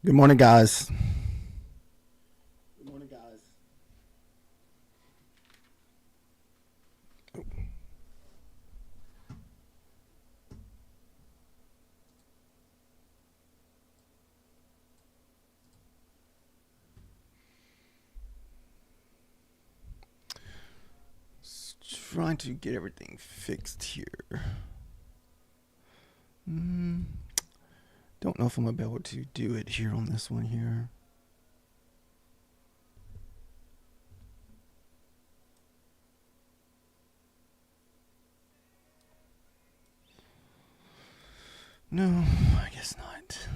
Good morning, guys. Good morning, guys. Trying to get everything fixed here. Don't know if I'm gonna be able to do it here on this one here. No, I guess not.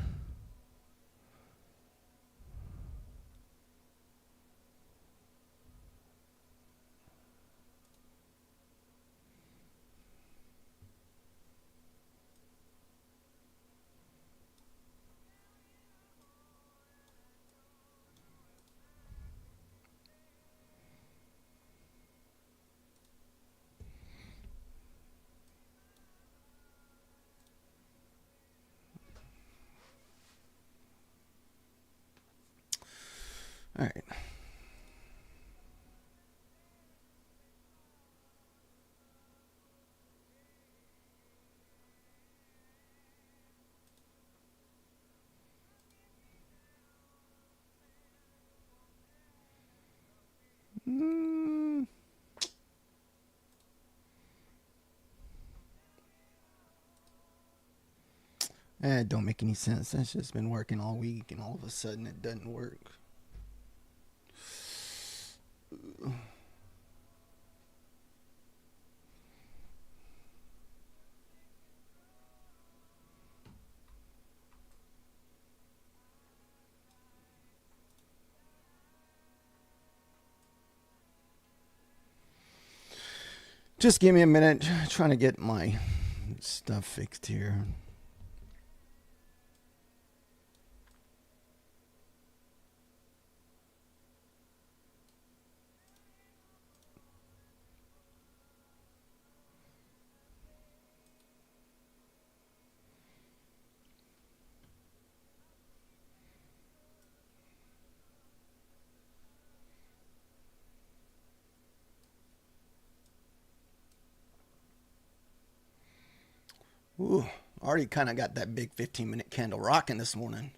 All right. Mm, it don't make any sense. That's just been working all week, and all of a sudden it doesn't work. Just give me a minute. Trying to get my stuff fixed here. Ooh, already kind of got that big 15-minute candle rocking this morning.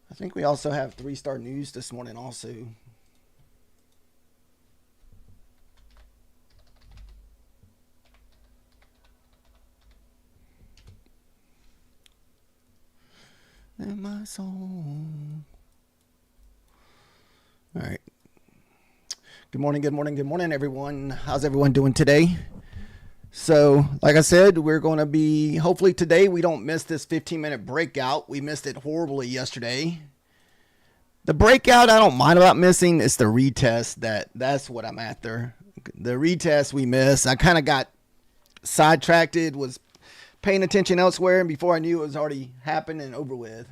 I think we also have 3-star news this morning also. In my soul. All right. Good morning, good morning, good morning, everyone. How's everyone doing today? So, like I said, we're going to be, hopefully today we don't miss this 15-minute breakout. We missed it horribly yesterday. The breakout I don't mind about missing. It's the retest that's what I'm after. The retest we missed. I kind of got sidetracked, was paying attention elsewhere, and before I knew it was already happened and over with.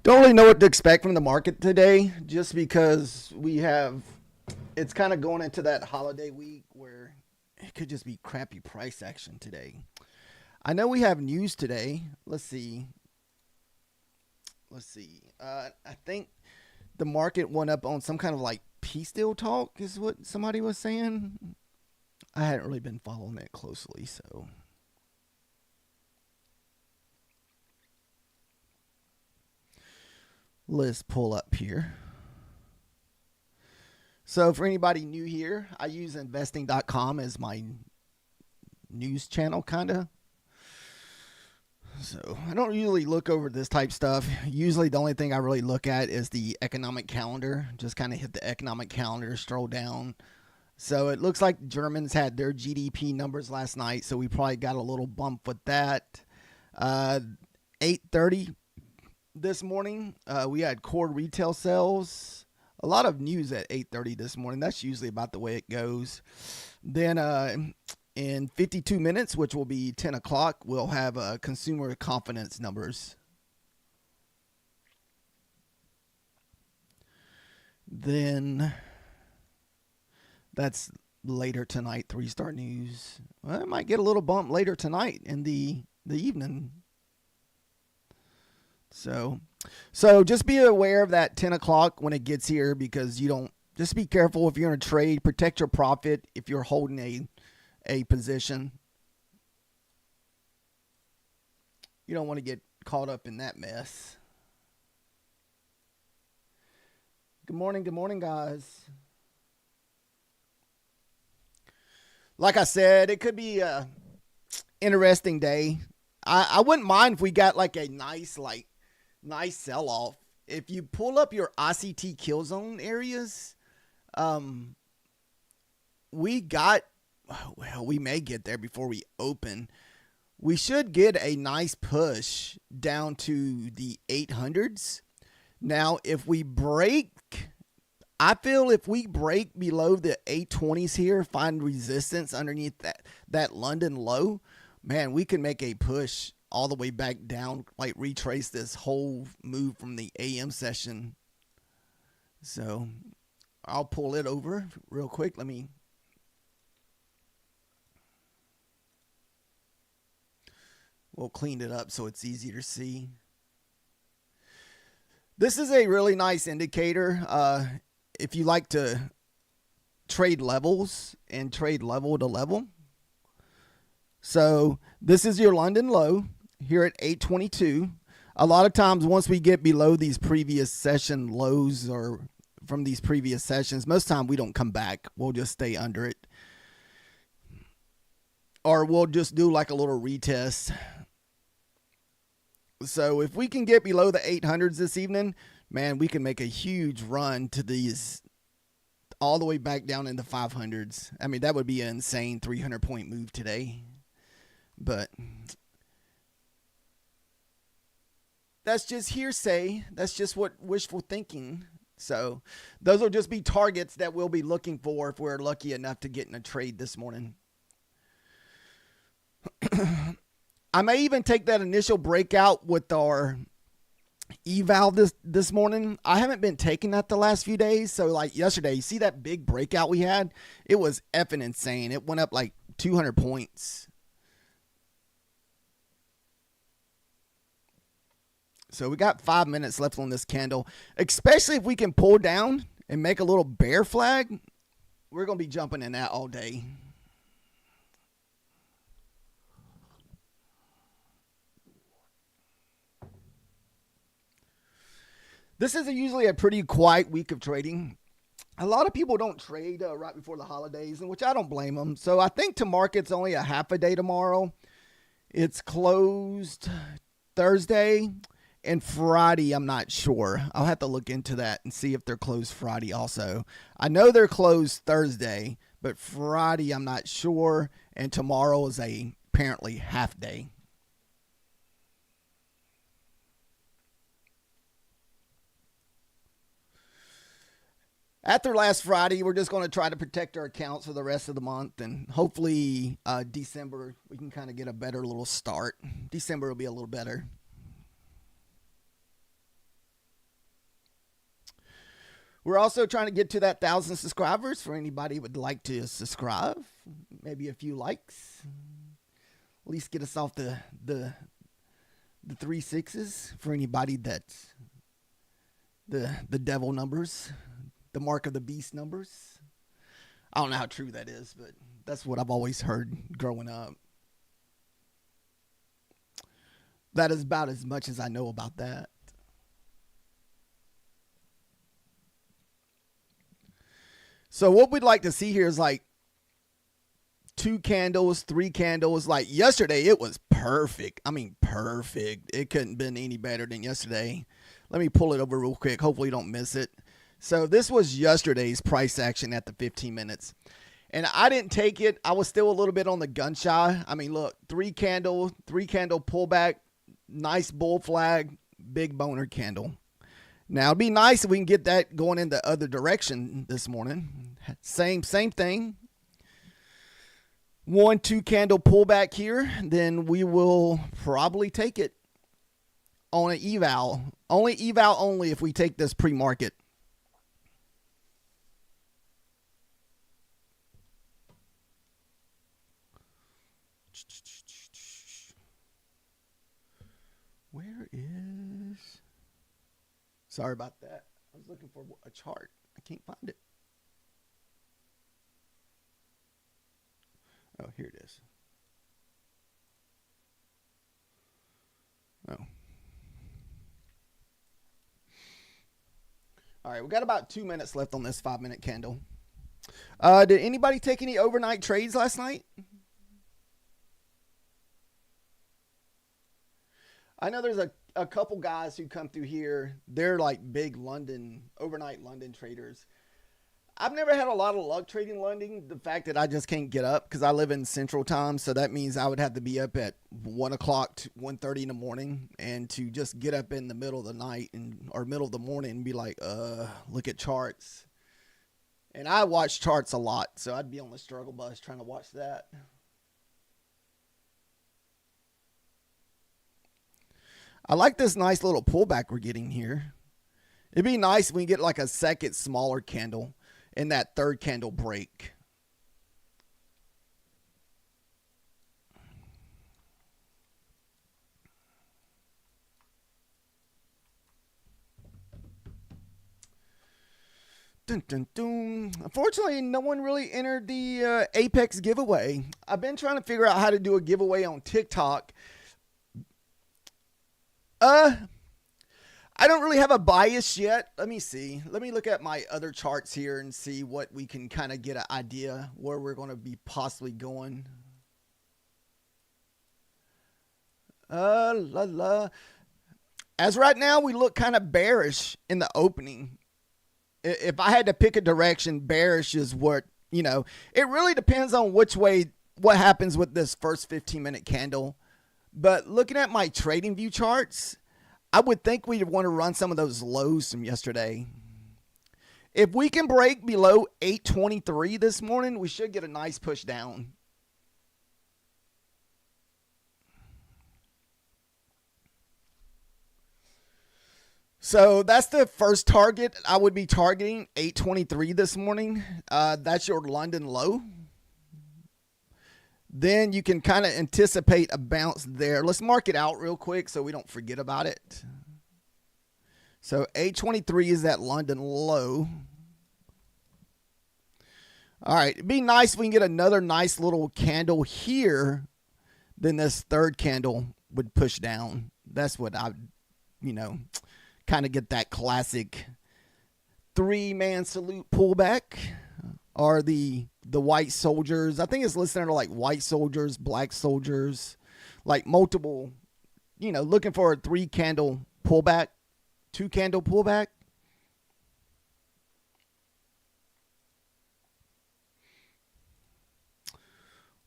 Don't really know what to expect from the market today, just because it's kind of going into that holiday week where it could just be crappy price action today. I know we have news today. Let's see. Let's see. I think the market went up on some kind of like peace deal talk, is what somebody was saying. I hadn't really been following it closely, so let's pull up here. So, for anybody new here, I use investing.com as my news channel, kind of. So, I don't usually look over this type stuff. Usually, the only thing I really look at is the economic calendar. Just kind of hit the economic calendar, stroll down. So, it looks like Germans had their GDP numbers last night, so we probably got a little bump with that. 8:30 this morning, we had core retail sales. A lot of news at 8:30 this morning. That's usually about the way it goes. Then in 52 minutes, which will be 10 o'clock, we'll have consumer confidence numbers. Then that's later tonight, 3-star news. Well, it might get a little bump later tonight in the evening. So just be aware of that 10 o'clock when it gets here, because you don't, just be careful if you're in a trade, protect your profit if you're holding a position. You don't want to get caught up in that mess. Good morning, guys. Like I said, it could be a interesting day. I wouldn't mind if we got like a nice sell-off. If you pull up your ICT kill zone areas, we may get there before we open. We should get a nice push down to the 800s. Now, if we break, I feel if we break below the 820s here, find resistance underneath that London low, man, we can make a push all the way back down, like retrace this whole move from the AM session. So I'll pull it over real quick. We'll clean it up so it's easier to see. This is a really nice indicator. If you like to trade levels and trade level to level. So this is your London low here at 822. A lot of times once we get below these previous session lows or from these previous sessions, most time we don't come back. We'll just stay under it. Or we'll just do like a little retest. So if we can get below the 800s this evening, man, we can make a huge run to these all the way back down into 500s. I mean, that would be an insane 300-point move today. But that's just hearsay. That's just what wishful thinking. So those will just be targets that we'll be looking for if we're lucky enough to get in a trade this morning. I may even take that initial breakout with our eval this morning. I haven't been taking that the last few days. So like yesterday, you see that big breakout we had? It was effing insane. It went up like 200 points. So we got 5 minutes left on this candle, especially if we can pull down and make a little bear flag. We're going to be jumping in that all day. This is usually a pretty quiet week of trading. A lot of people don't trade right before the holidays, and which I don't blame them. So I think to market's only a half a day tomorrow. It's closed Thursday and Friday. I'm not sure. I'll have to look into that and see if they're closed Friday also. I know they're closed Thursday, but Friday I'm not sure. And tomorrow is apparently half day. After last Friday, we're just going to try to protect our accounts for the rest of the month. And hopefully December, we can kind of get a better little start. December will be a little better. We're also trying to get to that 1,000 subscribers for anybody who would like to subscribe. Maybe a few likes. At least get us off the 3 6s for anybody that's the devil numbers. The mark of the beast numbers. I don't know how true that is, but that's what I've always heard growing up. That is about as much as I know about that. So what we'd like to see here is like 2 candles, 3 candles. Like yesterday, it was perfect. I mean, perfect. It couldn't have been any better than yesterday. Let me pull it over real quick. Hopefully you don't miss it. So this was yesterday's price action at the 15 minutes. And I didn't take it. I was still a little bit on the gun shy. I mean, look, 3 candle pullback, nice bull flag, big boner candle. Now, it'd be nice if we can get that going in the other direction this morning. Same thing. 1, 2 candle pullback here. Then we will probably take it on an eval. Only eval only if we take this pre-market. Where is... Sorry about that. I was looking for a chart. I can't find it. Oh, here it is. Oh. All right, we got about 2 minutes left on this 5-minute candle. Did anybody take any overnight trades last night? I know there's a couple guys who come through here. They're like big overnight London traders. I've never had a lot of luck trading London. The fact that I just can't get up because I live in Central Time. So that means I would have to be up at 1 o'clock to 1:30 in the morning. And to just get up in the middle of the night or middle of the morning and be like, look at charts. And I watch charts a lot. So I'd be on the struggle bus trying to watch that. I like this nice little pullback we're getting here. It'd be nice if we get like a second smaller candle in that third candle break. Dun, dun, dun. Unfortunately, no one really entered the Apex giveaway. I've been trying to figure out how to do a giveaway on TikTok. I don't really have a bias yet. Let me see. Let me look at my other charts here and see what we can kind of get an idea where we're going to be possibly going. As right now, we look kind of bearish in the opening. If I had to pick a direction, bearish is what, it really depends on what happens with this first 15-minute candle. But looking at my trading view charts, I would think we'd want to run some of those lows from yesterday. If we can break below 823 this morning, we should get a nice push down. So that's the first target. I would be targeting 823 this morning. That's your London low. Then you can kind of anticipate a bounce there. Let's mark it out real quick so we don't forget about it. So 823 is that London low. All right, it'd be nice if we can get another nice little candle here. Then this third candle would push down. That's what I, kind of get that classic 3-man salute pullback. Or the white soldiers. I think it's listed under like white soldiers, black soldiers, like multiple, looking for a 3-candle pullback, 2-candle pullback.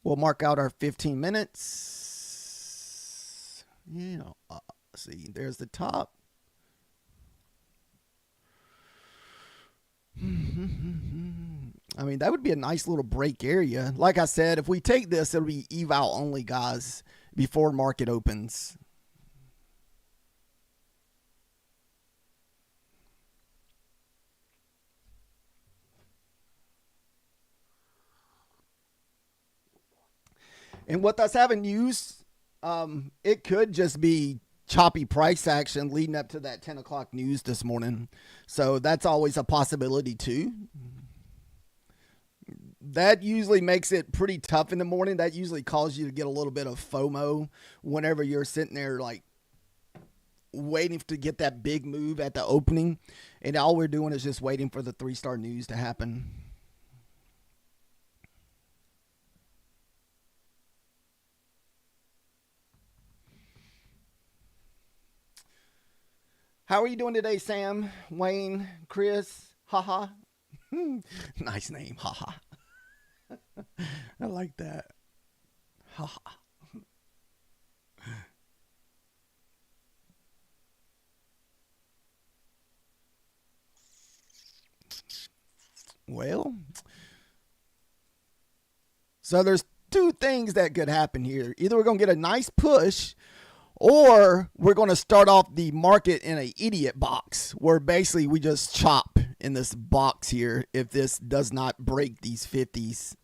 We'll mark out our 15 minutes. See, there's the top. I mean, that would be a nice little break area. Like I said, if we take this, it'll be eval only, guys, before market opens. And with us having news, it could just be choppy price action leading up to that 10 o'clock news this morning. So that's always a possibility too. That usually makes it pretty tough in the morning. That usually causes you to get a little bit of FOMO whenever you're sitting there like waiting to get that big move at the opening. And all we're doing is just waiting for the 3-star news to happen. How are you doing today, Sam, Wayne, Chris? Haha. Nice name, haha. I like that. Haha. Well, so there's 2 things that could happen here. Either we're going to get a nice push, or we're going to start off the market in an idiot box where basically we just chop in this box here if this does not break these 50s.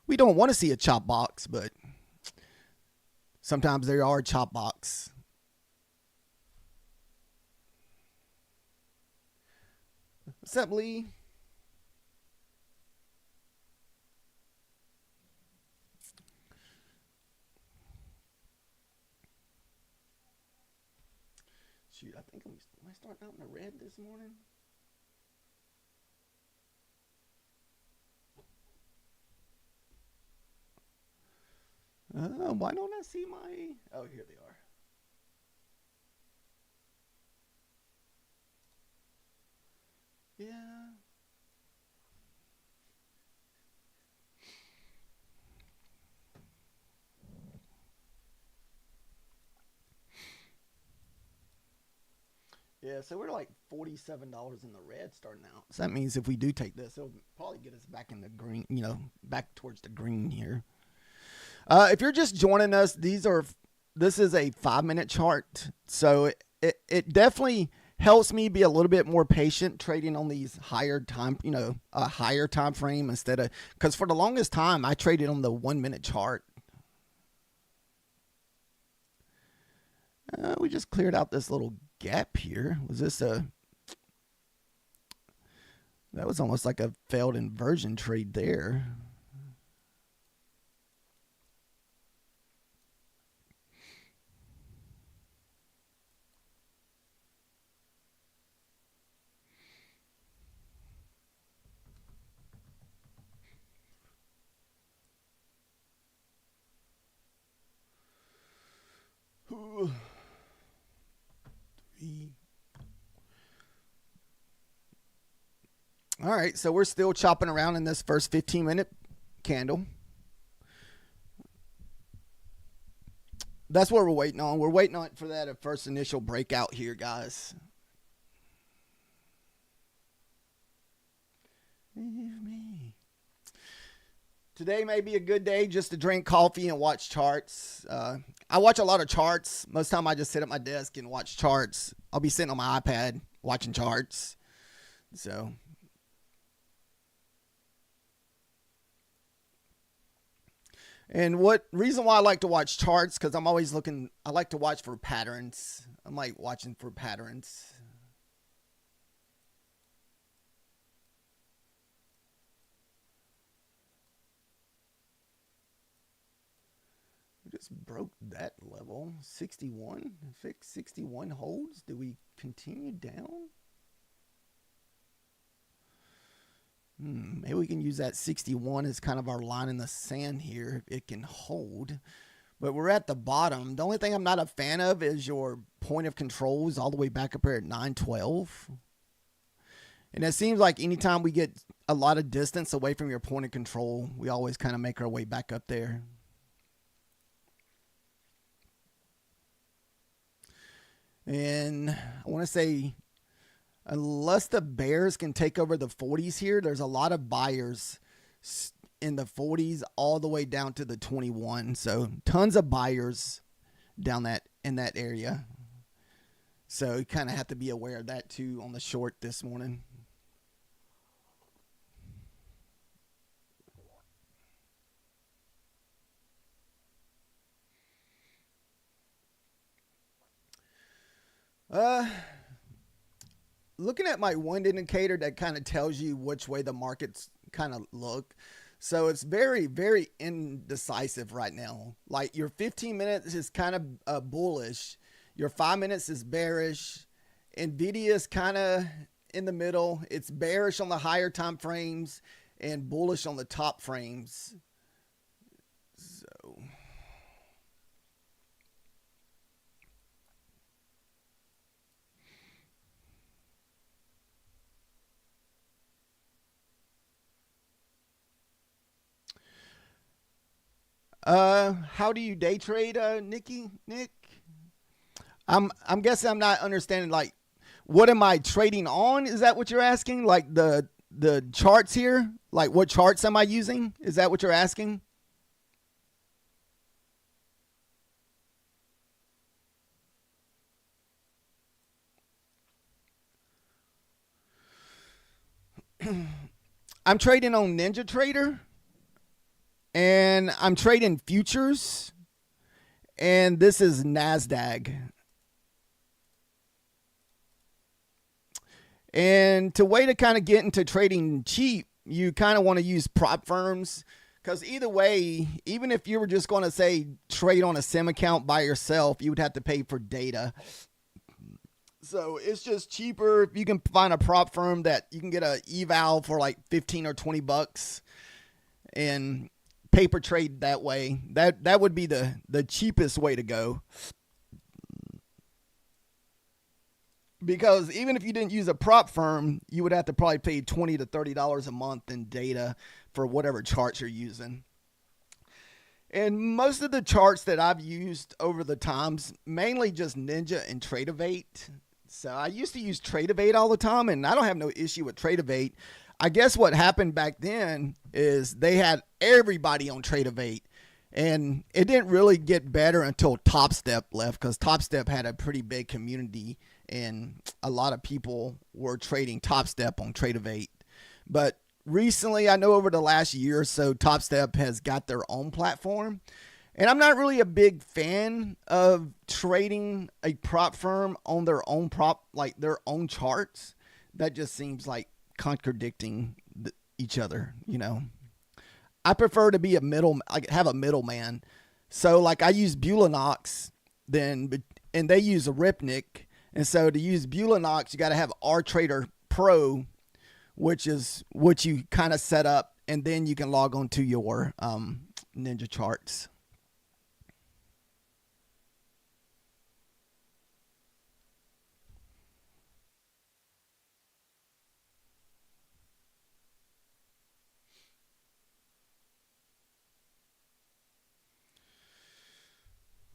We don't want to see a chop box, but sometimes there are chop box. What's up, Lee? Shoot, I think am I starting out in the red this morning? Why don't I see my... Oh, here they are. Yeah. Yeah, so we're like $47 in the red starting out. So that means if we do take this, it'll probably get us back in the green, back towards the green here. If you're just joining us, this is a 5-minute chart. So it definitely helps me be a little bit more patient trading on these higher time, a higher time frame instead of, because for the longest time I traded on the 1-minute chart. We just cleared out this little gap here. Was this that was almost like a failed inversion trade there. Ooh. 3. All right, so we're still chopping around in this first 15-minute candle. That's what we're waiting on. We're waiting on for that first initial breakout here, guys. Leave me. Today may be a good day just to drink coffee and watch charts. I watch a lot of charts. Most of the time I just sit at my desk and watch charts. I'll be sitting on my iPad watching charts. So... And reason why I like to watch charts, because I'm always looking, I like to watch for patterns. I'm like watching for patterns. We just broke that level. 61, fix 61 holds. Do we continue down? Maybe we can use that 61 as kind of our line in the sand here. It can hold. But we're at the bottom. The only thing I'm not a fan of is your point of controls all the way back up here at 912. And it seems like anytime we get a lot of distance away from your point of control, we always kind of make our way back up there. And I want to say... unless the bears can take over the 40s here, there's a lot of buyers in the 40s all the way down to the 21. So tons of buyers down in that area. So you kind of have to be aware of that too on the short this morning. Looking at my wind indicator, that kind of tells you which way the markets kind of look. So it's very, very indecisive right now. Like your 15 minutes is kind of bullish. Your 5 minutes is bearish. Nvidia is kind of in the middle. It's bearish on the higher time frames and bullish on the top frames. So... how do you day trade, Nick? I'm guessing I'm not understanding, like, what am I trading on? Is that what you're asking? Like the charts here? Like what charts am I using? Is that what you're asking? I'm trading on Ninja Trader. And I'm trading futures, and this is NASDAQ. And to way to kind of get into trading cheap, you kind of want to use prop firms, because either way, even if you were just going to say trade on a sim account by yourself, you would have to pay for data. So it's just cheaper if you can find a prop firm that you can get a eval for like 15 or 20 bucks and paper trade that way. That would be the cheapest way to go. Because even if you didn't use a prop firm, you would have to probably pay $20 to $30 a month in data for whatever charts you're using. And most of the charts that I've used over the times, mainly just Ninja and Tradivate. So I used to use Tradivate all the time, and I don't have no issue with Tradivate. I guess what happened back then is they had everybody on Tradivate, and it didn't really get better until TopStep left, because TopStep had a pretty big community, and a lot of people were trading TopStep on Tradivate. But recently, I know over the last year or so, TopStep has got their own platform. And I'm not really a big fan of trading a prop firm on their own like their own charts. That just seems like contradicting each other, you know. I prefer to be have a middleman. So like I use Bulanox, and they use a Ripnik. And so to use Bulanox, you got to have RTrader Pro, which is what you kind of set up, and then you can log on to your Ninja charts.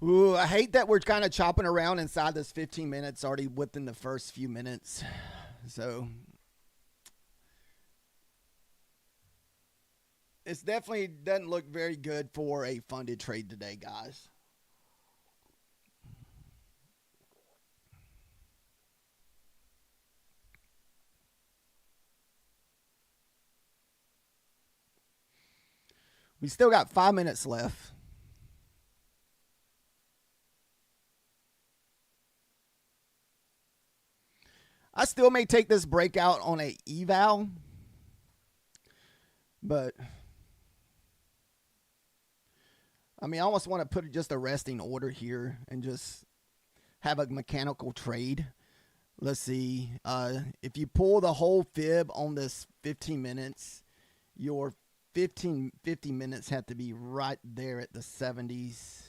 Ooh, I hate that we're kind of chopping around inside this 15 minutes already within the first few minutes. So it's definitely doesn't look very good for a funded trade today, guys. We still got 5 minutes left. I still may take this breakout on a eval, but I mean, I almost want to put just a resting order here and just have a mechanical trade. Let's see. If you pull the whole fib on this 15 minutes, your 50 minutes have to be right there at the 70s.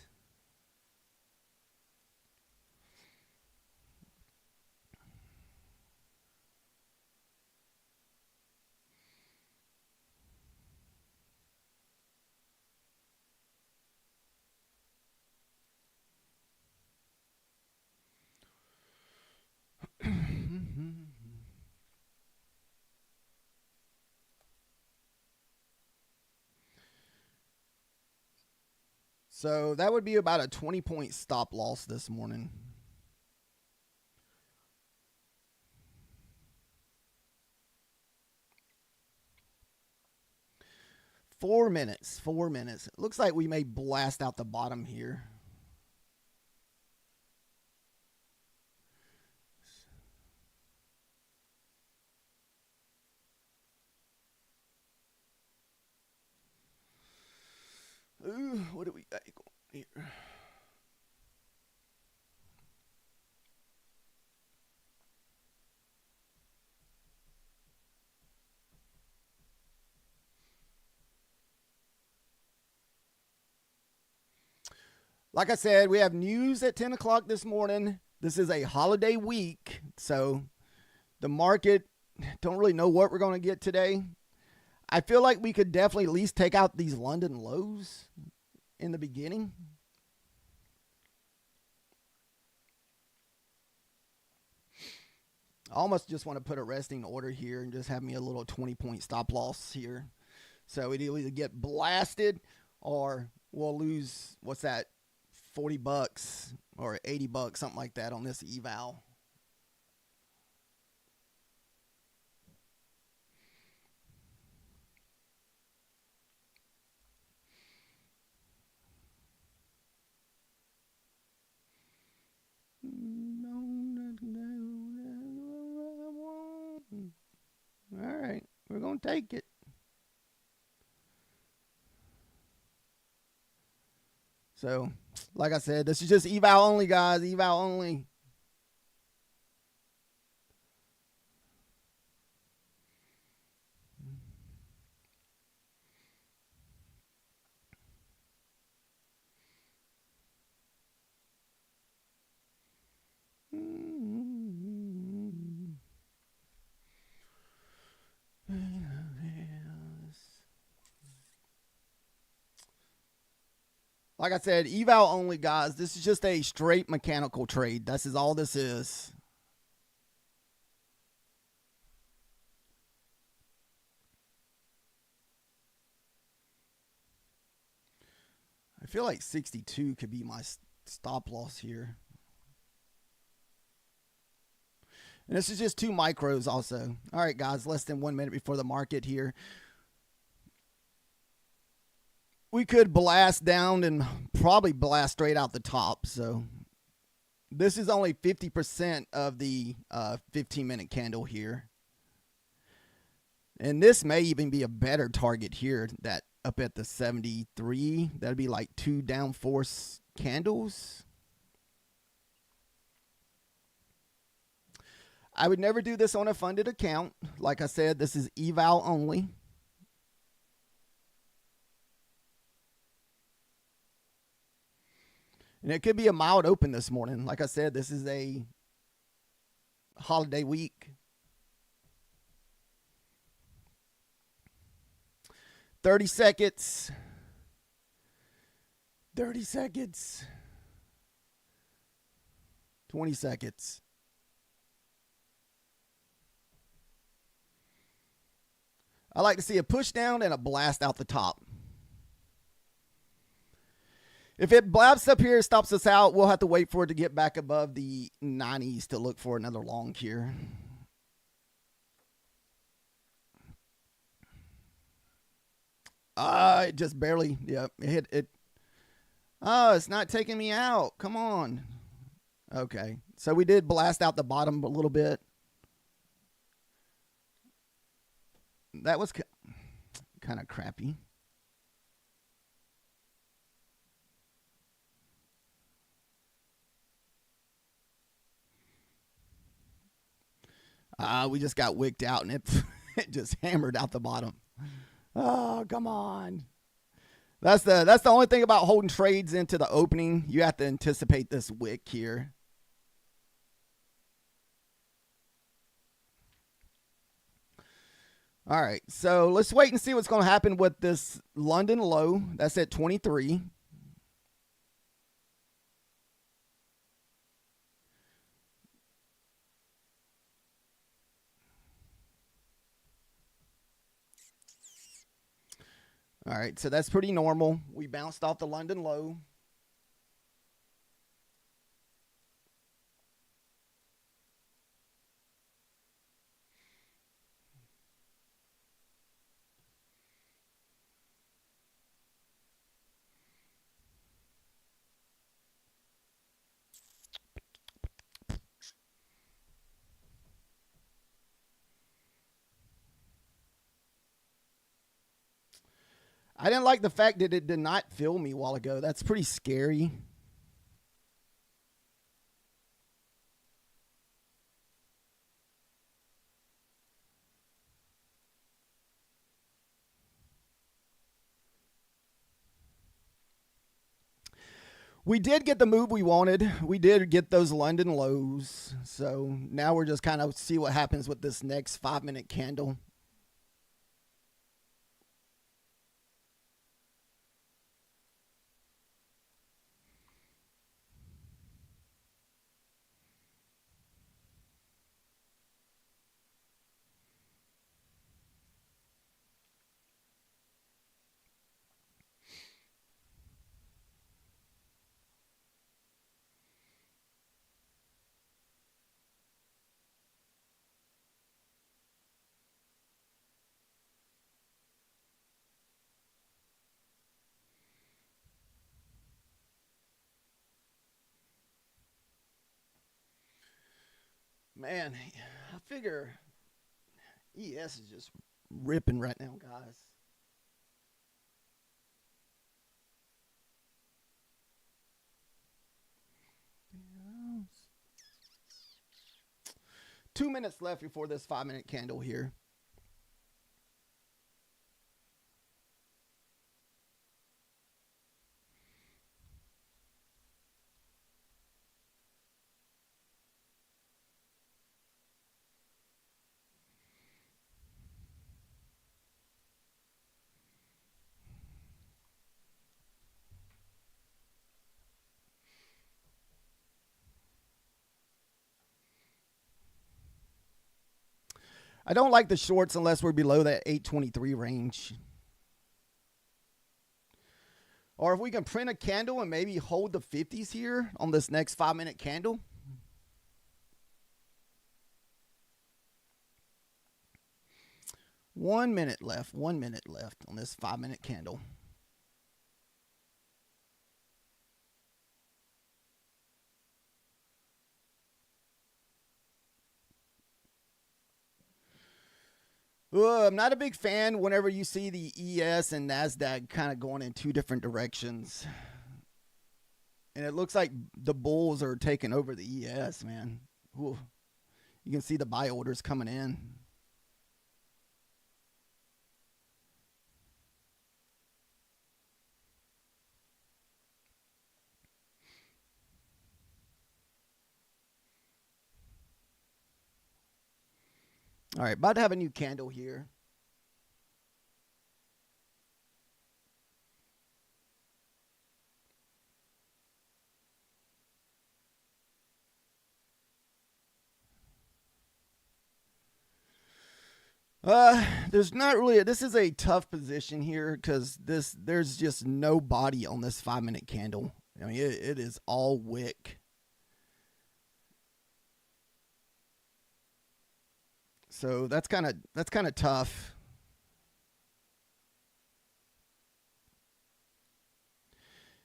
So that would be about a 20-point stop loss this morning. Four minutes. It looks like we may blast out the bottom here. Ooh, what do we got here? Like I said, we have news at 10 o'clock this morning. This is a holiday week, so the market don't really know what we're going to get today. I feel like we could definitely at least take out these London lows in the beginning. I almost just want to put a resting order here and just have me a little 20-point stop loss here. So it'll either get blasted or we'll lose, what's that, 40 bucks or 80 bucks, something like that on this eval. take it. So, like I said, this is just eval only, guys. Eval only. Like I said, eval only, guys. This is just a straight mechanical trade. This is all this is. I feel like 62 could be my stop loss here. And this is just 2 micros also. All right, guys, less than 1 minute before the market here. We could blast down and probably blast straight out the top. So this is only 50% of the 15-minute candle here. And this may even be a better target here, that up at the 73. That'd be like 2 down force candles. I would never do this on a funded account. Like I said, this is eval only. And it could be a mild open this morning. Like I said, this is a holiday week. 30 seconds. 30 seconds. 20 seconds. I like to see a push down and a blast out the top. If it blasts up here, stops us out, we'll have to wait for it to get back above the 90s to look for another long here. It just barely, yep, it hit it. Oh, it's not taking me out. Come on. Okay, so we did blast out the bottom a little bit. That was kind of crappy. We just got wicked out and it just hammered out the bottom. Oh, come on. That's the only thing about holding trades into the opening. You have to anticipate this wick here. All right, so let's wait and see what's going to happen with this London low. That's at 23. All right, so that's pretty normal. We bounced off the London low. I didn't like the fact that it did not fill me a while ago. That's pretty scary. We did get the move we wanted. We did get those London lows. So now we're just kind of see what happens with this next 5-minute candle. Man, I figure ES is just ripping right now, guys. Yeah. 2 minutes left before this 5-minute candle here. I don't like the shorts unless we're below that 823 range. Or if we can print a candle and maybe hold the 50s here on this next 5-minute candle. One minute left on this 5-minute candle. I'm not a big fan whenever you see the ES and NASDAQ kind of going in two different directions. And it looks like the bulls are taking over the ES, man. Ooh. You can see the buy orders coming in. All right, about to have a new candle here. There's not really, this is a tough position here because there's just no body on this 5-minute candle. I mean, it is all wick. So that's kind of tough.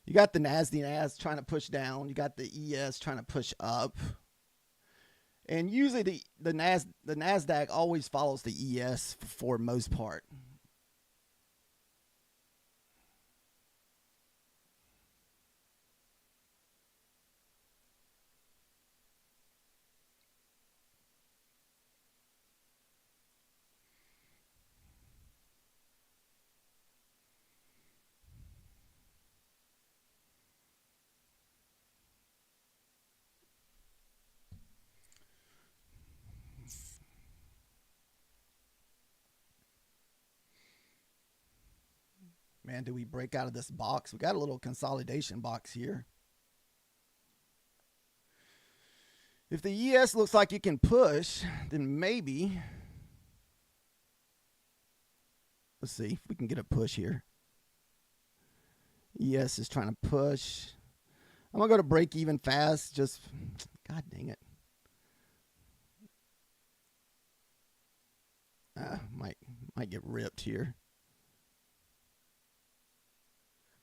You got the NASDAQ trying to push down. You got the ES trying to push up. And usually the NASDAQ always follows the ES for most part. Man, do we break out of this box? We got a little consolidation box here. If the ES looks like it can push, then maybe. Let's see if we can get a push here. ES is trying to push. I'm going to go to break even fast. Just, God dang it. Might get ripped here.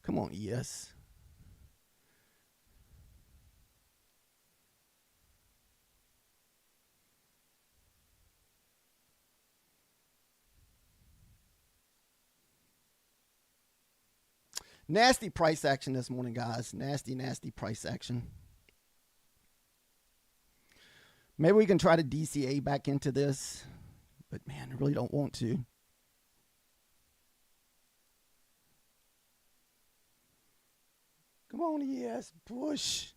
Come on, ES. Nasty price action this morning, guys. Nasty price action. Maybe we can try to DCA back into this. But, man, I really don't want to. Come on, ES. Push.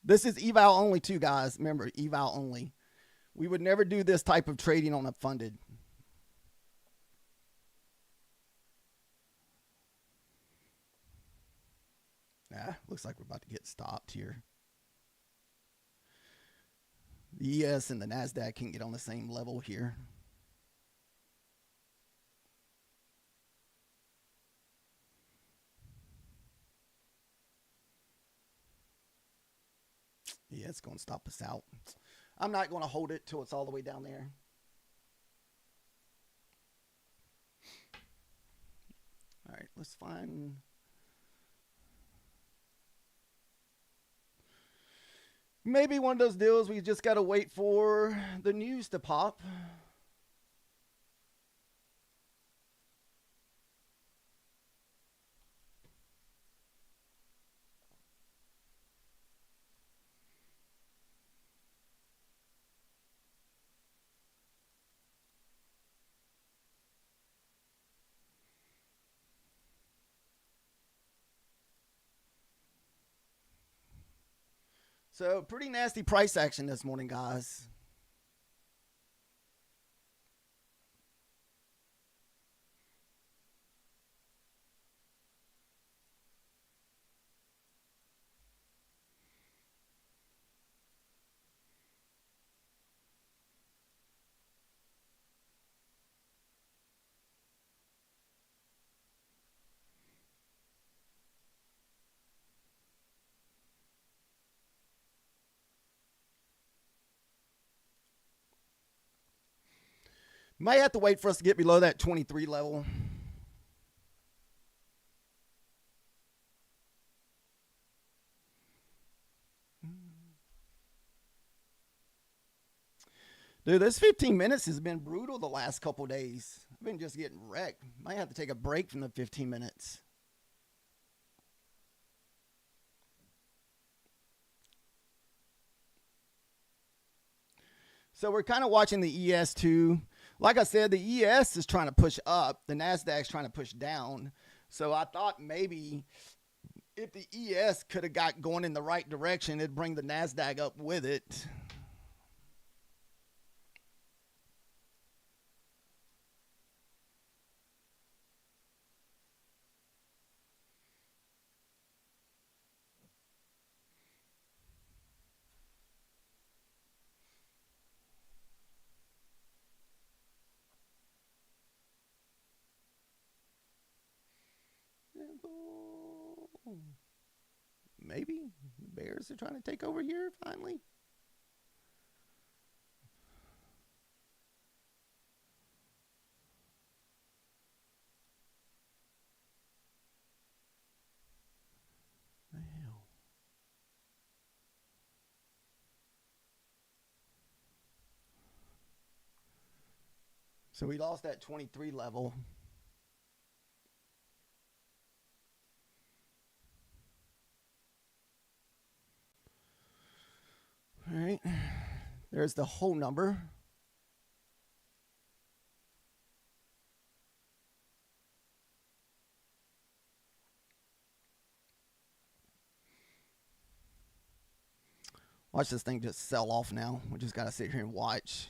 This is eval only too, guys. Remember, eval only. We would never do this type of trading on a funded. Looks like we're about to get stopped here. The ES and the NASDAQ can get on the same level here. Yeah, it's going to stop us out. I'm not going to hold it till it's all the way down there. All right, let's find. Maybe one of those deals we just got to wait for the news to pop. So pretty nasty price action this morning, guys. Might have to wait for us to get below that 23 level. Dude, this 15 minutes has been brutal the last couple days. I've been just getting wrecked. Might have to take a break from the 15 minutes. So we're kind of watching the ES too. Like I said, the ES is trying to push up. The NASDAQ is trying to push down. So I thought maybe if the ES could have got going in the right direction, it'd bring the NASDAQ up with it. Maybe the Bears are trying to take over here finally. The hell. So we lost that 23 level. All right. There's the whole number. Watch this thing just sell off now. We just got to sit here and watch.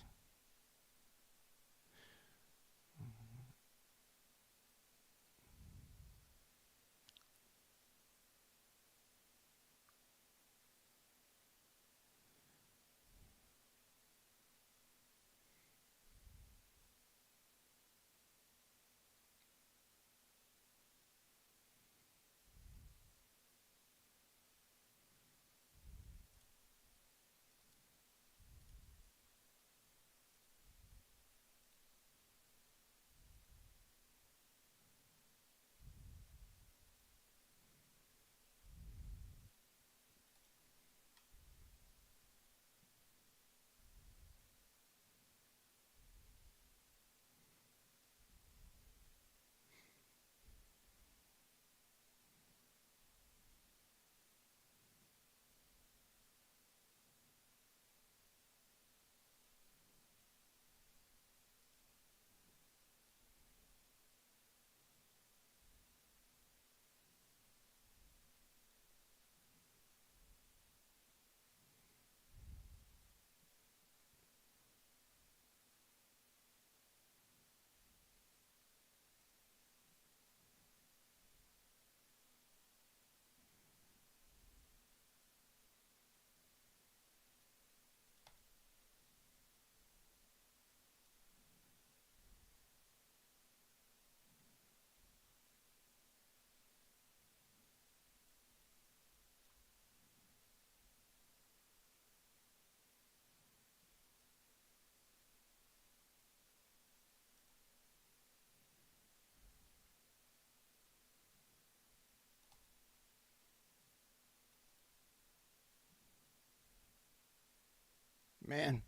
Man,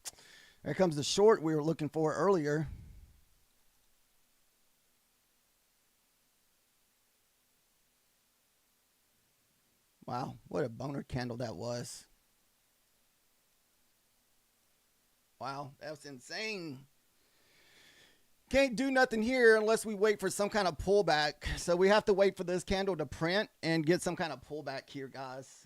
there comes the short we were looking for earlier. Wow, what a boner candle that was. Wow, that's insane. Can't do nothing here unless we wait for some kind of pullback. So we have to wait for this candle to print and get some kind of pullback here, guys.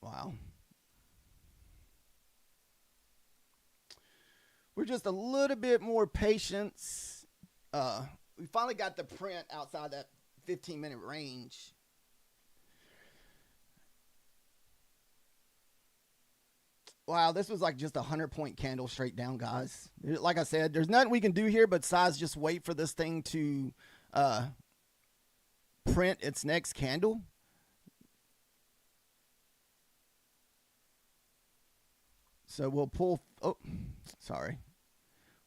Wow. We're just a little bit more patience. We finally got the print outside that 15-minute range. Wow, this was like just a 100-point candle straight down, guys. Like I said, there's nothing we can do here besides just wait for this thing to print its next candle. So we'll pull, oh, sorry.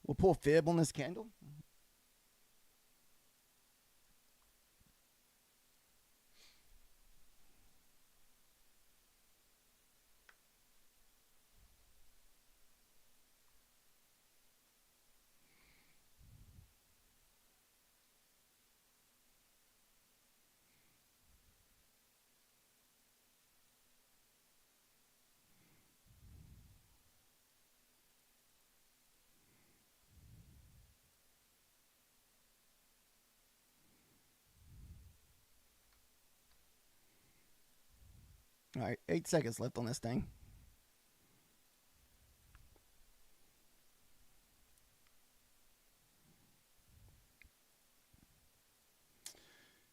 We'll pull fib on this candle. All right, 8 seconds left on this thing.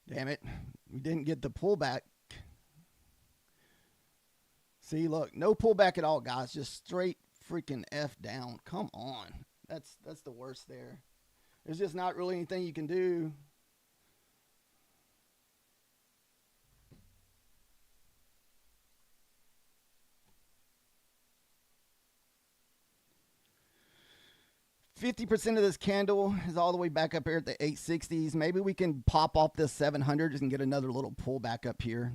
Damn it. We didn't get the pullback. See, look, no pullback at all, guys. Just straight freaking F down. Come on. That's the worst there. There's just not really anything you can do. %50 of this candle is all the way back up here at the 860s. Maybe we can pop off this 700s and get another little pullback up here.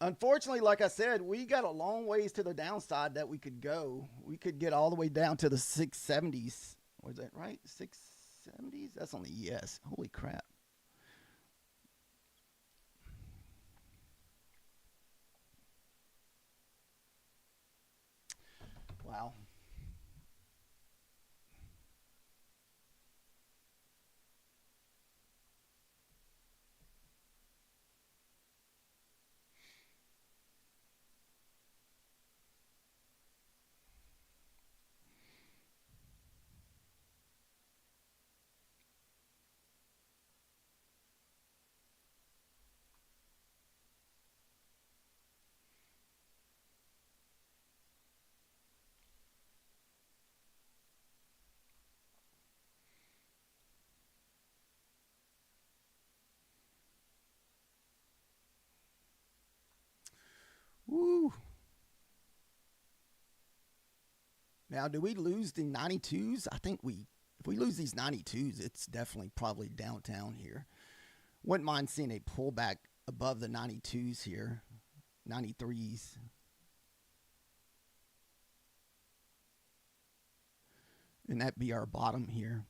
Unfortunately, like I said, we got a long ways to the downside that we could go. We could get all the way down to the 670s. Was that right? 670s? That's on the ES. Holy crap. Wow. Woo. Now, do we lose the 92s? I think if we lose these 92s, it's definitely probably downtown here. Wouldn't mind seeing a pullback above the 92s here, 93s. And that be our bottom here.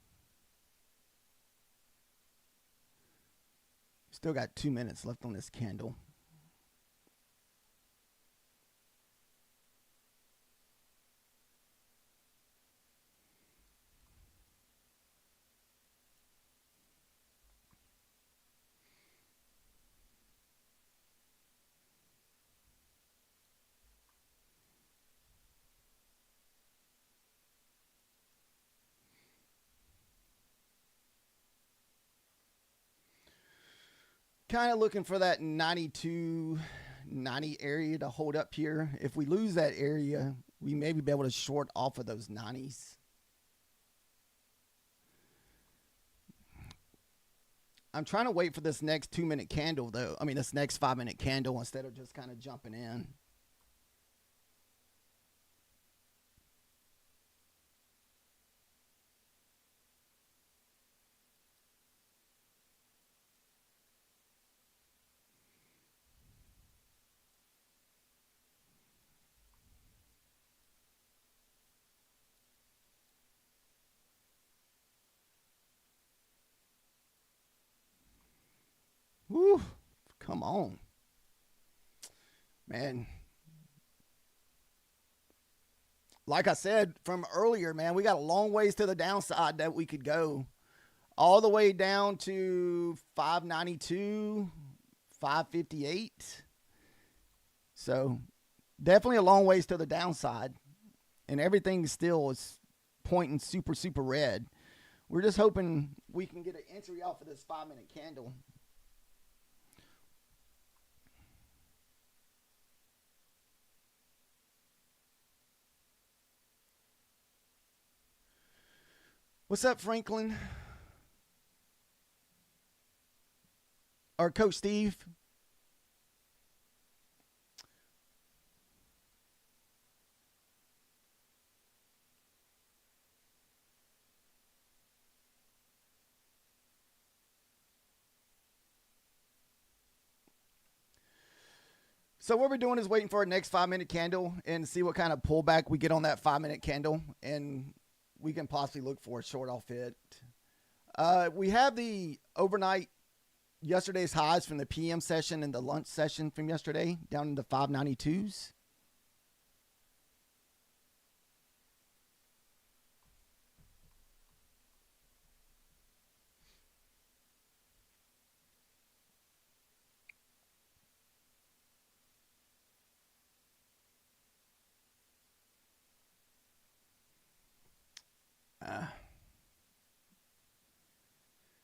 Still got 2 minutes left on this candle. Kind of looking for that 92, 90 area to hold up here. If we lose that area, we may be able to short off of those 90s. I'm trying to wait for this next 2-minute candle, though. I mean, this next 5-minute candle instead of just kind of jumping in. Whew, come on. Man. Like I said from earlier, man, we got a long ways to the downside that we could go. All the way down to 592, 558. So definitely a long ways to the downside. And everything still is pointing super, super red. We're just hoping we can get an entry off of this 5-minute candle. What's up, Franklin? Or Coach Steve? So what we're doing is waiting for our next 5-minute candle and see what kind of pullback we get on that 5-minute candle, and we can possibly look for a short off it. We have the overnight yesterday's highs from the PM session and the lunch session from yesterday down in the 592s.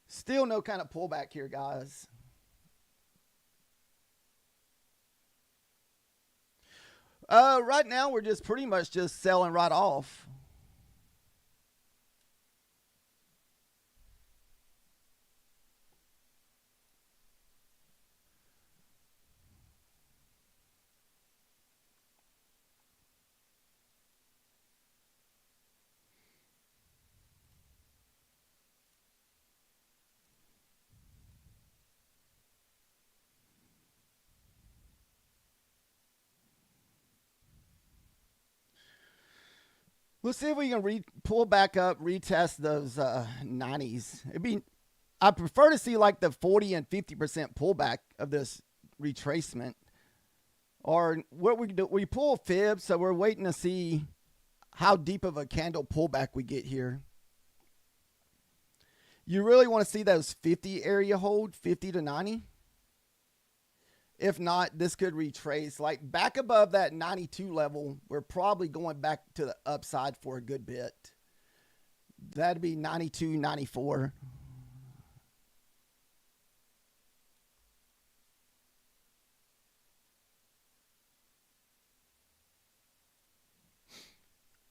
Still no kind of pullback here, guys. Right now, we're just pretty much just selling right off. Let's see if we can pull back up, retest those 90s. I prefer to see like the 40 and 50% pullback of this retracement. Or what we do, we pull fib, so we're waiting to see how deep of a candle pullback we get here. You really want to see those 50 area hold, 50 to 90. If not, this could retrace. Like back above that 92 level, we're probably going back to the upside for a good bit. That'd be 92, 94.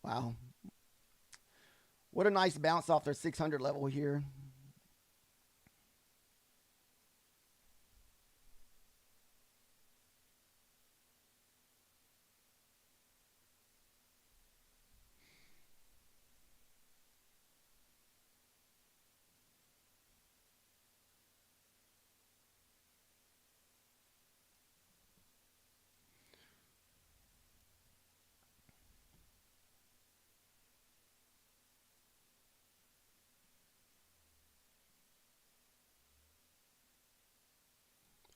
Wow. What a nice bounce off their 600 level here.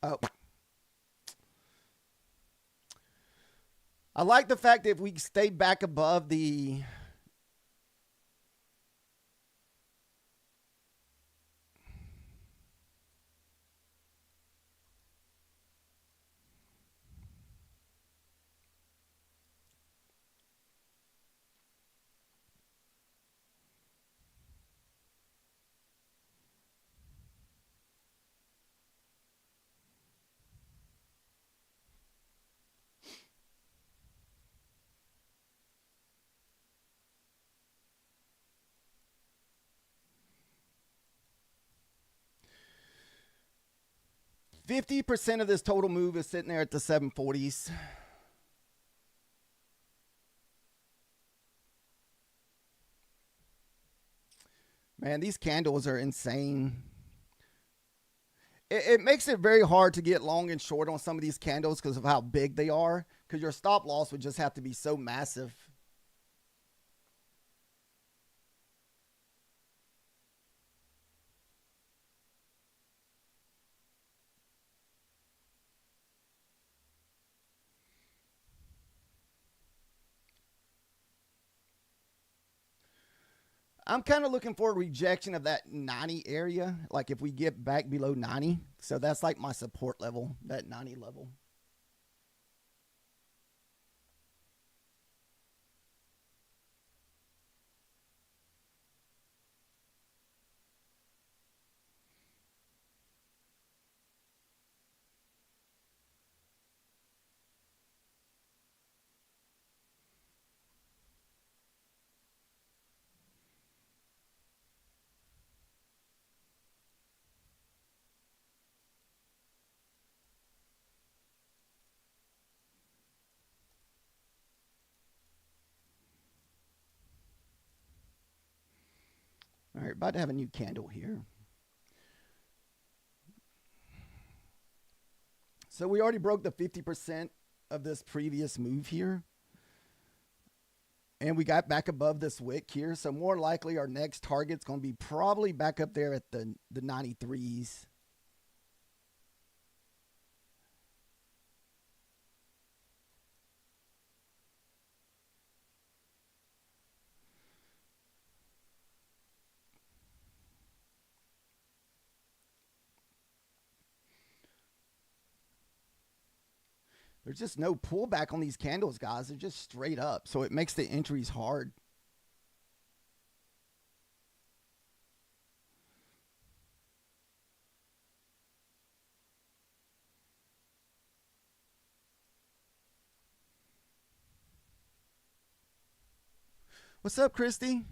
Oh. I like the fact that if we stay back above the 50% of this total move is sitting there at the 740s. Man, these candles are insane. It makes it very hard to get long and short on some of these candles because of how big they are, because your stop loss would just have to be so massive. I'm kind of looking for a rejection of that 90 area. Like if we get back below 90. So that's like my support level, that 90 level. All right, about to have a new candle here. So we already broke the 50% of this previous move here. And we got back above this wick here. So more likely our next target's going to be probably back up there at the 93s. There's just no pullback on these candles, guys. They're just straight up. So it makes the entries hard. What's up, Christy?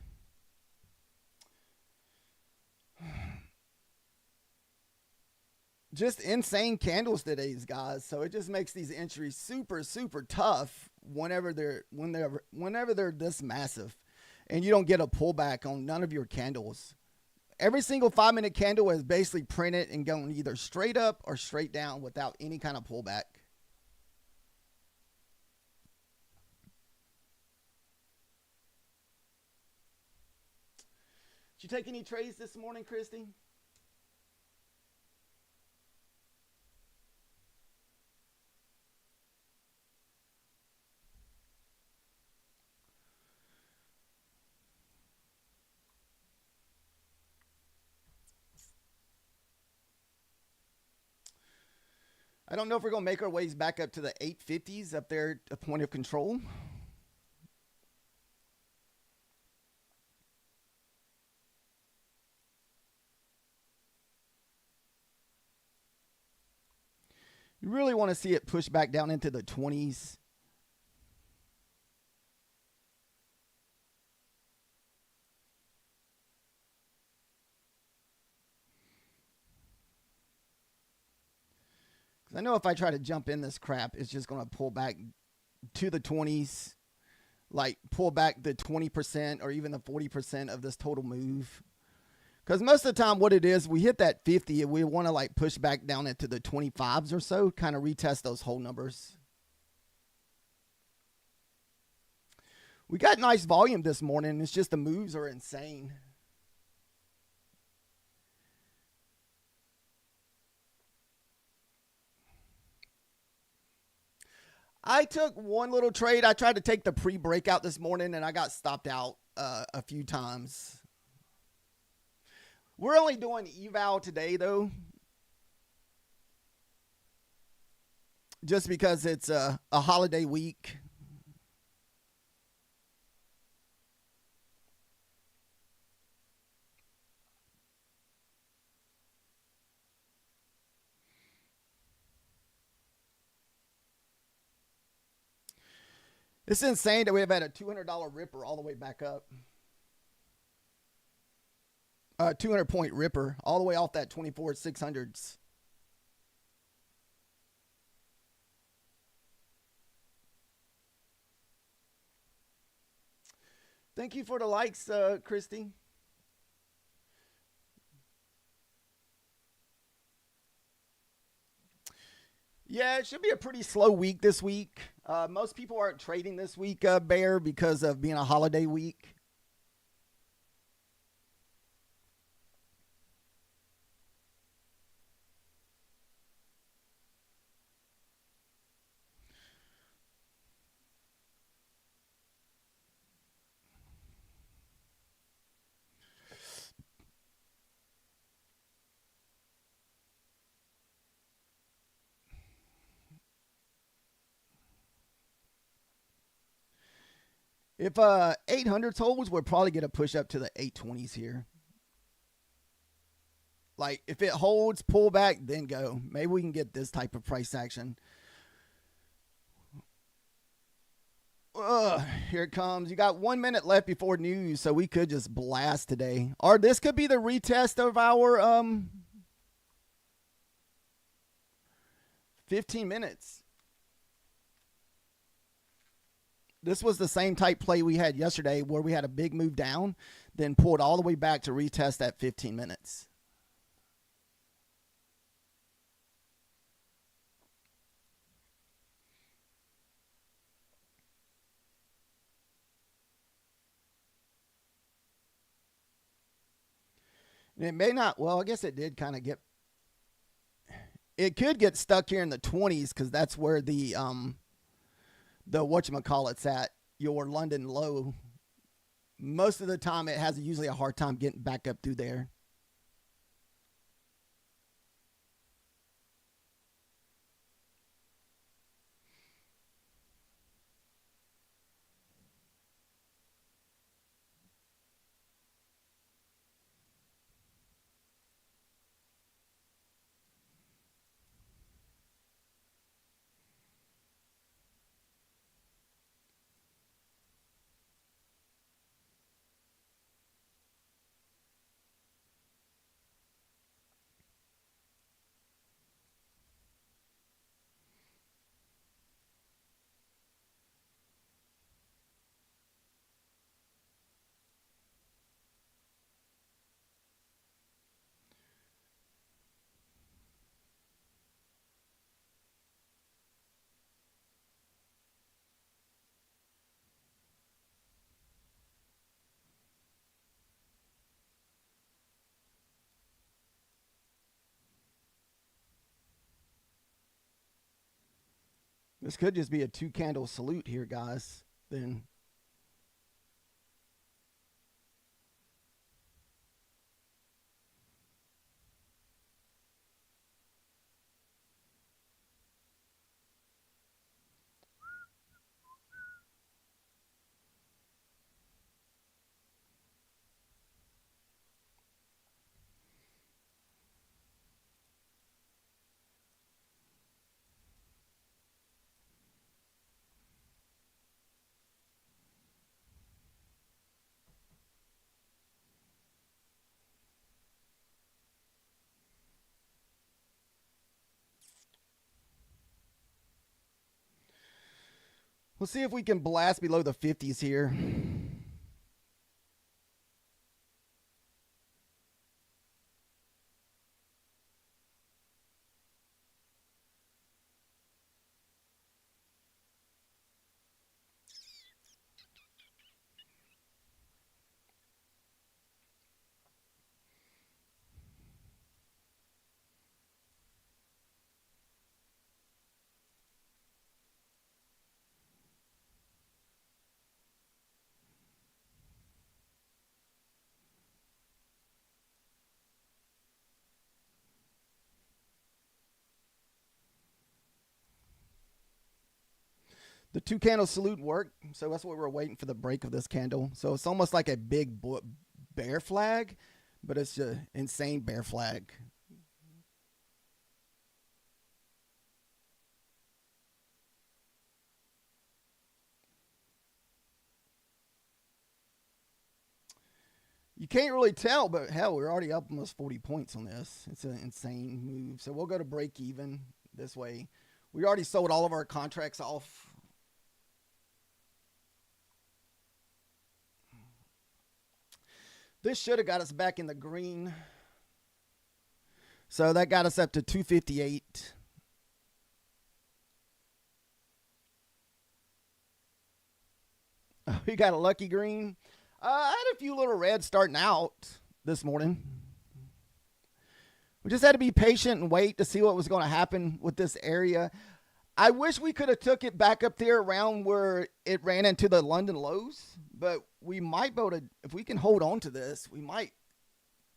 Just insane candles today, guys. So it just makes these entries super, super tough whenever they're this massive, and you don't get a pullback on none of your candles. Every single 5-minute candle is basically printed and going either straight up or straight down without any kind of pullback. Did you take any trades this morning, Christy? I don't know if we're going to make our ways back up to the 850s up there at point of control. You really want to see it push back down into the 20s. I know if I try to jump in this crap, it's just going to pull back to the 20s, like pull back the 20% or even the 40% of this total move. Because most of the time what it is, we hit that 50 and we want to like push back down into the 25s or so, kind of retest those whole numbers. We got nice volume this morning. It's just the moves are insane. I took one little trade. I tried to take the pre-breakout this morning, and I got stopped out a few times. We're only doing eval today, though, just because it's a holiday week. It's insane that we have had a $200 ripper all the way back up. 200-point ripper all the way off that 24,600s. Thank you for the likes, Christy. Yeah, it should be a pretty slow week this week. Most people aren't trading this week, Bear, because of being a holiday week. If 800 holds, we'll probably get a push up to the 820s here. Like, if it holds, pull back, then go. Maybe we can get this type of price action. Here it comes. You got 1 minute left before news, so we could just blast today. Or this could be the retest of our 15 minutes. This was the same type play we had yesterday where we had a big move down, then pulled all the way back to retest at 15 minutes. And it may not, well, I guess it did kind of get, it could get stuck here in the 20s because that's where the whatchamacallit's at, your London low. Most of the time it has usually a hard time getting back up through there. This could just be a 2-candle salute here, guys. Then we'll see if we can blast below the 50s here. The 2-candle salute worked, so that's what we're waiting for, the break of this candle. So it's almost like a big bear flag, but it's an insane bear flag. You can't really tell, but hell, we're already up almost 40 points on this. It's an insane move. So we'll go to break even this way. We already sold all of our contracts off. This should have got us back in the green. So that got us up to 258. We got a lucky green. I had a few little reds starting out this morning. We just had to be patient and wait to see what was going to happen with this area. I wish we could have took it back up there around where it ran into the London lows, but we might be able to, if we can hold on to this, we might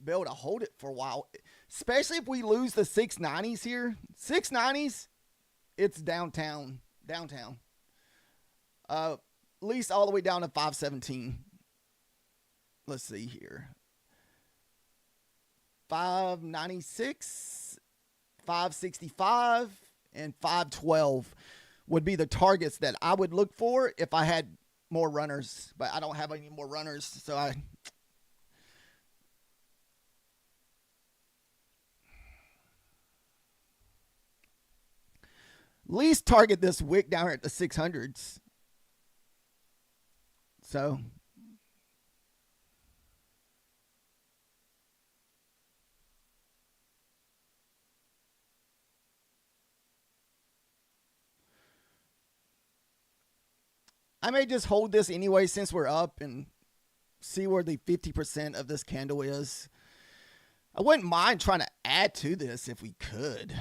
be able to hold it for a while, especially if we lose the 690s here. 690s, it's downtown. At least all the way down to 517. Let's see here. 596, 565, and 512 would be the targets that I would look for if I had more runners, but I don't have any more runners, so I least target this wick down here at the 600s. So I may just hold this anyway since we're up and see where the 50% of this candle is. I wouldn't mind trying to add to this if we could.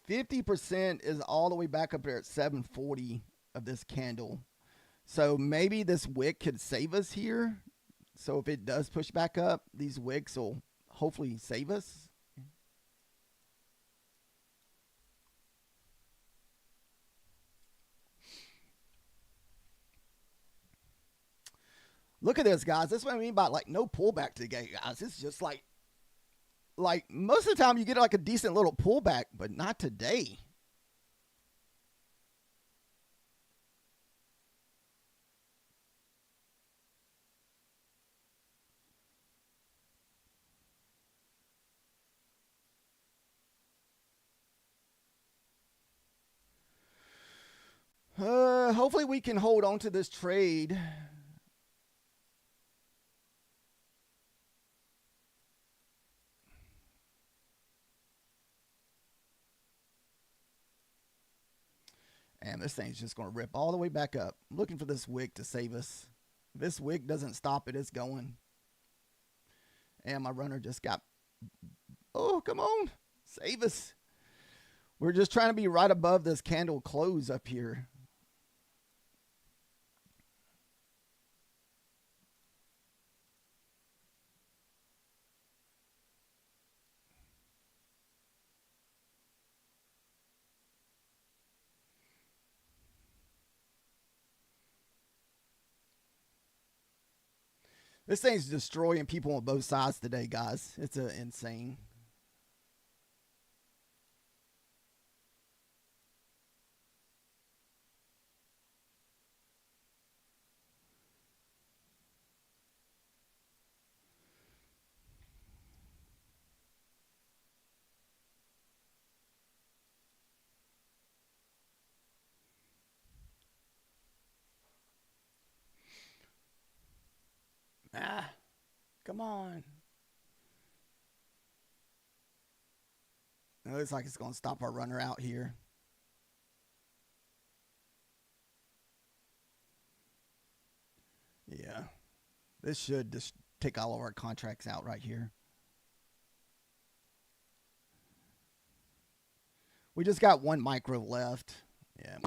50% is all the way back up there at 740 of this candle. So maybe this wick could save us here. So if it does push back up, these wicks will hopefully save us. Look at this, guys. That's what I mean by like no pullback today, guys. It's just like most of the time you get like a decent little pullback, but not today. Hopefully we can hold on to this trade. And this thing's just going to rip all the way back up. I'm looking for this wick to save us. If this wick doesn't stop it, it's going. And my runner just got... Oh, come on. Save us. We're just trying to be right above this candle close up here. This thing's destroying people on both sides today, guys. It's insane. Ah, come on. It looks like it's going to stop our runner out here. Yeah. This should just take all of our contracts out right here. We just got one micro left. Yeah.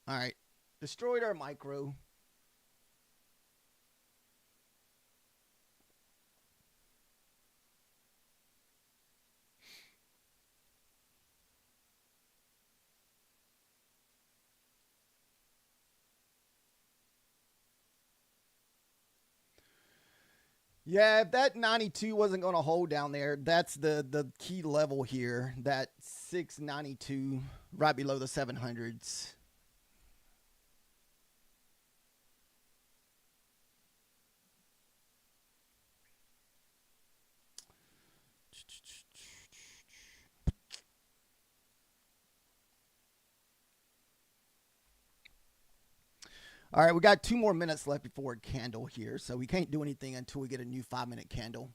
All right. Destroyed our micro. Yeah, if that 92 wasn't going to hold down there, that's the key level here. That 692 right below the 700s. All right, we got 2 more minutes left before a candle here, so we can't do anything until we get a new 5-minute candle.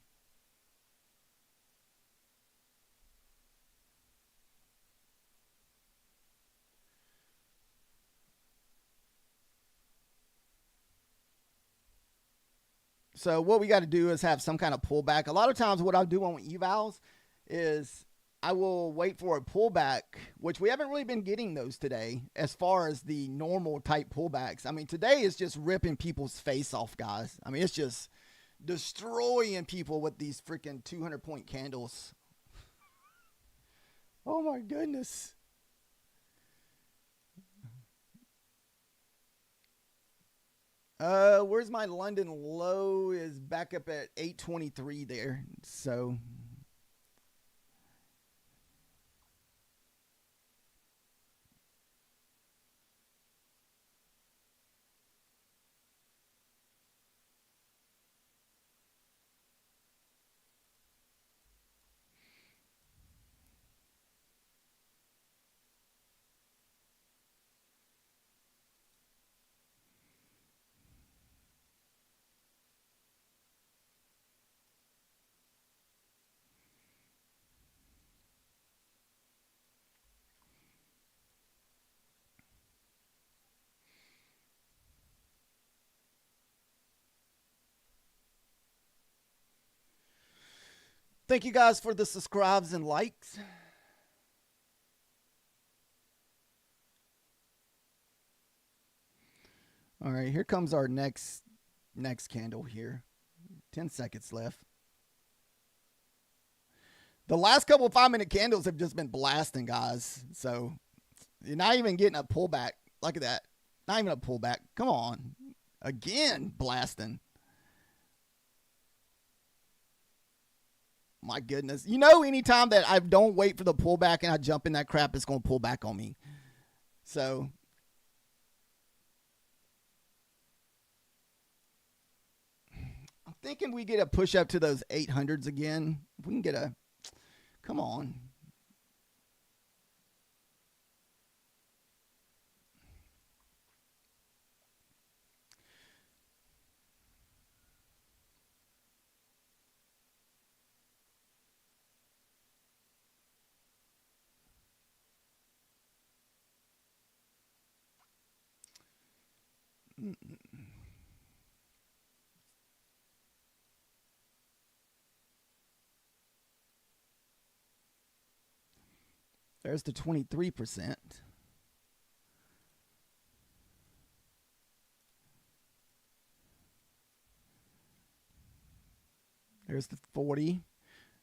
So what we got to do is have some kind of pullback. A lot of times what I'll do on evals is I will wait for a pullback, which we haven't really been getting those today as far as the normal type pullbacks. I mean, today is just ripping people's face off, guys. I mean, it's just destroying people with these freaking 200-point candles. Oh my goodness. Where's my London low? Is back up at 823 there. So thank you guys for the subscribes and likes. All right, here comes our next candle here. 10 seconds left. The last couple of 5-minute candles have just been blasting, guys. So you're not even getting a pullback. Look at that. Not even a pullback. Come on. Again, blasting. My goodness. You know, anytime that I don't wait for the pullback and I jump in that crap, it's going to pull back on me. So I'm thinking we get a push up to those 800s again. If we can get a, come on. There's the 23%. There's the 40.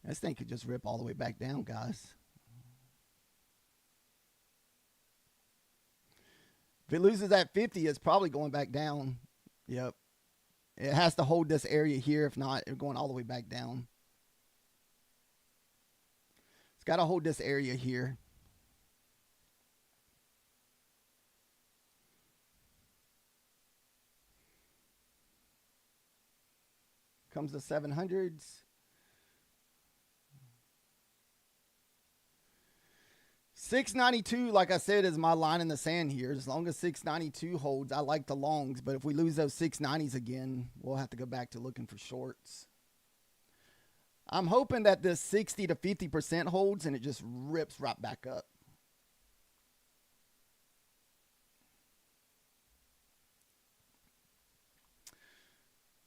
This thing could just rip all the way back down, guys. If it loses that 50, it's probably going back down. Yep. It has to hold this area here. If not, it's going all the way back down. It's got to hold this area here. Comes the 700s. 692, like I said, is my line in the sand here. As long as 692 holds, I like the longs. But if we lose those 690s again, we'll have to go back to looking for shorts. I'm hoping that this 60 to 50% holds and it just rips right back up.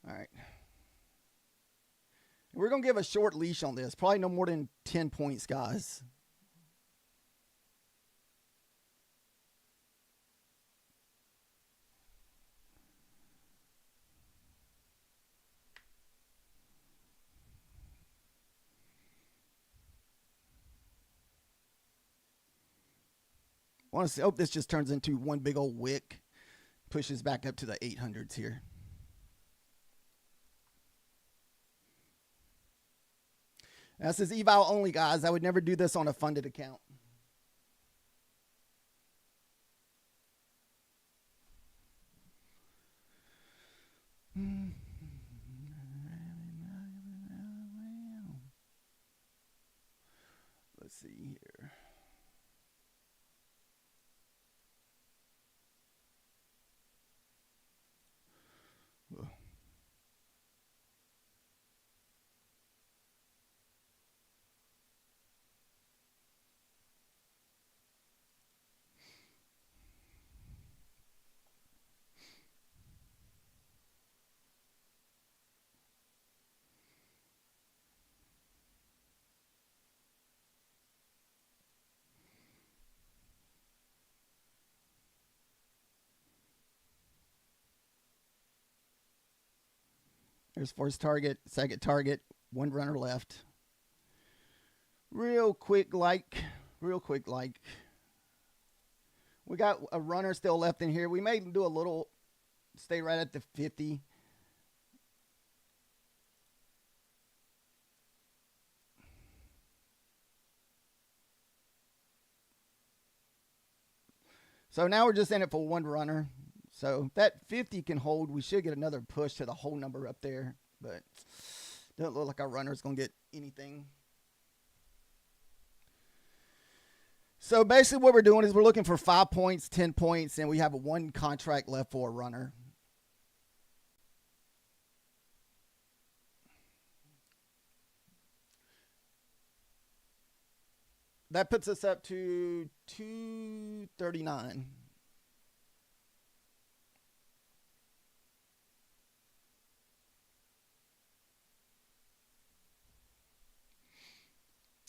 All right. We're going to give a short leash on this. Probably no more than 10 points, guys. I want to see, hope this just turns into one big old wick. Pushes back up to the 800s here. This is eval only, guys. I would never do this on a funded account. Let's see here. There's first target, second target, one runner left. Real quick like. We got a runner still left in here. We may do a little, stay right at the 50. So now we're just in it for one runner. So if that 50 can hold, we should get another push to the whole number up there. But doesn't look like our runner's going to get anything. So basically what we're doing is we're looking for 5 points, 10 points, and we have one contract left for a runner. That puts us up to 239.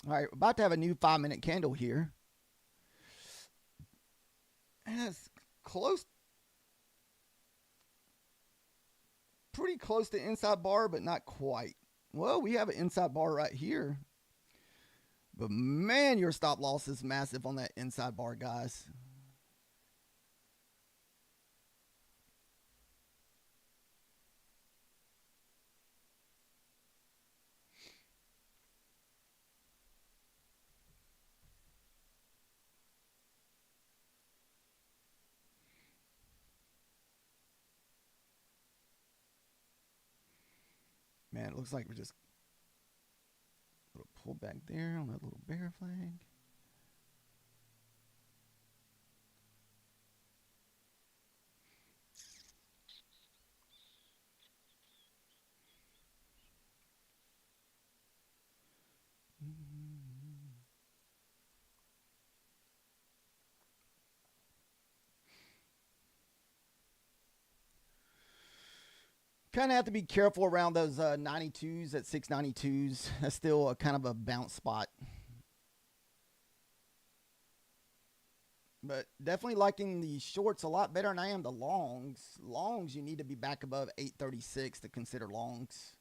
All right, we're about to have a new 5-minute candle here. And it's close, pretty close to inside bar, but not quite. Well, we have an inside bar right here. But man, your stop loss is massive on that inside bar, guys. Man, it looks like we're just a little pull back there on that little bear flag. Kind of have to be careful around those 92s at 692s. That's still a kind of a bounce spot. But definitely liking the shorts a lot better than I am the longs. Longs, you need to be back above 836 to consider longs.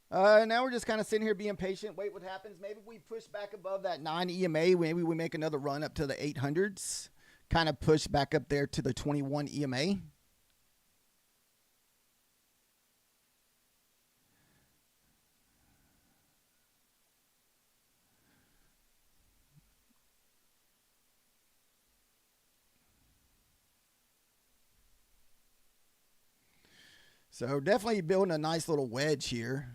Now we're just kind of sitting here being patient, wait what happens. Maybe we push back above that 9 EMA. Maybe we make another run up to the 800s. Kind of push back up there to the 21 EMA. So definitely building a nice little wedge here.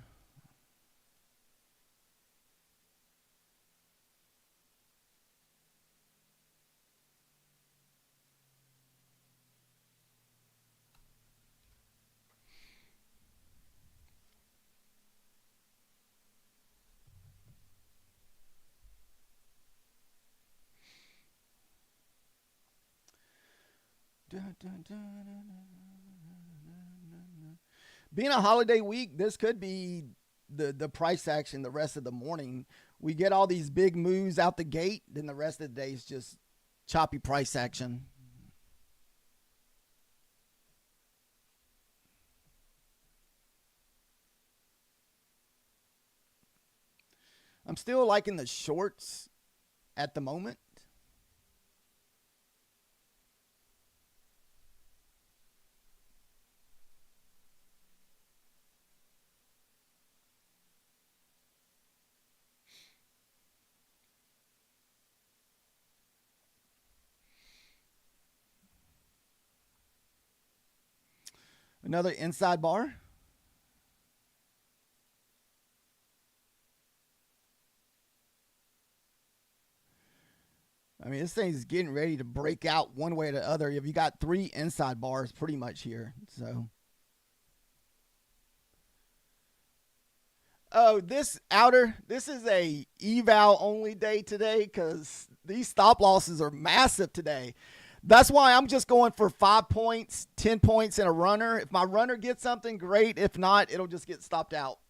Being a holiday week, this could be the price action the rest of the morning. We get all these big moves out the gate, then the rest of the day is just choppy price action. I'm still liking the shorts at the moment. Another inside bar. I mean, this thing's getting ready to break out one way or the other. If you got 3 inside bars pretty much here. So, oh, this is a eval only day today because these stop losses are massive today. That's why I'm just going for 5 points, 10 points in a runner. If my runner gets something, great. If not, it'll just get stopped out.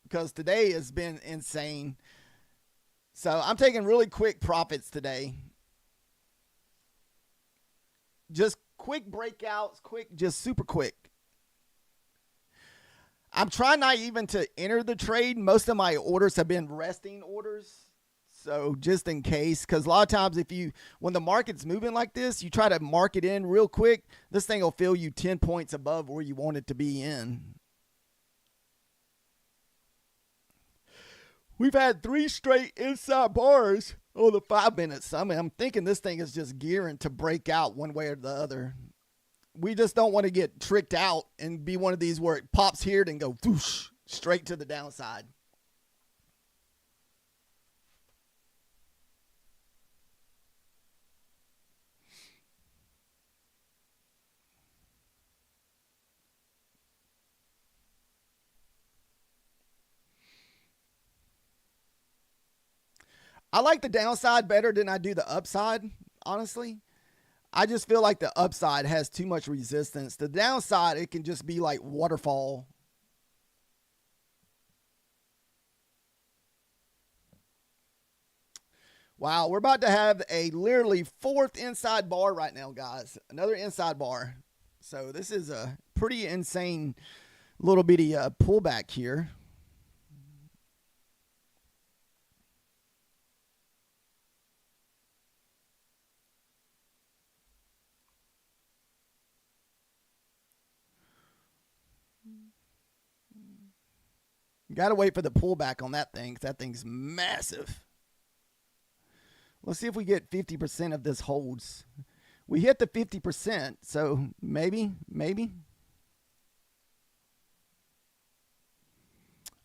because today has been insane. So I'm taking really quick profits today. Just quick breakouts, just super quick. I'm trying not even to enter the trade. Most of my orders have been resting orders. So just in case, because a lot of times when the market's moving like this, you try to mark it in real quick, this thing will fill you 10 points above where you want it to be in. We've had 3 straight inside bars on the 5 minutes. I mean, I'm thinking this thing is just gearing to break out one way or the other. We just don't want to get tricked out and be one of these where it pops here and go whoosh, straight to the downside. I like the downside better than I do the upside, honestly. I just feel like the upside has too much resistance. The downside, it can just be like waterfall. Wow, we're about to have a literally 4th inside bar right now, guys. Another inside bar. So this is a pretty insane little bitty pullback here. Got to wait for the pullback on that thing, because that thing's massive. Let's see if we get 50% of this holds. We hit the 50%, so maybe.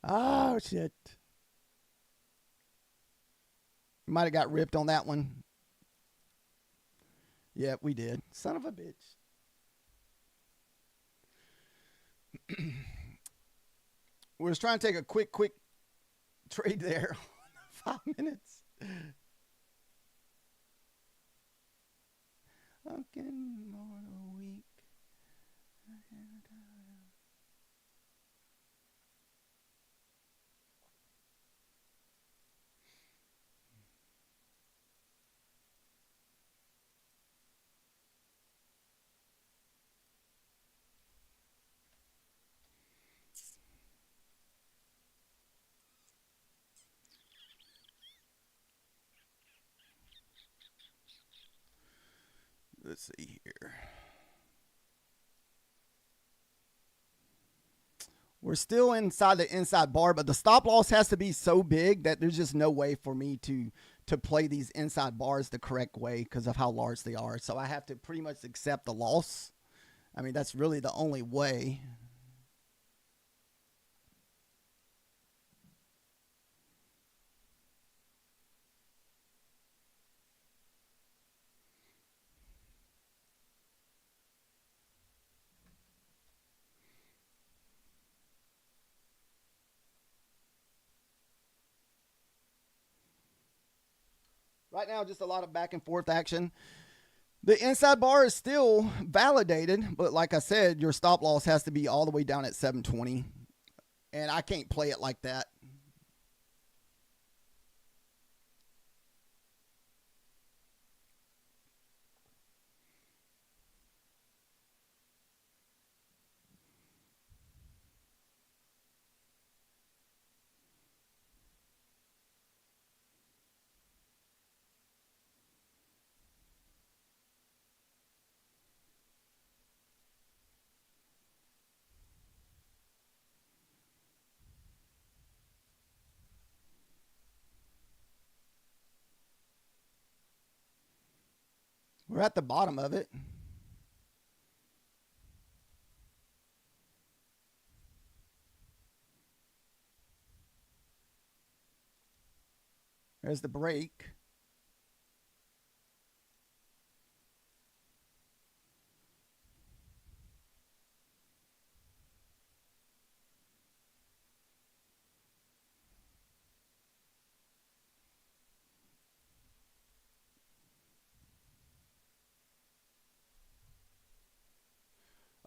Oh, shit. Might have got ripped on that one. Yeah, we did. Son of a bitch. We're just trying to take a quick trade there. 5 minutes. Fucking more a week. Let's see here. We're still inside the inside bar, but the stop loss has to be so big that there's just no way for me to play these inside bars the correct way because of how large they are. So I have to pretty much accept the loss. I mean, that's really the only way. Right now, just a lot of back and forth action. The inside bar is still validated, but like I said, your stop loss has to be all the way down at 720, and I can't play it like that. We're at the bottom of it. There's the break.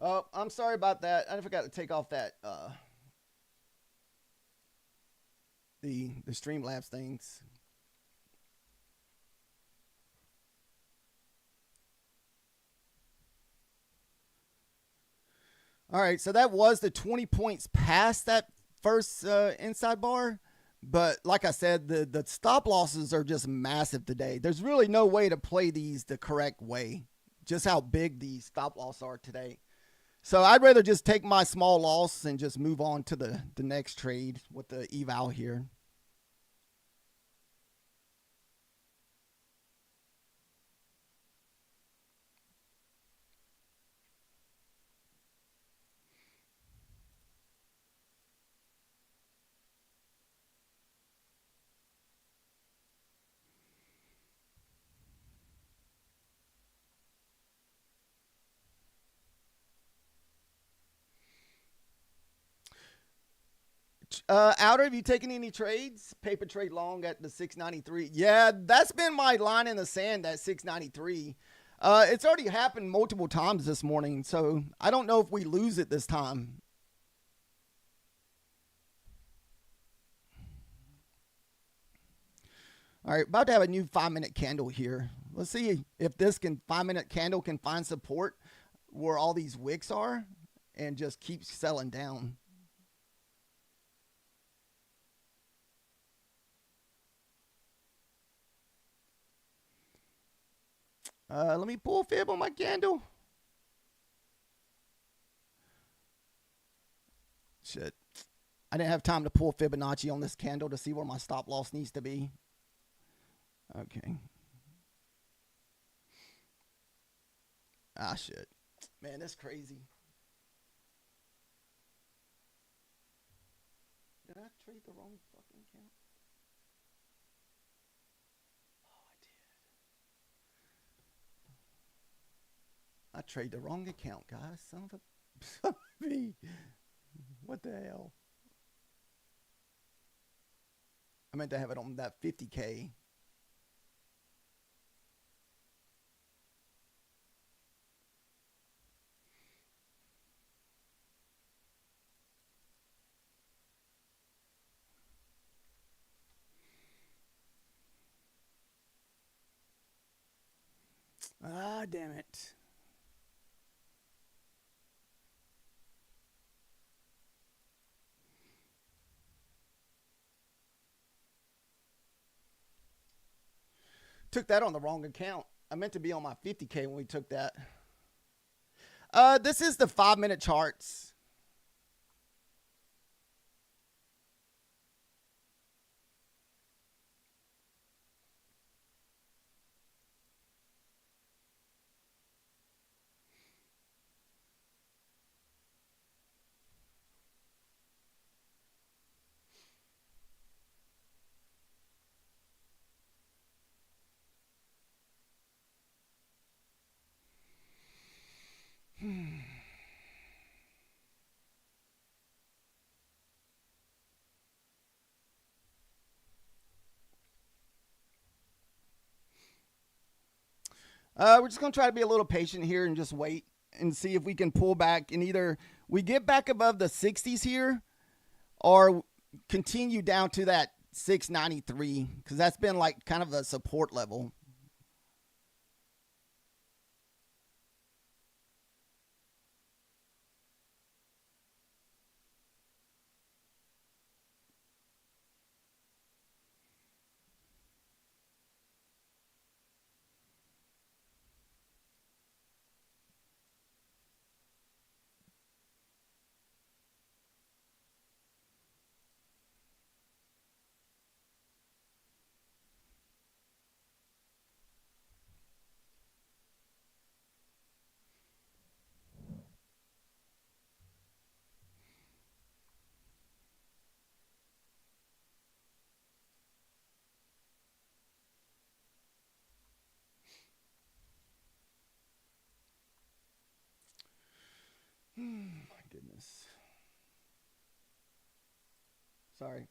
Oh, I'm sorry about that. I forgot to take off that the Streamlabs things. All right, so that was the 20 points past that first inside bar. But like I said, the stop losses are just massive today. There's really no way to play these the correct way, just how big these stop losses are today. So I'd rather just take my small loss and just move on to the next trade with the eval here. Outer, have you taken any trades? Paper trade long at the 693. Yeah, that's been my line in the sand at 693. It's already happened multiple times this morning, so I don't know if we lose it this time. All right, about to have a new 5-minute candle here. Let's see if this 5-minute candle can find support where all these wicks are and just keep selling down. Let me pull fib on my candle. Shit. I didn't have time to pull Fibonacci on this candle to see where my stop loss needs to be. Okay. Ah, shit. Man, that's crazy. Did I trade the wrong fucking account? I trade the wrong account, guys. Son of a me. What the hell? I meant to have it on that 50K. Ah, damn it. Took that on the wrong account. I meant to be on my 50K when we took that. This is the 5-minute charts. We're just going to try to be a little patient here and just wait and see if we can pull back and either we get back above the 60s here or continue down to that 693 because that's been like kind of a support level. My goodness. Sorry.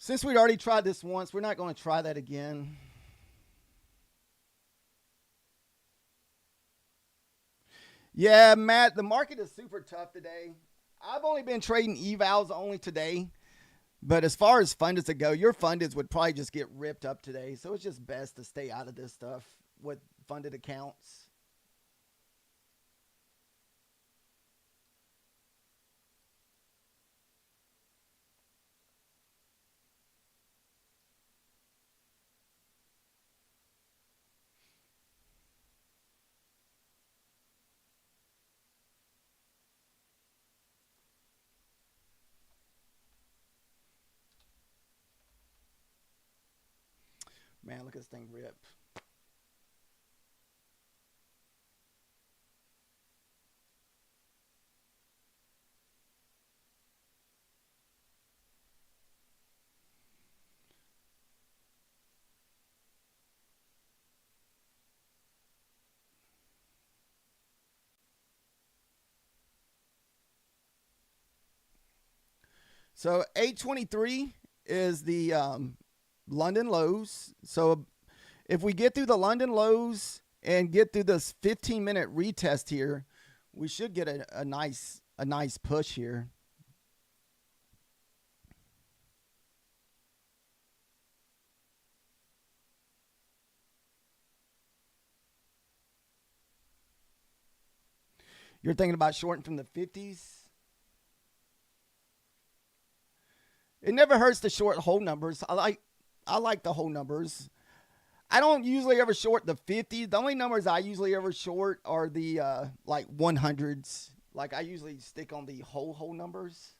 Since we'd already tried this once, we're not going to try that again. Yeah, Matt, the market is super tough today. I've only been trading evals only today. But as far as fundeds to go, your fundeds would probably just get ripped up today. So it's just best to stay out of this stuff with funded accounts. Man, look at this thing rip. So 823 is the London lows. So if we get through the London lows and get through this 15-minute retest here, we should get a nice push here. You're thinking about shorting from the 50s? It never hurts to short whole numbers. I like the whole numbers. I don't usually ever short the 50. The only numbers I usually ever short are the like 100s. Like I usually stick on the whole numbers.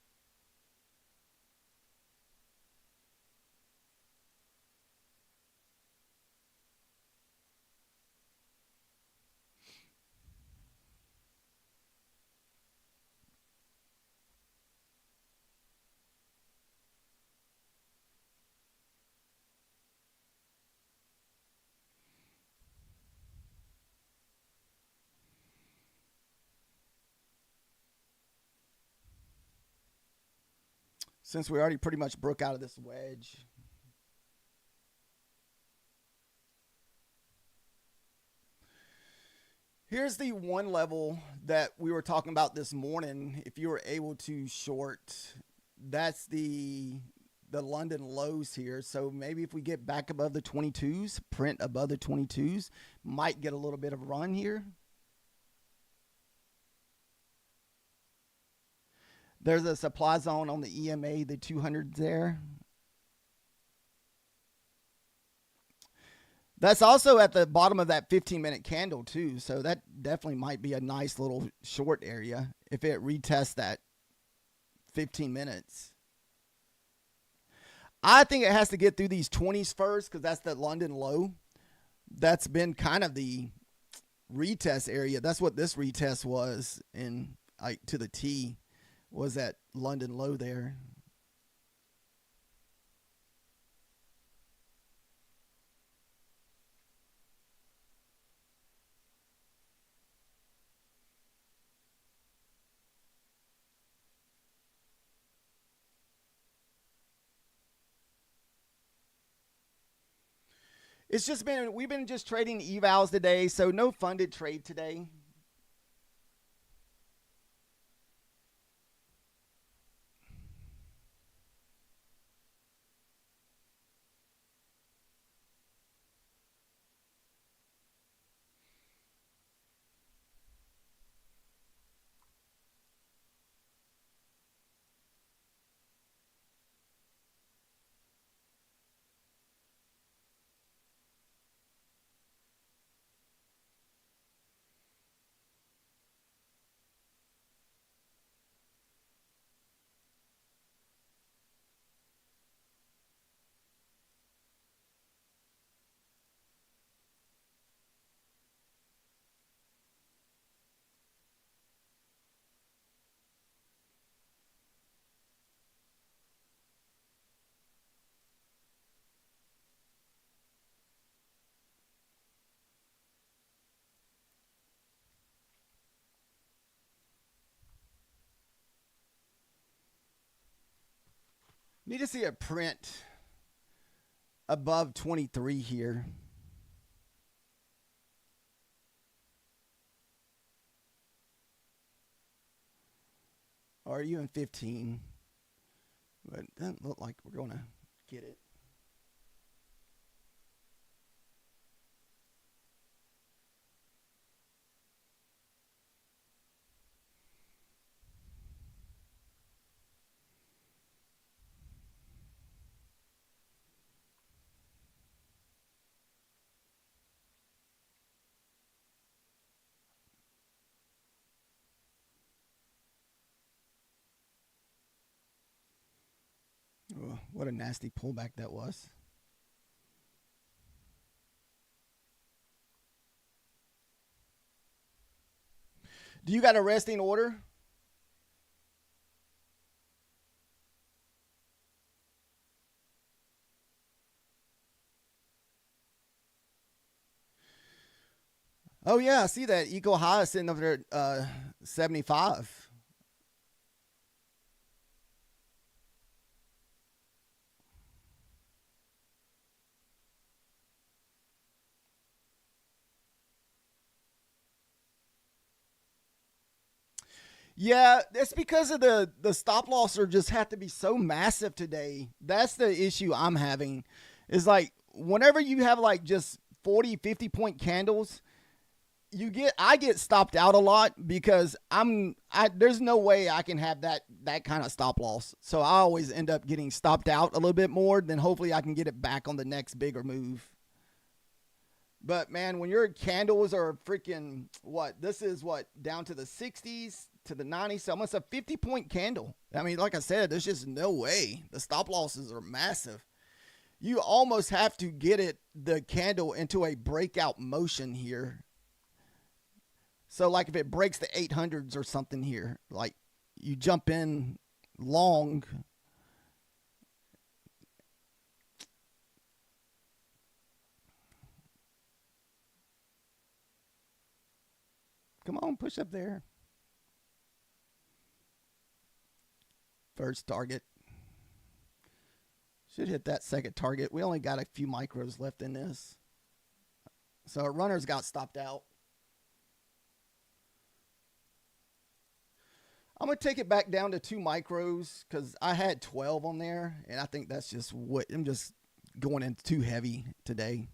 Since we already pretty much broke out of this wedge. Here's the one level that we were talking about this morning. If you were able to short, that's the London lows here. So maybe if we get back above the 22s, print above the 22s, might get a little bit of a run here. There's a supply zone on the EMA, the 200 there. That's also at the bottom of that 15-minute candle too. So that definitely might be a nice little short area if it retests that 15 minutes. I think it has to get through these 20s first because that's the London low. That's been kind of the retest area. That's what this retest was in like to the T was that London low there. It's just been, we've been just trading evals today, so no funded trade today. Need to see a print above 23 here. Or even 15. But it doesn't look like we're going to get it. Oh, what a nasty pullback that was. Do you got a resting order? Oh yeah, I see that eco high is sitting over there at 75. Yeah, it's because of the stop loss are just have to be so massive today. That's the issue I'm having. Is like whenever you have like just 40, 50 point candles, I get stopped out a lot because there's no way I can have that kind of stop loss. So I always end up getting stopped out a little bit more, then hopefully I can get it back on the next bigger move. But man, when your candles are freaking this is down to the 60s to the 90s, so almost a 50 point candle. I mean, like I said, there's just no way. The stop losses are massive. You almost have to get the candle into a breakout motion here. So like if it breaks the 800s or something here, like you jump in long. Come on, push up there. First target. Should hit that second target. We only got a few micros left in this. So our runners got stopped out. I'm going to take it back down to 2 micros because I had 12 on there. And I think that's just what I'm just going in too heavy today.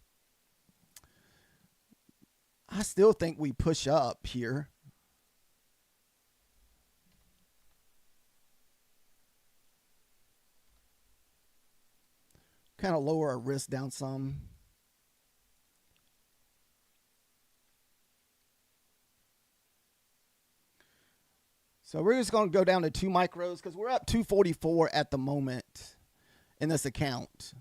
I still think we push up here. Kind of lower our risk down some. So we're just going to go down to 2 micros because we're up 244 at the moment in this account.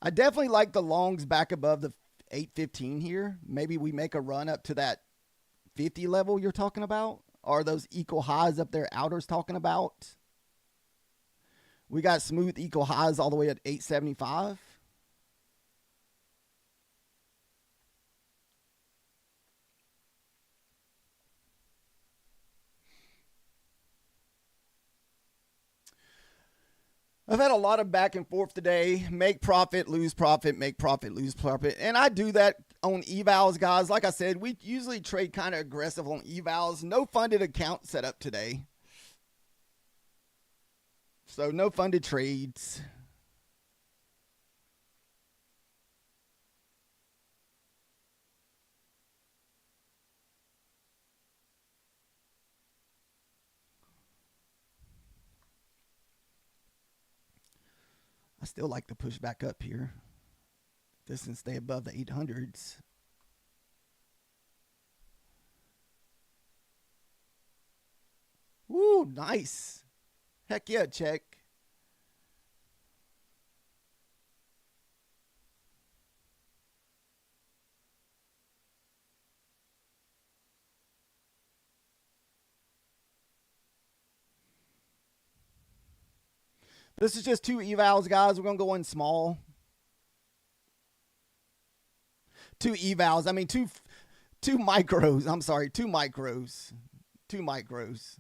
I definitely like the longs back above the 815 here. Maybe we make a run up to that 50 level you're talking about. Or those equal highs up there outers talking about. We got smooth equal highs all the way at 875. I've had a lot of back and forth today. Make profit, lose profit, make profit, lose profit. And I do that on evals, guys. Like I said, we usually trade kind of aggressive on evals. No funded account set up today. So no funded trades. I still like to push back up here. This can stay above the 800s. Woo, nice. Heck yeah, check. This is just 2 evals, guys. We're going to go in small. 2 evals. I mean, two two micros. I'm sorry, two micros. Two micros.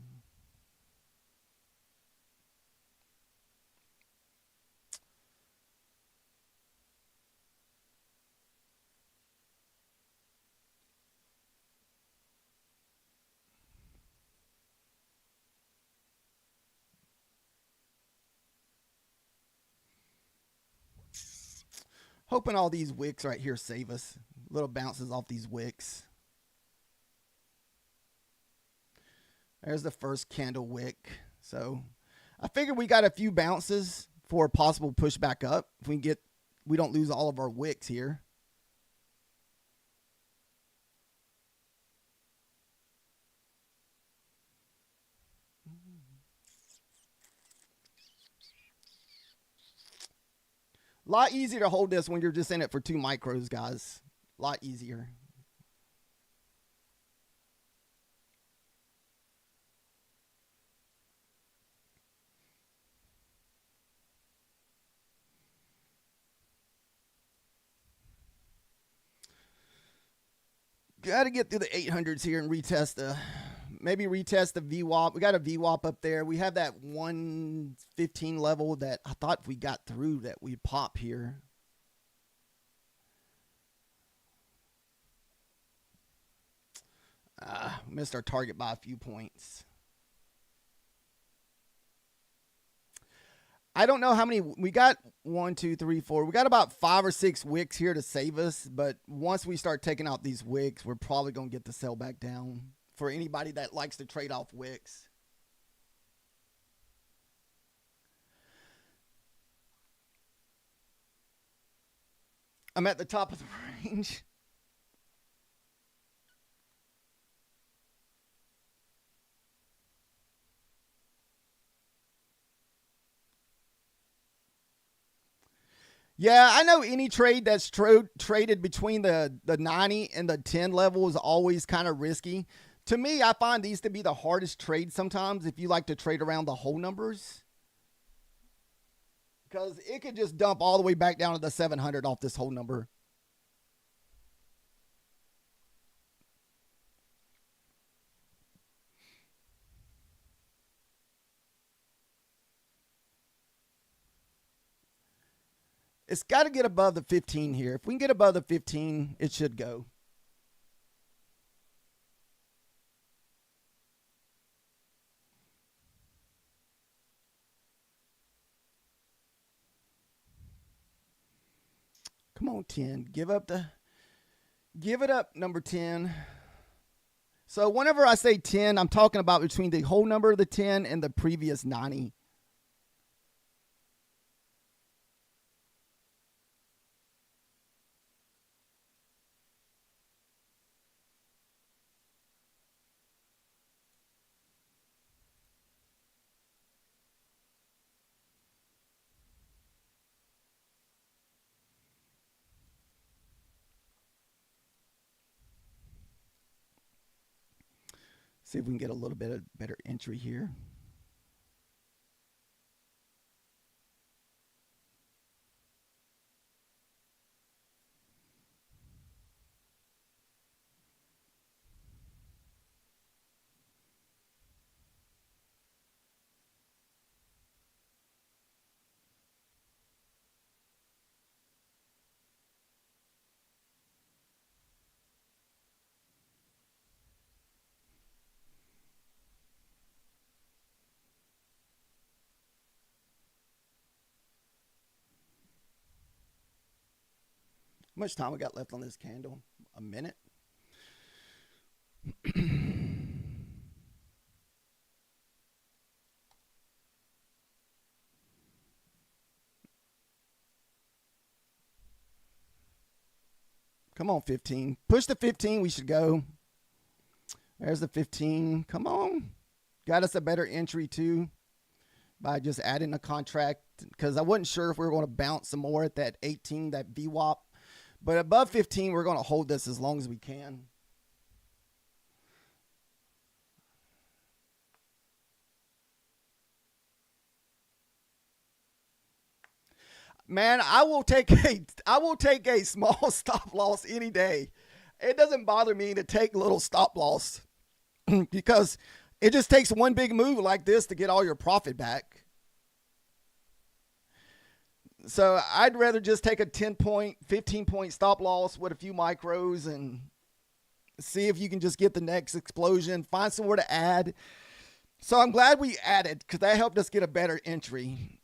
Hoping all these wicks right here save us. Little bounces off these wicks. There's the first candle wick. So I figured we got a few bounces for a possible push back up. If we don't lose all of our wicks here. A lot easier to hold this when you're just in it for two micros, guys. A lot easier. Got to get through the 800s here and retest the, maybe retest the VWAP. We got a VWAP up there. We have that 115 level that I thought if we got through that we'd pop here. Missed our target by a few points. I don't know how many we got. 1, 2, 3, 4. We got about 5 or 6 wicks here to save us. But once we start taking out these wicks, we're probably going to get the sell back down for anybody that likes to trade off wicks. I'm at the top of the range. Yeah, I know any trade that's traded between the 90 and the 10 level is always kind of risky. To me, I find these to be the hardest trades sometimes if you like to trade around the whole numbers. Because it could just dump all the way back down to the 700 off this whole number. It's got to get above the 15 here. If we can get above the 15, it should go. Come on, 10. Give it up, number 10. So whenever I say 10, I'm talking about between the whole number of the 10 and the previous 90. See if we can get a little bit of better entry here. How much time we got left on this candle? A minute? Come on, 15. Push the 15. We should go. There's the 15. Come on. Got us a better entry, too, by just adding a contract. Because I wasn't sure if we were going to bounce some more at that 18, that VWAP. But above 15, we're going to hold this as long as we can. Man, I will take a small stop loss any day. it doesn't bother me to take little stop loss because it just takes one big move like this to get all your profit back. So I'd rather just take a 10 point, 15 point stop loss with a few micros and see if you can just get the next explosion, find somewhere to add. So I'm glad we added because that helped us get a better entry.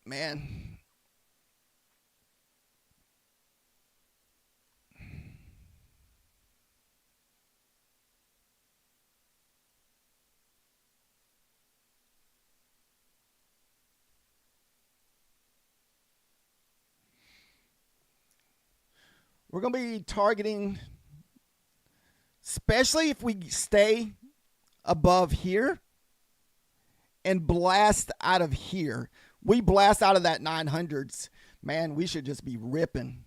Man. We're going to be targeting, especially if we stay above here and blast out of here. We blast out of that 900s. Man, we should just be ripping.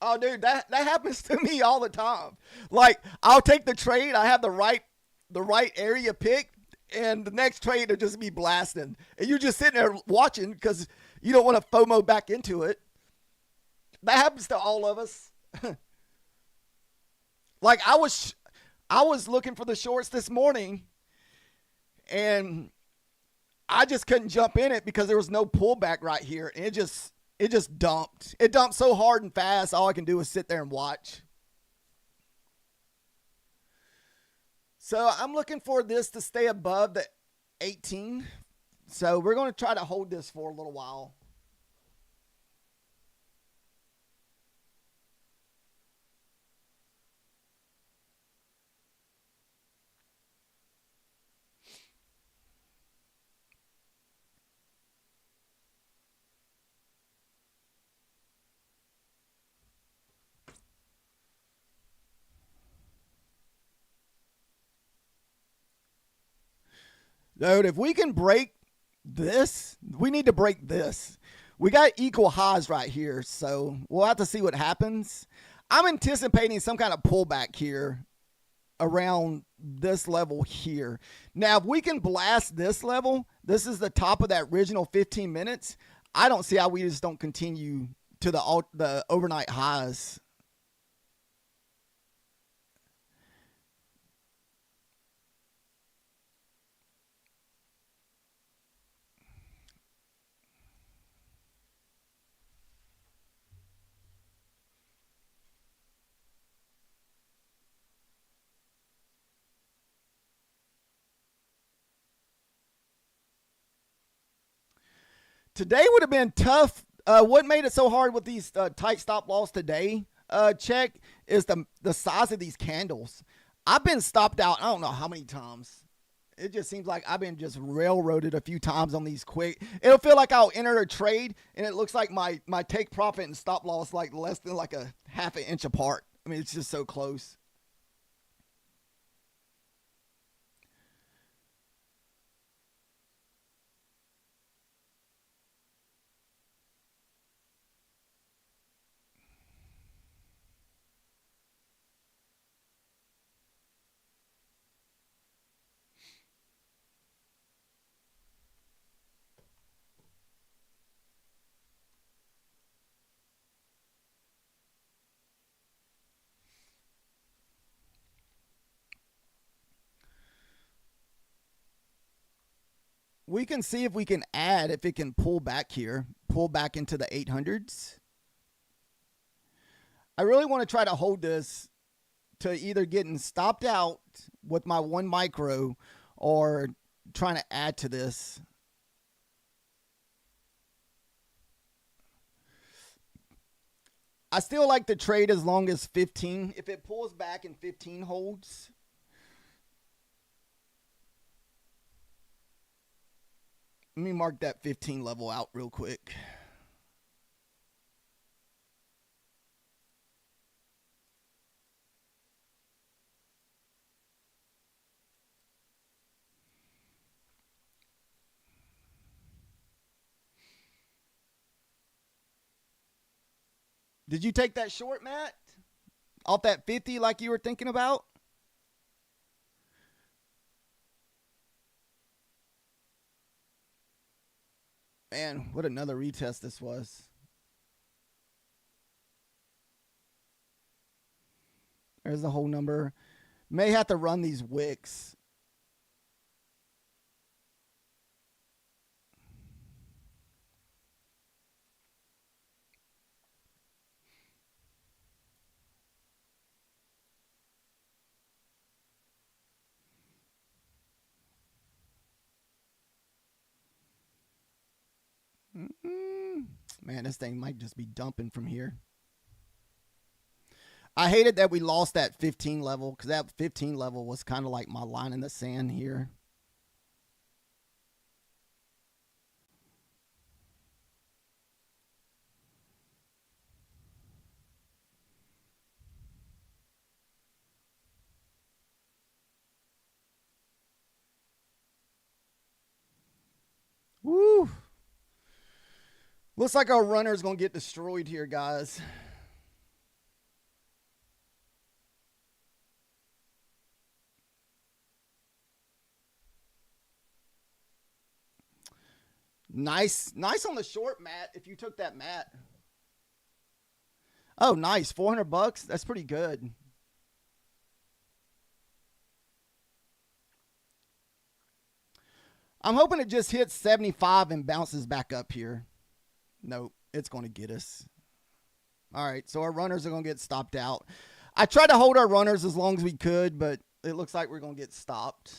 Oh, dude, that happens to me all the time. Like, I'll take the trade. I have the right area picked. And the next trade will just be blasting. And you're just sitting there watching because you don't want to FOMO back into it. That happens to all of us. Like I was looking for the shorts this morning and I just couldn't jump in it because there was no pullback right here. And it just dumped. It dumped so hard and fast. All I can do is sit there and watch. So I'm looking for this to stay above the 18. So we're going to try to hold this for a little while. Dude, if we can break this, we need to break this. We got equal highs right here, so we'll have to see what happens. I'm anticipating some kind of pullback here around this level here. Now, if we can blast this level, this is the top of that original 15 minutes. I don't see how we just don't continue to the overnight highs. Today would have been tough. What made it so hard with these tight stop loss today, check, is the size of these candles. I've been stopped out I don't know how many times. It just seems like I've been just railroaded a few times on these quick. It'll feel like I'll enter a trade, and it looks like my take profit and stop loss like less than like a half an inch apart. I mean, it's just so close. We can see if we can add, if it can pull back here, pull back into the 800s. I really want to try to hold this to either getting stopped out with my 1 micro or trying to add to this. I still like the trade as long as 15. If it pulls back and 15 holds. Let me mark that 15 level out real quick. Did you take that short, Matt? Off that 50 like you were thinking about? Man, what another retest this was. There's the whole number. May have to run these wicks. Man, this thing might just be dumping from here. I hated that we lost that 15 level because that 15 level was kind of like my line in the sand here. Woo! Looks like our runner is going to get destroyed here, guys. Nice on the short, Matt, if you took that, Matt. Oh, nice. $400. That's pretty good. I'm hoping it just hits 75 and bounces back up here. Nope, it's going to get us. All right, so our runners are going to get stopped out. I tried to hold our runners as long as we could, but it looks like we're going to get stopped.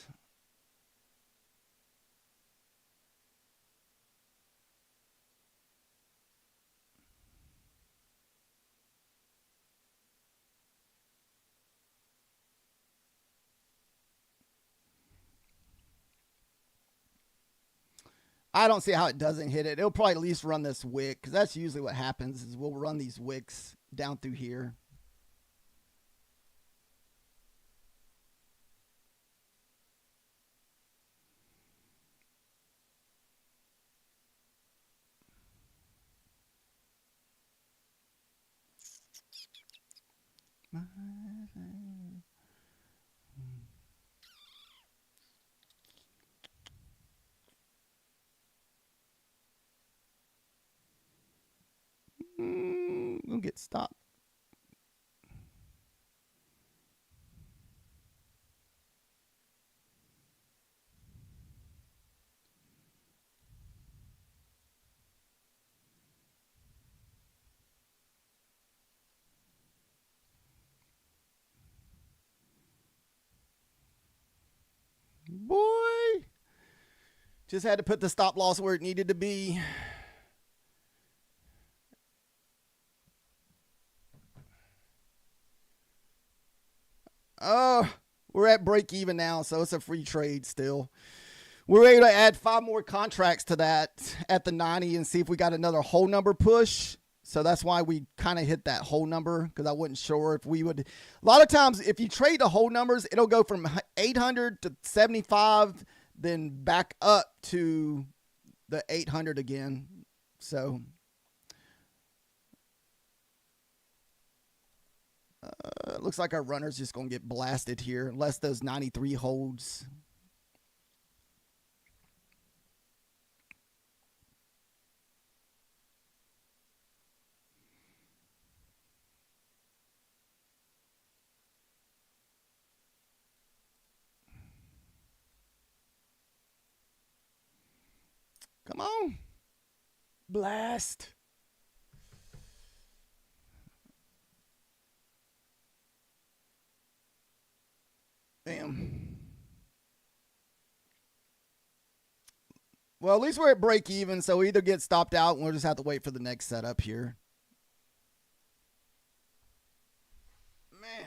I don't see how it doesn't hit it. It'll probably at least run this wick because that's usually what happens is we'll run these wicks down through here. We'll get stopped. Boy, just had to put the stop loss where it needed to be. Oh, we're at break even now, so it's a free trade still. We're able to add 5 more contracts to that at the 90 and see if we got another whole number push. So that's why we kind of hit that whole number because I wasn't sure if we would. A lot of times, if you trade the whole numbers, it'll go from 800 to 75, then back up to the 800 again. So it looks like our runner's just going to get blasted here unless those 93 holds. Come on. Blast. Damn. Well, at least we're at break even, so we either get stopped out and we'll just have to wait for the next setup here. Man.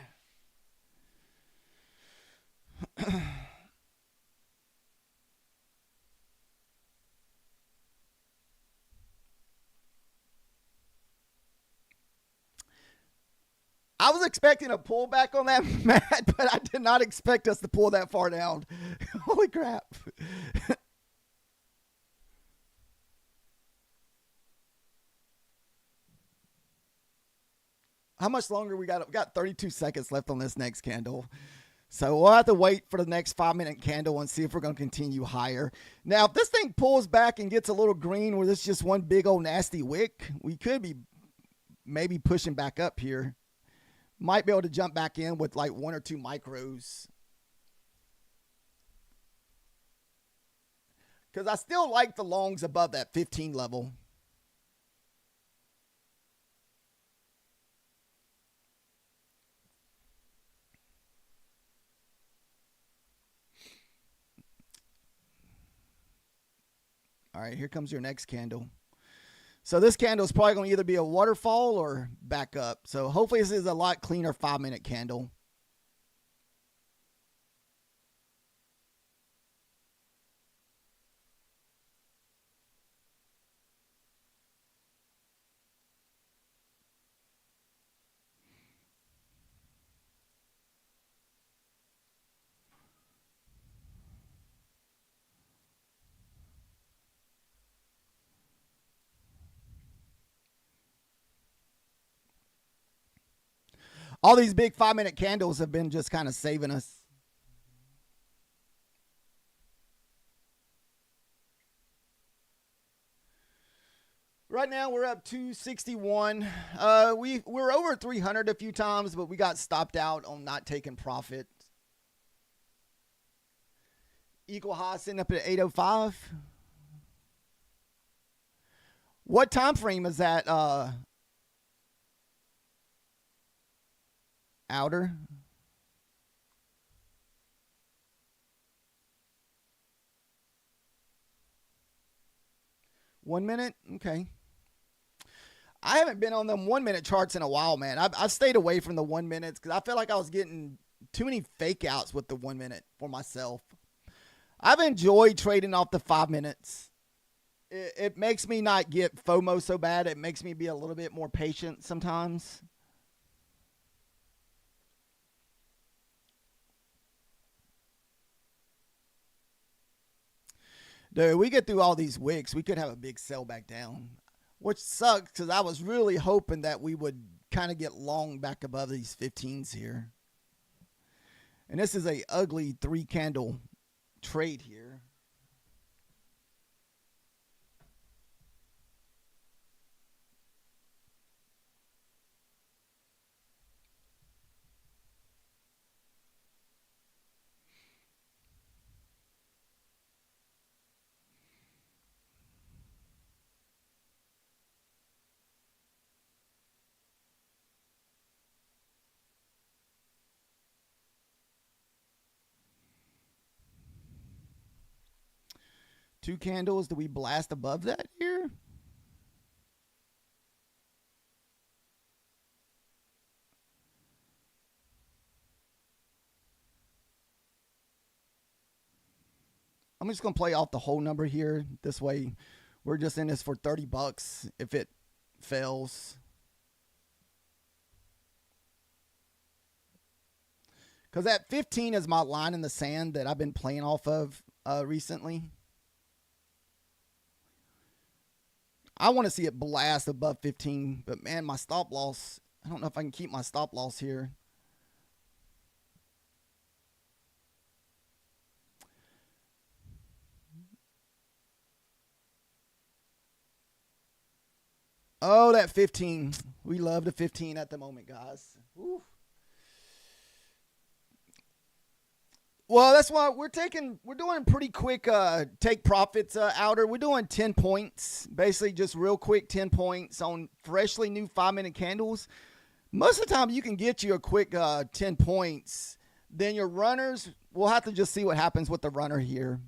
I was expecting a pullback on that, Matt, but I did not expect us to pull that far down. Holy crap. How much longer we got? We got 32 seconds left on this next candle. So we'll have to wait for the next 5-minute candle and see if we're going to continue higher. Now, if this thing pulls back and gets a little green where this is just one big old nasty wick, we could be maybe pushing back up here. Might be able to jump back in with like 1 or 2 micros. Because I still like the longs above that 15 level. All right, here comes your next candle. So this candle is probably going to either be a waterfall or back up. So hopefully this is a lot cleaner 5-minute candle. All these big 5-minute candles have been just kind of saving us. Right now we're up 261. We're over 300 a few times, but we got stopped out on not taking profit. Equal high sitting up at 805. What time frame is that? Outer. One minute? Okay. I haven't been on them 1-minute charts in a while, man. I've stayed away from the 1 minutes because I felt like I was getting too many fake outs with the 1 minute for myself. I've enjoyed trading off the 5 minutes. It makes me not get FOMO so bad. It makes me be a little bit more patient sometimes. Dude, we get through all these wicks, we could have a big sell back down, which sucks because I was really hoping that we would kind of get long back above these 15s here. And this is a ugly 3-candle trade here. Two candles. Do we blast above that here? I'm just going to play off the whole number here. This way, we're just in this for 30 bucks if it fails. Because that 15 is my line in the sand that I've been playing off of recently. I want to see it blast above 15, but man, my stop loss, I don't know if I can keep my stop loss here. Oh, that 15. We love the 15 at the moment, guys. Woo. Well, that's why we're doing pretty quick take profits outer. We're doing 10 points, basically just real quick 10 points on freshly new 5-minute candles. Most of the time you can get you a quick 10 points. Then your runners, we'll have to just see what happens with the runner here.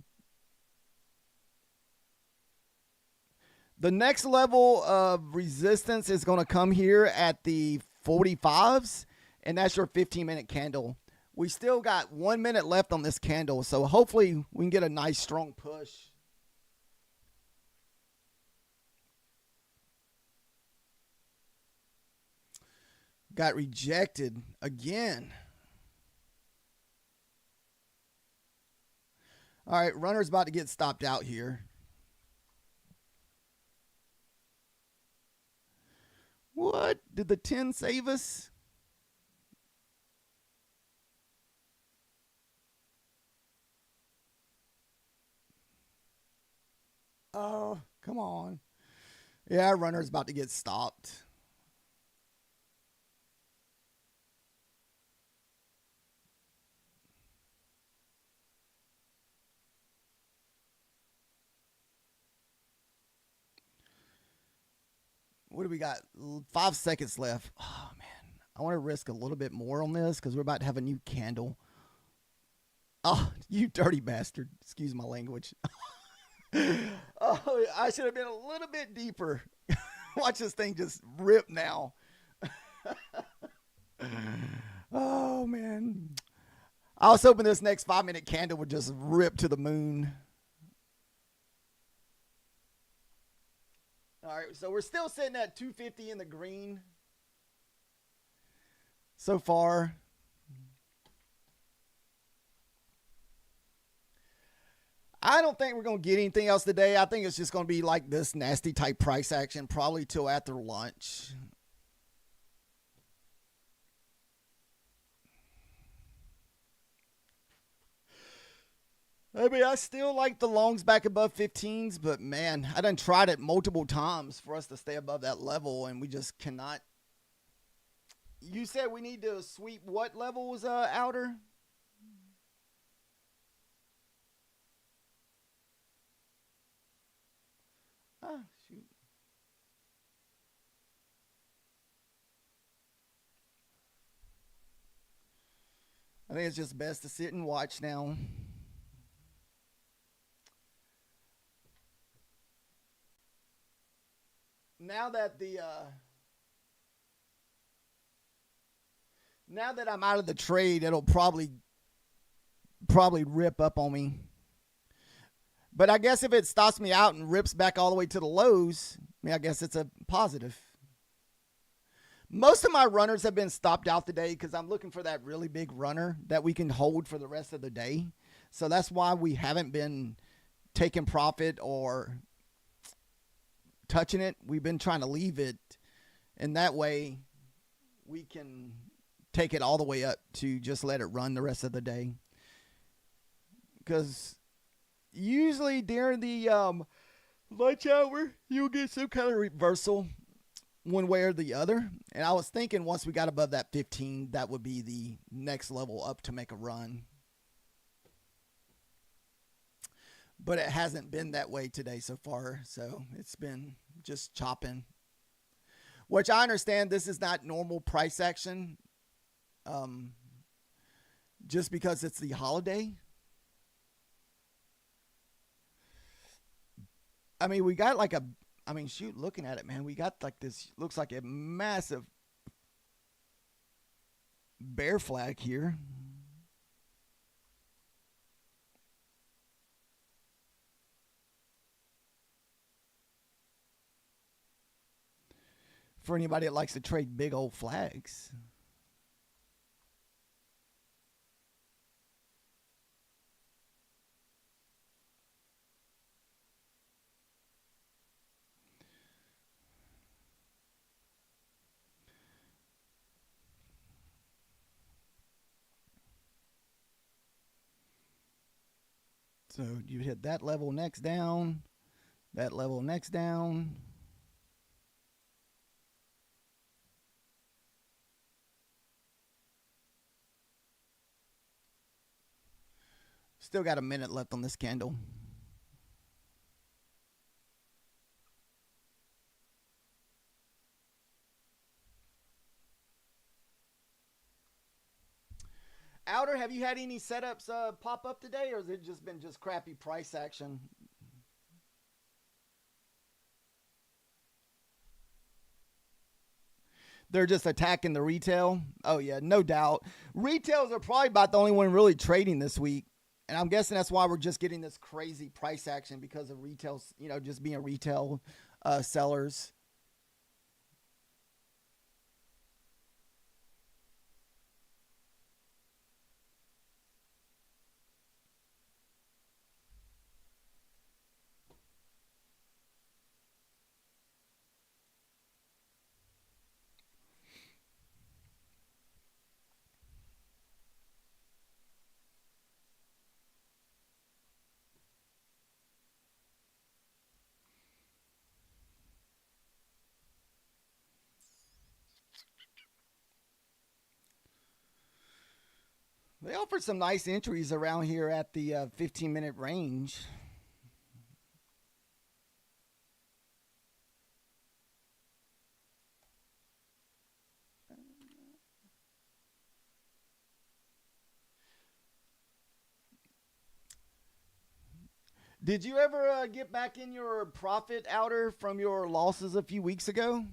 The next level of resistance is going to come here at the 45s, and that's your 15-minute candle. We still got 1 minute left on this candle, so hopefully we can get a nice strong push. Got rejected again. All right, runner's about to get stopped out here. What? Did the 10 save us? Come on. Yeah, our runner's about to get stopped. What do we got? 5 seconds left. Oh, man. I want to risk a little bit more on this because we're about to have a new candle. Oh, you dirty bastard. Excuse my language. Oh, I should have been a little bit deeper. Watch this thing just rip now. Oh, man. I was hoping this next 5-minute candle would just rip to the moon. All right, so we're still sitting at 250 in the green so far. I don't think we're going to get anything else today. I think it's just going to be like this nasty type price action probably till after lunch. I mean, I still like the longs back above 15s, but man, I done tried it multiple times for us to stay above that level, and we just cannot. You said we need to sweep what levels, outer? Ah, shoot. I think it's just best to sit and watch now. Now that now that I'm out of the trade, it'll probably rip up on me. But I guess if it stops me out and rips back all the way to the lows, I mean, I guess it's a positive. Most of my runners have been stopped out today because I'm looking for that really big runner that we can hold for the rest of the day. So that's why we haven't been taking profit or touching it. We've been trying to leave it, and that way we can take it all the way up to just let it run the rest of the day. Because usually during the lunch hour, you'll get some kind of reversal one way or the other. And I was thinking once we got above that 15, that would be the next level up to make a run. But it hasn't been that way today so far. So it's been just chopping. Which I understand this is not normal price action. Just because it's the holiday. I mean, we got like shoot, looking at it, man, we got like this, looks like a massive bear flag here. For anybody that likes to trade big old flags. So you hit that level next down, that level next down. Still got a minute left on this candle. Outer, have you had any setups pop up today, or has it just been just crappy price action? They're just attacking the retail. Oh yeah, no doubt. Retails are probably about the only one really trading this week. And I'm guessing that's why we're just getting this crazy price action because of retail, just being retail sellers. They offered some nice entries around here at the 15-minute range. Did you ever get back in your profit outer from your losses a few weeks ago?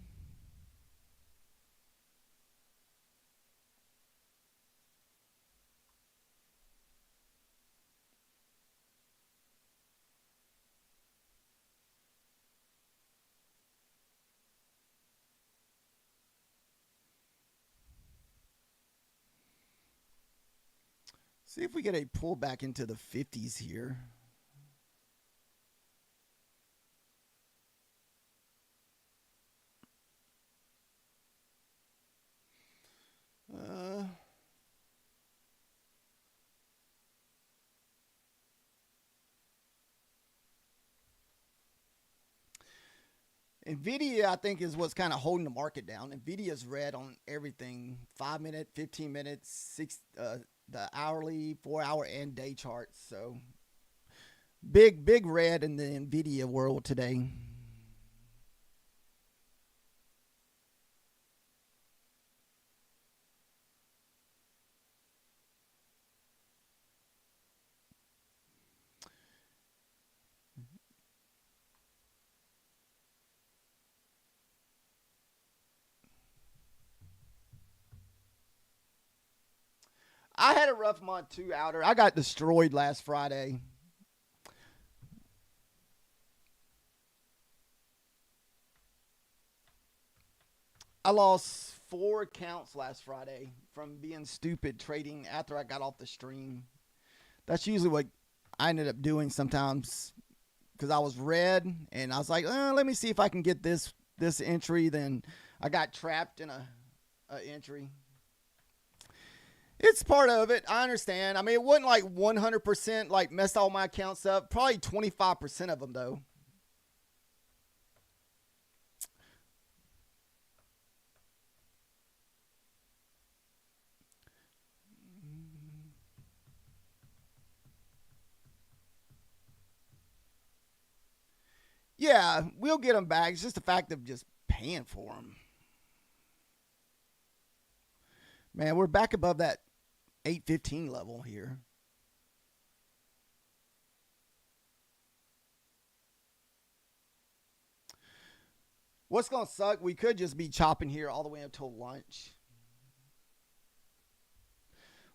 See if we get a pullback into the 50s here. Nvidia, I think, is what's kind of holding the market down. Nvidia's red on everything: 5-minute, 15 minutes, the hourly, 4-hour, and day charts. So big red in the Nvidia world today. I had a rough month too, Outer. I got destroyed last Friday. I lost 4 accounts last Friday from being stupid trading after I got off the stream. That's usually what I ended up doing sometimes because I was red and I was like, let me see if I can get this entry. Then I got trapped in a entry. It's part of it. I understand. I mean, it wasn't like 100% like messed all my accounts up. Probably 25% of them though. Yeah, we'll get them back. It's just the fact of just paying for them. Man, we're back above that 815 level here. What's going to suck, we could just be chopping here all the way until lunch.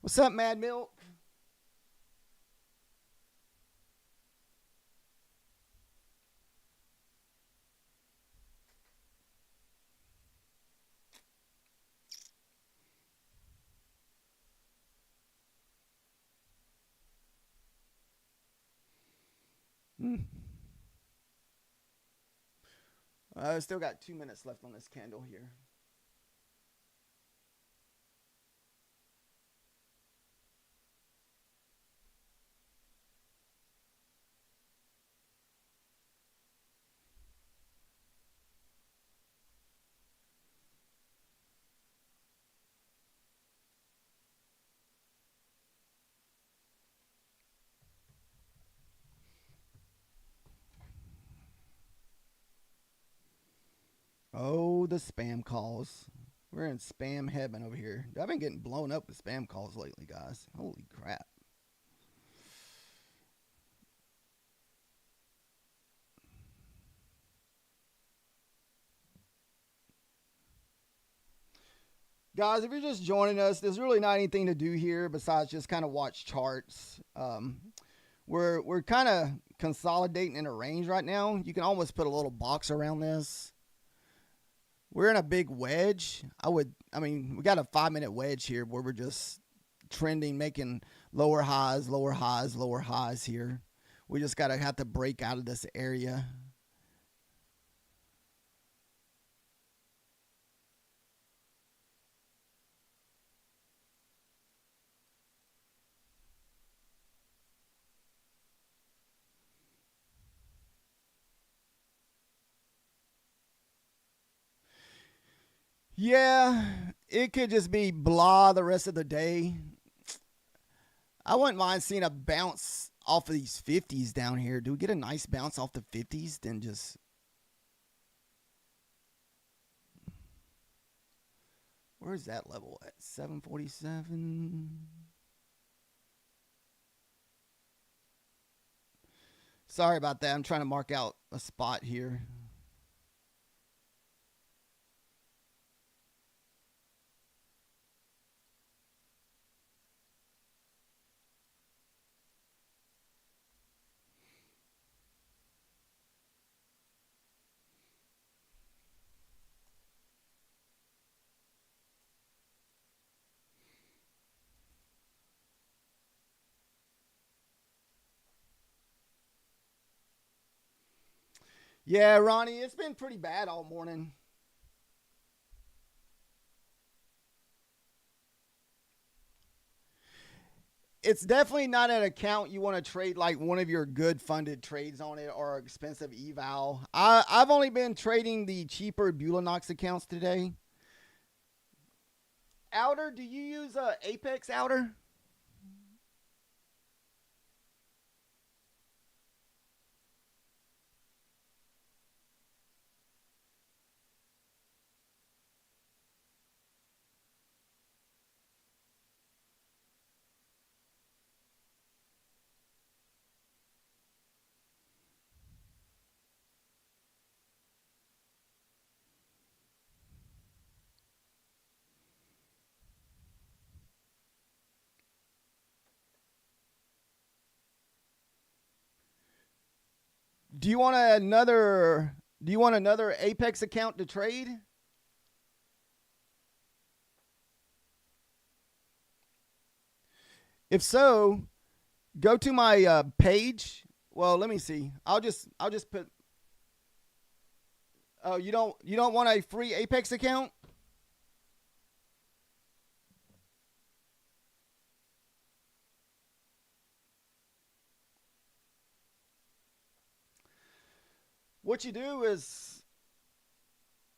What's up, Mad Milk? I still got 2 minutes left on this candle here. Oh, the spam calls. We're in spam heaven over here. I've been getting blown up with spam calls lately, guys. Holy crap. Guys, if you're just joining us, there's really not anything to do here besides just kind of watch charts. We're kind of consolidating in a range right now. You can almost put a little box around this. We're in a big wedge. We got a 5-minute wedge here where we're just trending, making lower highs, lower highs, lower highs here. We just got to have to break out of this area. Yeah, it could just be blah the rest of the day. I wouldn't mind seeing a bounce off of these 50s down here. Do we get a nice bounce off the 50s? Then just... Where's that level at? 747. Sorry about that. I'm trying to mark out a spot here. Yeah, Ronnie, it's been pretty bad all morning. It's definitely not an account you want to trade like one of your good funded trades on it or expensive eval. I've only been trading the cheaper Bulanox accounts today. Outer, do you use Apex Outer? Do you want another Apex account to trade? If so, go to my page. Well, let me see. I'll just put. Oh, you don't want a free Apex account? What you do is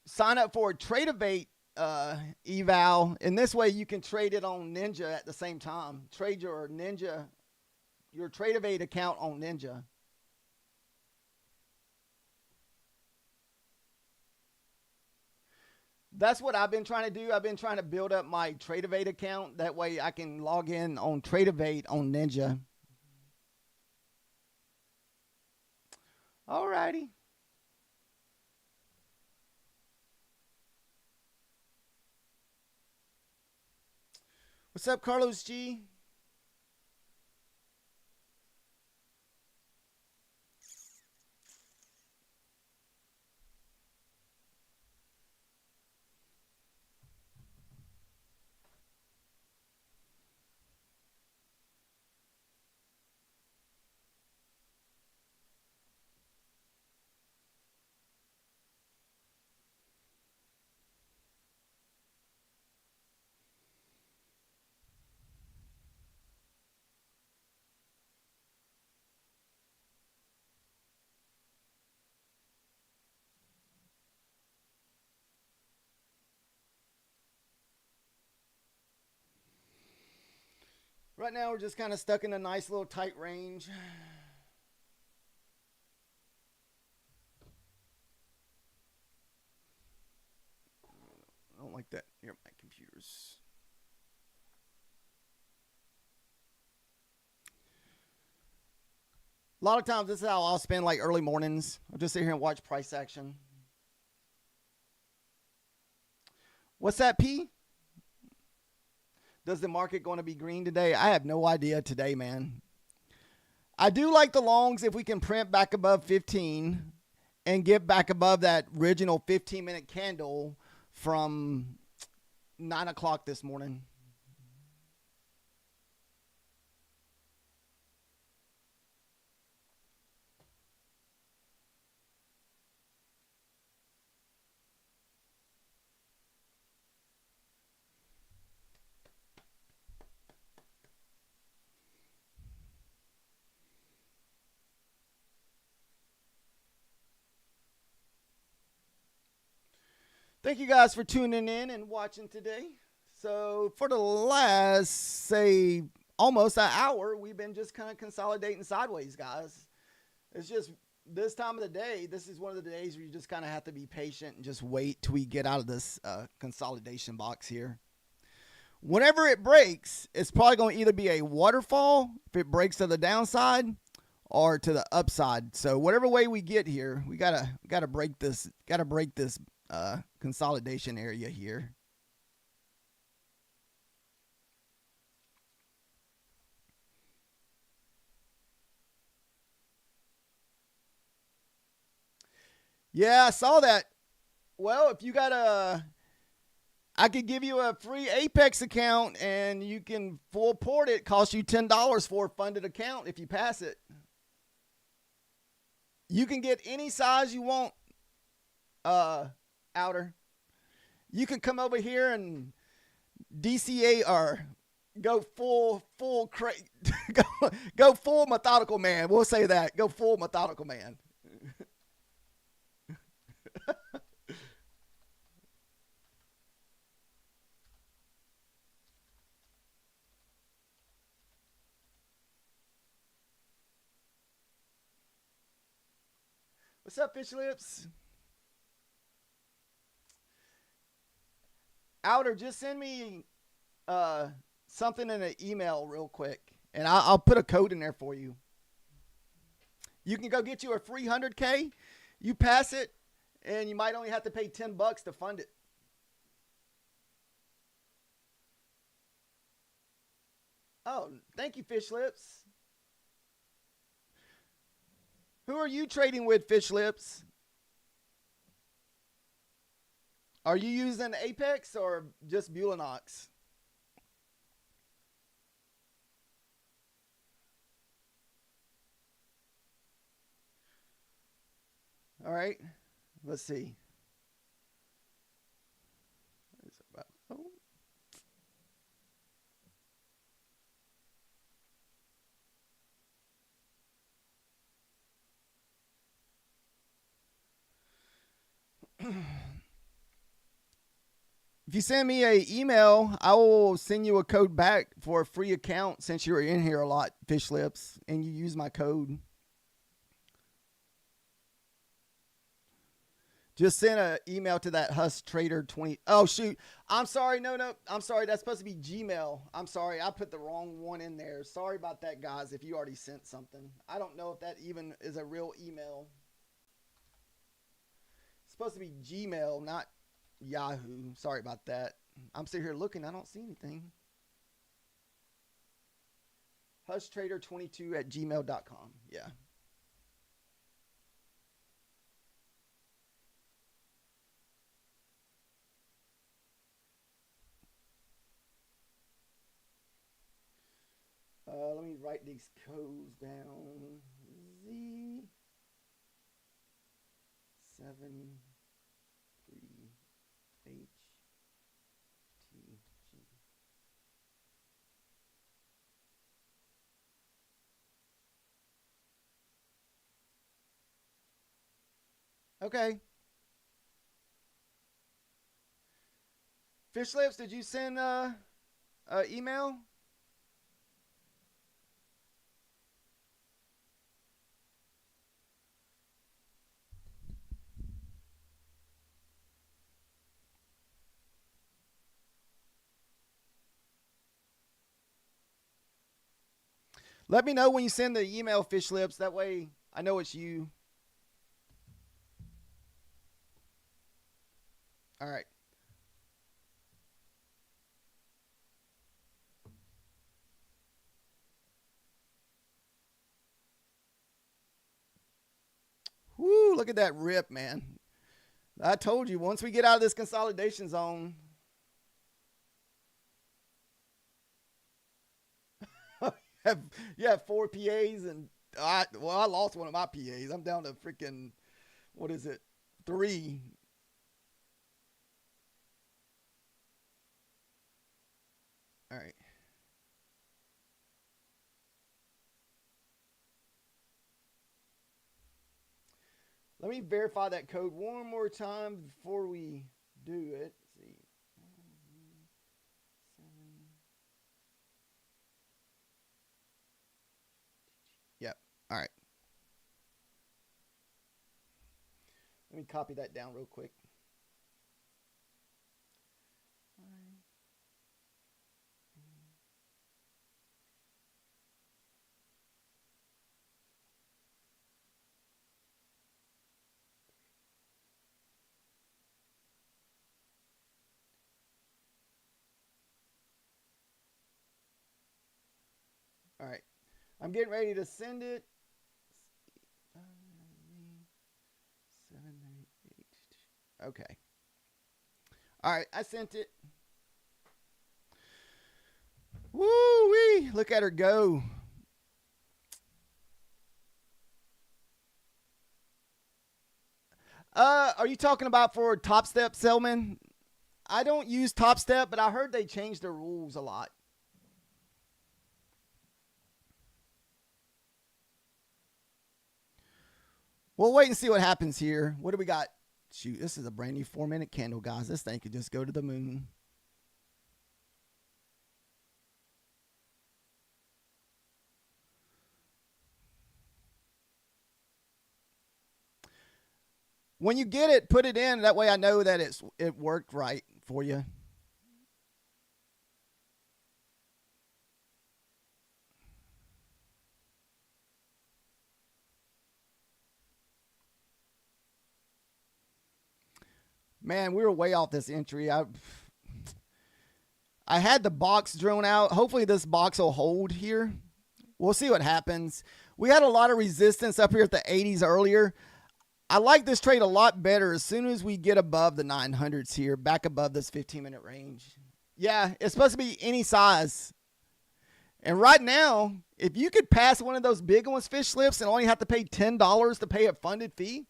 sign up for a Tradeovate eval, and this way you can trade it on Ninja at the same time. Trade your Tradeovate account on Ninja. That's what I've been trying to do. I've been trying to build up my Tradeovate account. That way I can log in on Tradeovate on Ninja. Alrighty. What's up, Carlos G? Right now we're just kind of stuck in a nice little tight range. I don't like that. Here, my computers. A lot of times this is how I'll spend like early mornings. I'll just sit here and watch price action. What's that, P? Does the market going to be green today? I have no idea today, man. I do like the longs if we can print back above 15 and get back above that original 15-minute candle from 9 o'clock this morning. Thank you guys for tuning in and watching today. So for the last, say, almost an hour, we've been just kind of consolidating sideways, guys. It's just this time of the day, this is one of the days where you just kind of have to be patient and just wait till we get out of this consolidation box here. Whenever it breaks, it's probably going to either be a waterfall if it breaks to the downside or to the upside. So whatever way we get here, we gotta break this consolidation area here. Yeah, I saw that. Well, if you got I could give you a free Apex account and you can full port it. Costs you $10 for a funded account if you pass it. You can get any size you want, outer. You can come over here and DCA or go full go full methodical man. We'll say that. Go full methodical man. What's up, Fish Lips? Outer, just send me something in an email real quick, and I'll put a code in there for you. You can go get you a free 100K. You pass it, and you might only have to pay $10 to fund it. Oh, thank you, Fish Lips. Who are you trading with, Fish Lips? Are you using Apex or just Bulenox? All right, let's see. Oh. If you send me an email, I will send you a code back for a free account since you're in here a lot, Fish Lips, and you use my code. Just send an email to that HUSKTRADER20. Oh, shoot. I'm sorry. No. I'm sorry. That's supposed to be Gmail. I'm sorry. I put the wrong one in there. Sorry about that, guys, if you already sent something. I don't know if that even is a real email. It's supposed to be Gmail, not Yahoo. Sorry about that. I'm sitting here looking. I don't see anything. HUSKTRADER22@gmail.com. Yeah. Let me write these codes down. Z73HTG. Okay. Fish Lips, did you send email? Let me know when you send the email, Fish Lips. That way I know it's you. All right. Woo, look at that rip, man. I told you, once we get out of this consolidation zone. You have 4 PAs, and I lost one of my PAs. I'm down to freaking, what is it, 3. All right. Let me verify that code one more time before we do it. Let's see. copy that down real quick. All right. I'm getting ready to send it. 7, 8. Okay. All right, I sent it. Woo-wee. Look at her go. Are you talking about for Top Step, Selman? I don't use Top Step, but I heard they changed the rules a lot. We'll wait and see what happens here. What do we got? Shoot, this is a brand new 4-minute candle, guys. This thing could just go to the moon. When you get it, put it in. That way I know that it worked right for you. Man, we were way off this entry. I had the box drawn out. Hopefully this box will hold here. We'll see what happens. We had a lot of resistance up here at the 80s earlier. I like this trade a lot better as soon as we get above the 900s here, back above this 15-minute range. Yeah, it's supposed to be any size. And right now, if you could pass one of those big ones, fish slips, and only have to pay $10 to pay a funded fee,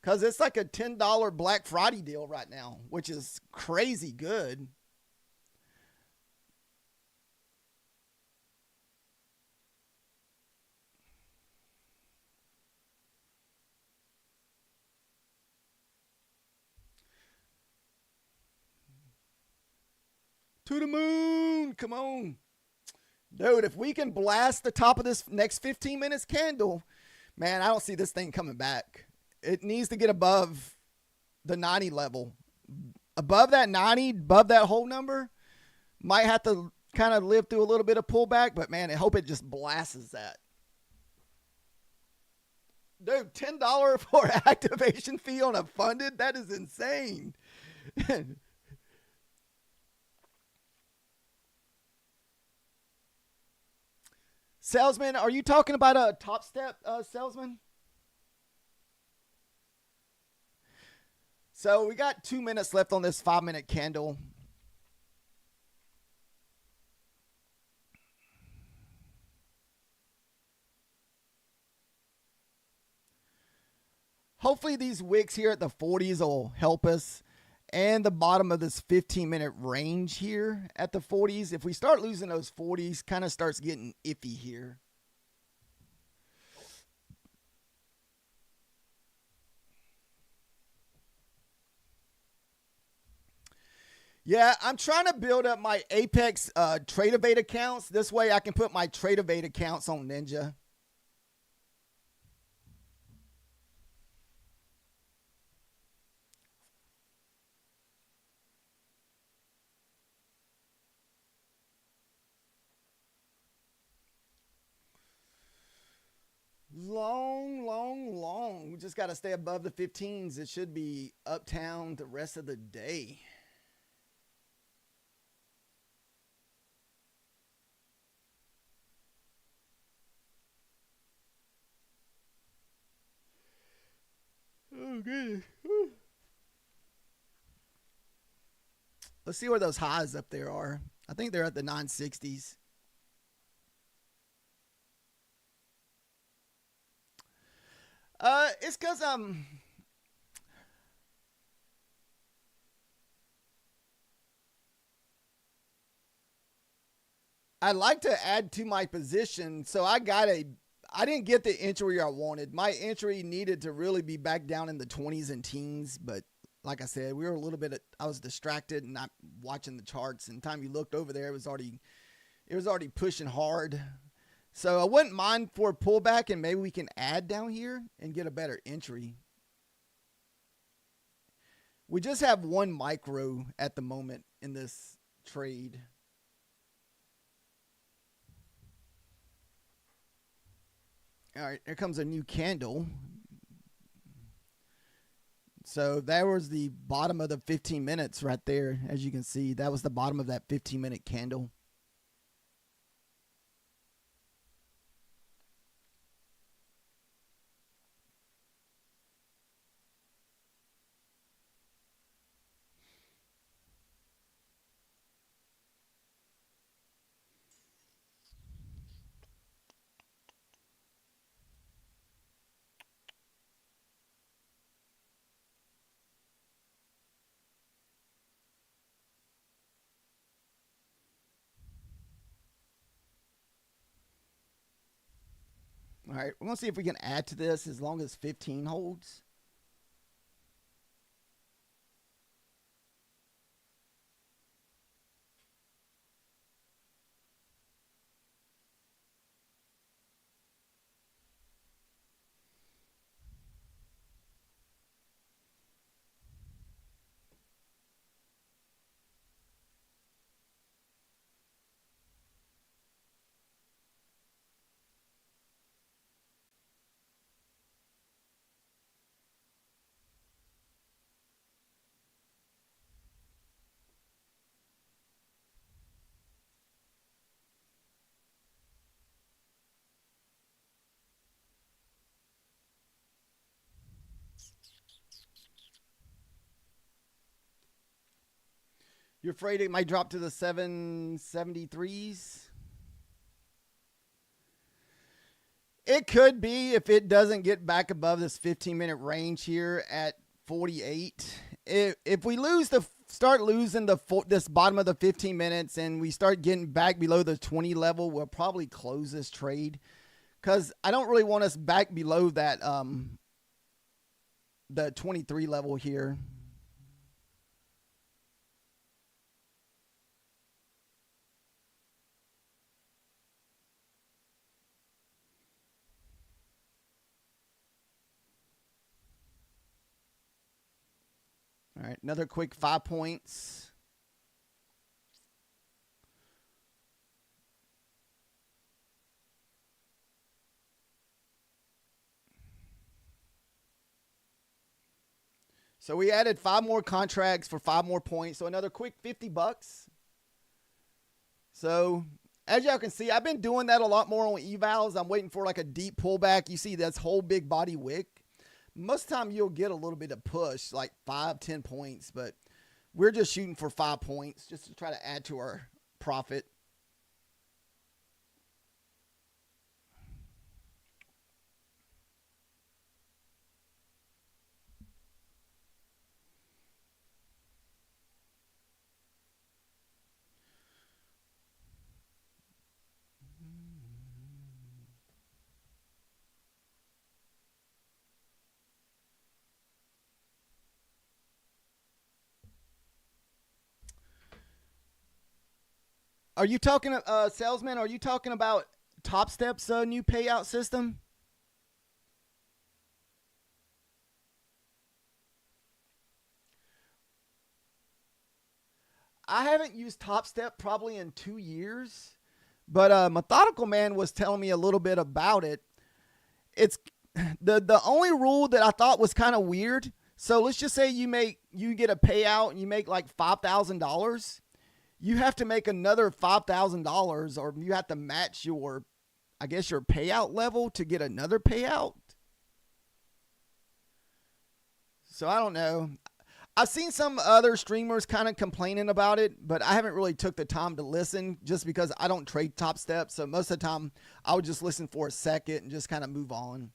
because it's like a $10 Black Friday deal right now, which is crazy good. To the moon. Come on. Dude, if we can blast the top of this next 15 minutes candle, man, I don't see this thing coming back. It needs to get above the 90 level. Above that 90, above that whole number, might have to kind of live through a little bit of pullback, but man, I hope it just blasts that. Dude, $10 for activation fee on a funded? That is insane. Salesman, are you talking about a Top Step salesman? So we got 2 minutes left on this 5-minute candle. Hopefully these wicks here at the 40s will help us. And the bottom of this 15-minute range here at the 40s. If we start losing those 40s, kind of starts getting iffy here. Yeah, I'm trying to build up my Apex TradeAvate accounts. This way I can put my TradeAvate accounts on Ninja. Long. We just got to stay above the 15s. It should be uptown the rest of the day. Oh, goodness. Let's see where those highs up there are. I think they're at the 960s. It's because I'd like to add to my position. So I didn't get the entry I wanted. My entry needed to really be back down in the 20s and teens, but like I said, we were a little bit, I was distracted and not watching the charts. And the time you looked over there, it was already pushing hard. So I wouldn't mind for a pullback, and maybe we can add down here and get a better entry. We just have one micro at the moment in this trade. All right, here comes a new candle. So that was the bottom of the 15 minutes right there. As you can see, that was the bottom of that 15-minute candle. All right, we're going to see if we can add to this as long as 15 holds. You're afraid it might drop to the 773s? It could be if it doesn't get back above this 15-minute range here at 48. If we start losing this bottom of the 15 minutes and we start getting back below the 20 level, we'll probably close this trade, because I don't really want us back below that the 23 level here. All right, another quick 5 points. So we added 5 more contracts for 5 more points. So another quick $50. So as y'all can see, I've been doing that a lot more on evals. I'm waiting for like a deep pullback. You see this whole big body wick. Most of the time you'll get a little bit of push, like 5-10 points, but we're just shooting for 5 points just to try to add to our profit. Are you talking, salesman? Are you talking about Top Step's new payout system? I haven't used Top Step probably in 2 years, but Methodical Man was telling me a little bit about it. It's the only rule that I thought was kind of weird. So let's just say you get a payout and you make like $5,000. You have to make another $5,000, or you have to match your, I guess, your payout level to get another payout. So I don't know. I've seen some other streamers kind of complaining about it, but I haven't really took the time to listen just because I don't trade Top Step. So most of the time I would just listen for a second and just kind of move on.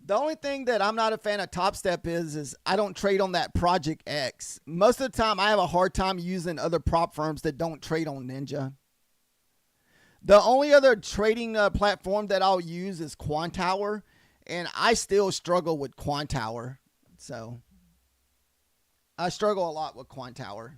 The only thing that I'm not a fan of Top Step is I don't trade on that Project X. Most of the time, I have a hard time using other prop firms that don't trade on Ninja. The only other trading platform that I'll use is Quantower, and I still struggle with Quantower. So I struggle a lot with Quantower.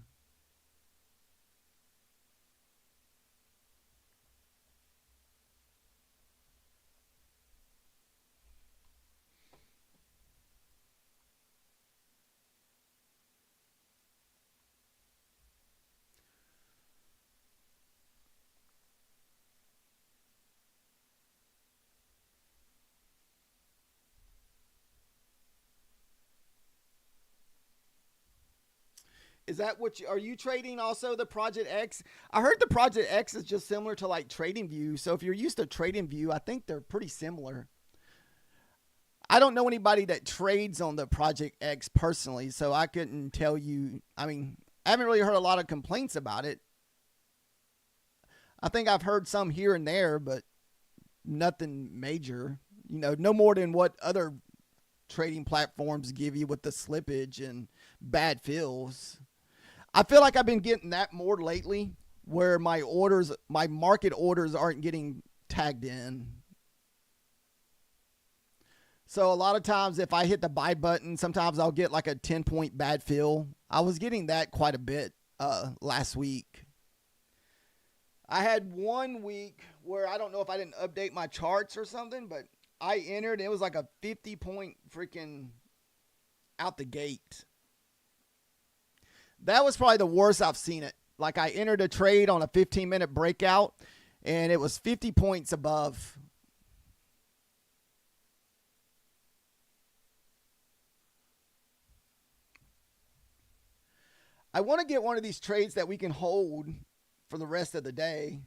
Is that what are you trading also the Project X? I heard the Project X is just similar to like TradingView. So if you're used to TradingView, I think they're pretty similar. I don't know anybody that trades on the Project X personally, so I couldn't tell you. I mean, I haven't really heard a lot of complaints about it. I think I've heard some here and there, but nothing major. You know, no more than what other trading platforms give you with the slippage and bad fills. I feel like I've been getting that more lately, where my market orders aren't getting tagged in. So a lot of times if I hit the buy button, sometimes I'll get like a 10-point bad fill. I was getting that quite a bit last week. I had 1 week where I don't know if I didn't update my charts or something, but I entered. It was like a 50-point freaking out the gate. That was probably the worst I've seen it. Like I entered a trade on a 15-minute breakout, and it was 50 points above. I want to get one of these trades that we can hold for the rest of the day.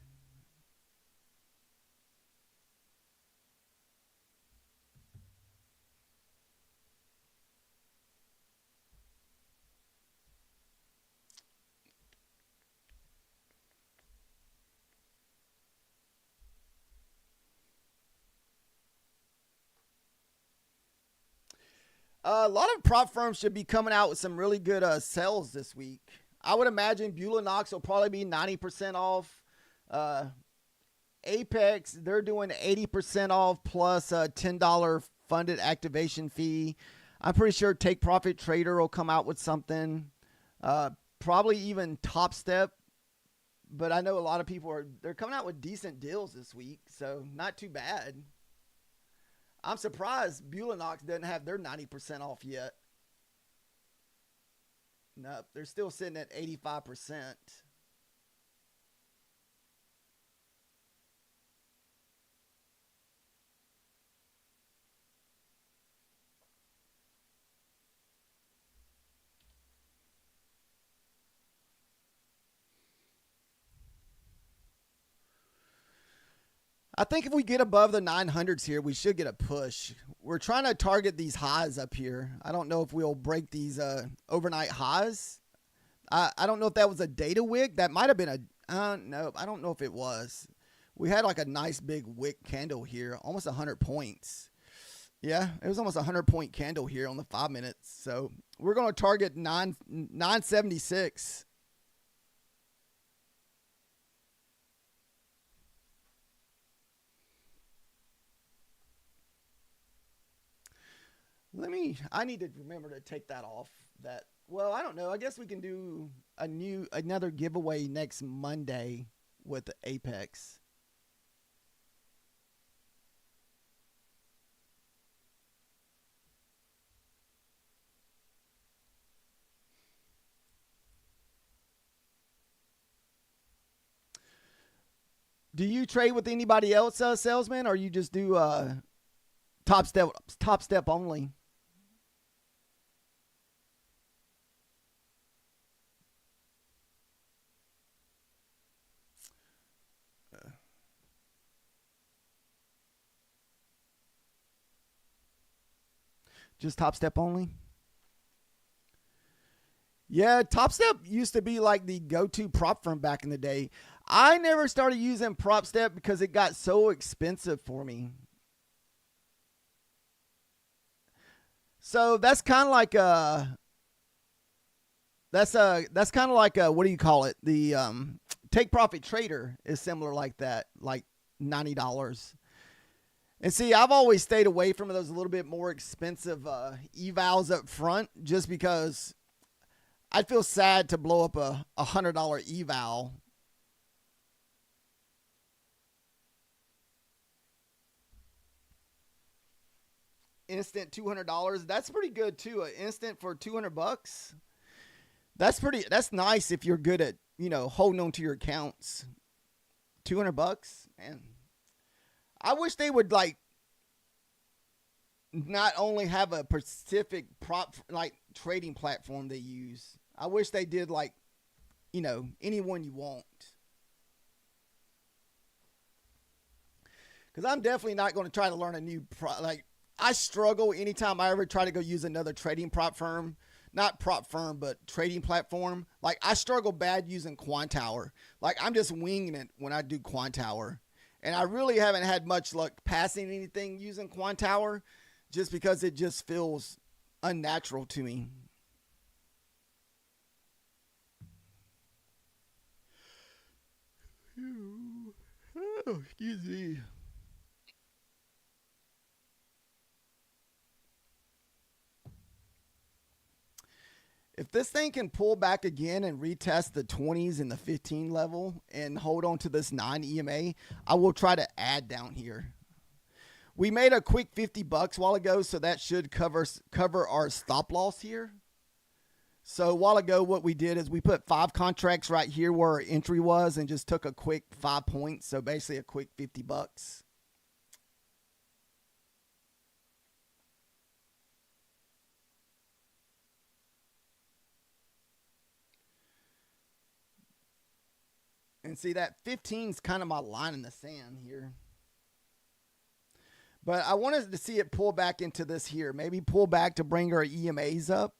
A lot of prop firms should be coming out with some really good sales this week. I would imagine Beulah Knox will probably be 90% off. Apex, they're doing 80% off plus a $10 funded activation fee. I'm pretty sure Take Profit Trader will come out with something. Probably even Top Step. But I know a lot of people they're coming out with decent deals this week, so not too bad. I'm surprised Beulah Knox doesn't have their 90% off yet. Nope, they're still sitting at 85%. I think if we get above the 900s here, we should get a push. We're trying to target these highs up here. I don't know if we'll break these overnight highs. I don't know if that was a data wick. That might have been no, I don't know if it was. We had like a nice big wick candle here, almost 100 points. Yeah, it was almost a 100-point candle here on the 5 minutes. So we're going to target 976. I need to remember to take that off. Well, I don't know. I guess we can do another giveaway next Monday with Apex. Do you trade with anybody else, salesman, or you just do top step only? Just Top Step only? Yeah, Top Step used to be like the go-to prop firm back in the day. I never started using Prop Step because it got so expensive for me. So that's kind of like what do you call it? The Take Profit Trader is similar like that, like $90. And see, I've always stayed away from those a little bit more expensive evals up front, just because I'd feel sad to blow up a $100 eval. Instant $200. That's pretty good too. An instant for $200. That's nice if you're good at, holding on to your accounts. $200, man. I wish they would not only have a specific prop like trading platform they use. I wish they did like, anyone you want. Because I'm definitely not going to try to learn a new I struggle anytime I ever try to go use another trading not prop firm, but trading platform. Like, I struggle bad using Quantower. Like, I'm just winging it when I do Quantower. And I really haven't had much luck passing anything using Quantower just because it just feels unnatural to me. Oh, excuse me. If this thing can pull back again and retest the 20s and the 15 level and hold on to this 9 EMA, I will try to add down here. We made a quick $50 while ago, so that should cover our stop loss here. So a while ago, what we did is we put 5 contracts right here where our entry was and just took a quick 5 points. So basically a quick $50. And see, that 15 is kind of my line in the sand here. But I wanted to see it pull back into this here. Maybe pull back to bring our EMAs up.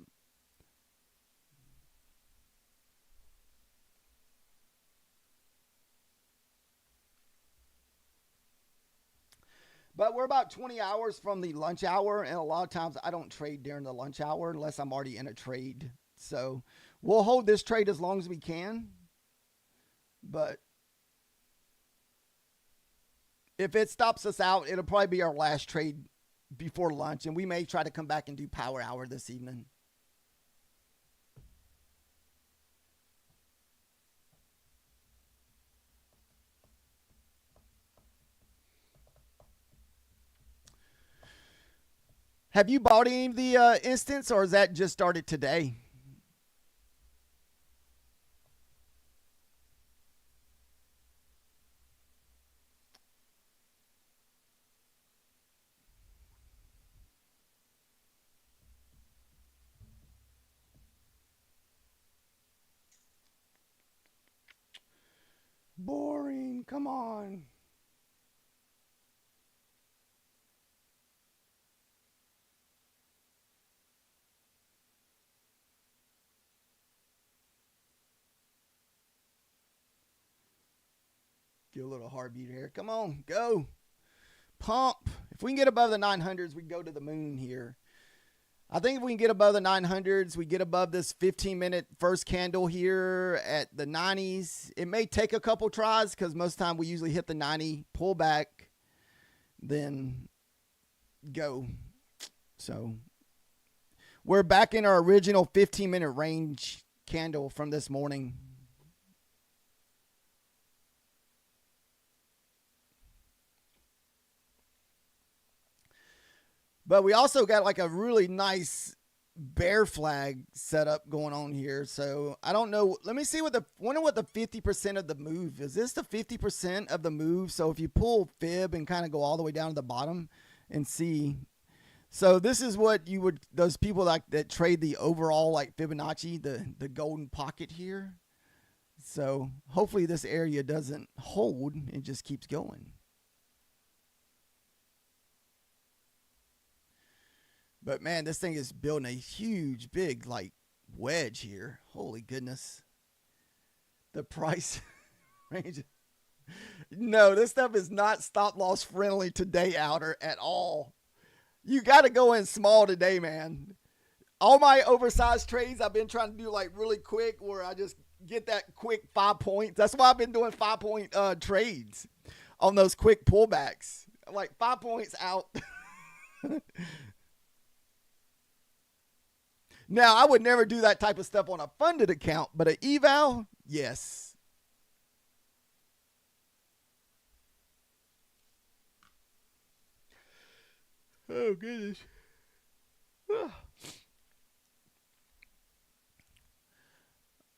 But we're about 20 hours from the lunch hour, and a lot of times I don't trade during the lunch hour unless I'm already in a trade. So we'll hold this trade as long as we can. But if it stops us out, it'll probably be our last trade before lunch, and we may try to come back and do power hour this evening. Have you bought any of the instance, or has that just started today? Boring. Come on. Get a little heartbeat here. Come on, go. Pump. If we can get above the 900s, we go to the moon here. I think if we can get above the 900s, we get above this 15-minute first candle here at the 90s. It may take a couple tries because most of the time we usually hit the 90, pull back, then go. So we're back in our original 15-minute range candle from this morning. But we also got like a really nice bear flag setup going on here. So I don't know. Let me see wonder what the 50% of the move is. This the 50% of the move? So if you pull fib and kind of go all the way down to the bottom and see. So this is what you would, those people like that trade the overall like Fibonacci, the golden pocket here. So hopefully this area doesn't hold and just keeps going. But man, this thing is building a huge, big, like, wedge here. Holy goodness. The price range. No, this stuff is not stop loss friendly today, Outer, at all. You got to go in small today, man. All my oversized trades I've been trying to do like really quick where I just get that quick 5 points. That's why I've been doing 5-point trades on those quick pullbacks. Like 5 points out. Now, I would never do that type of stuff on a funded account, but an eval, yes. Oh, goodness.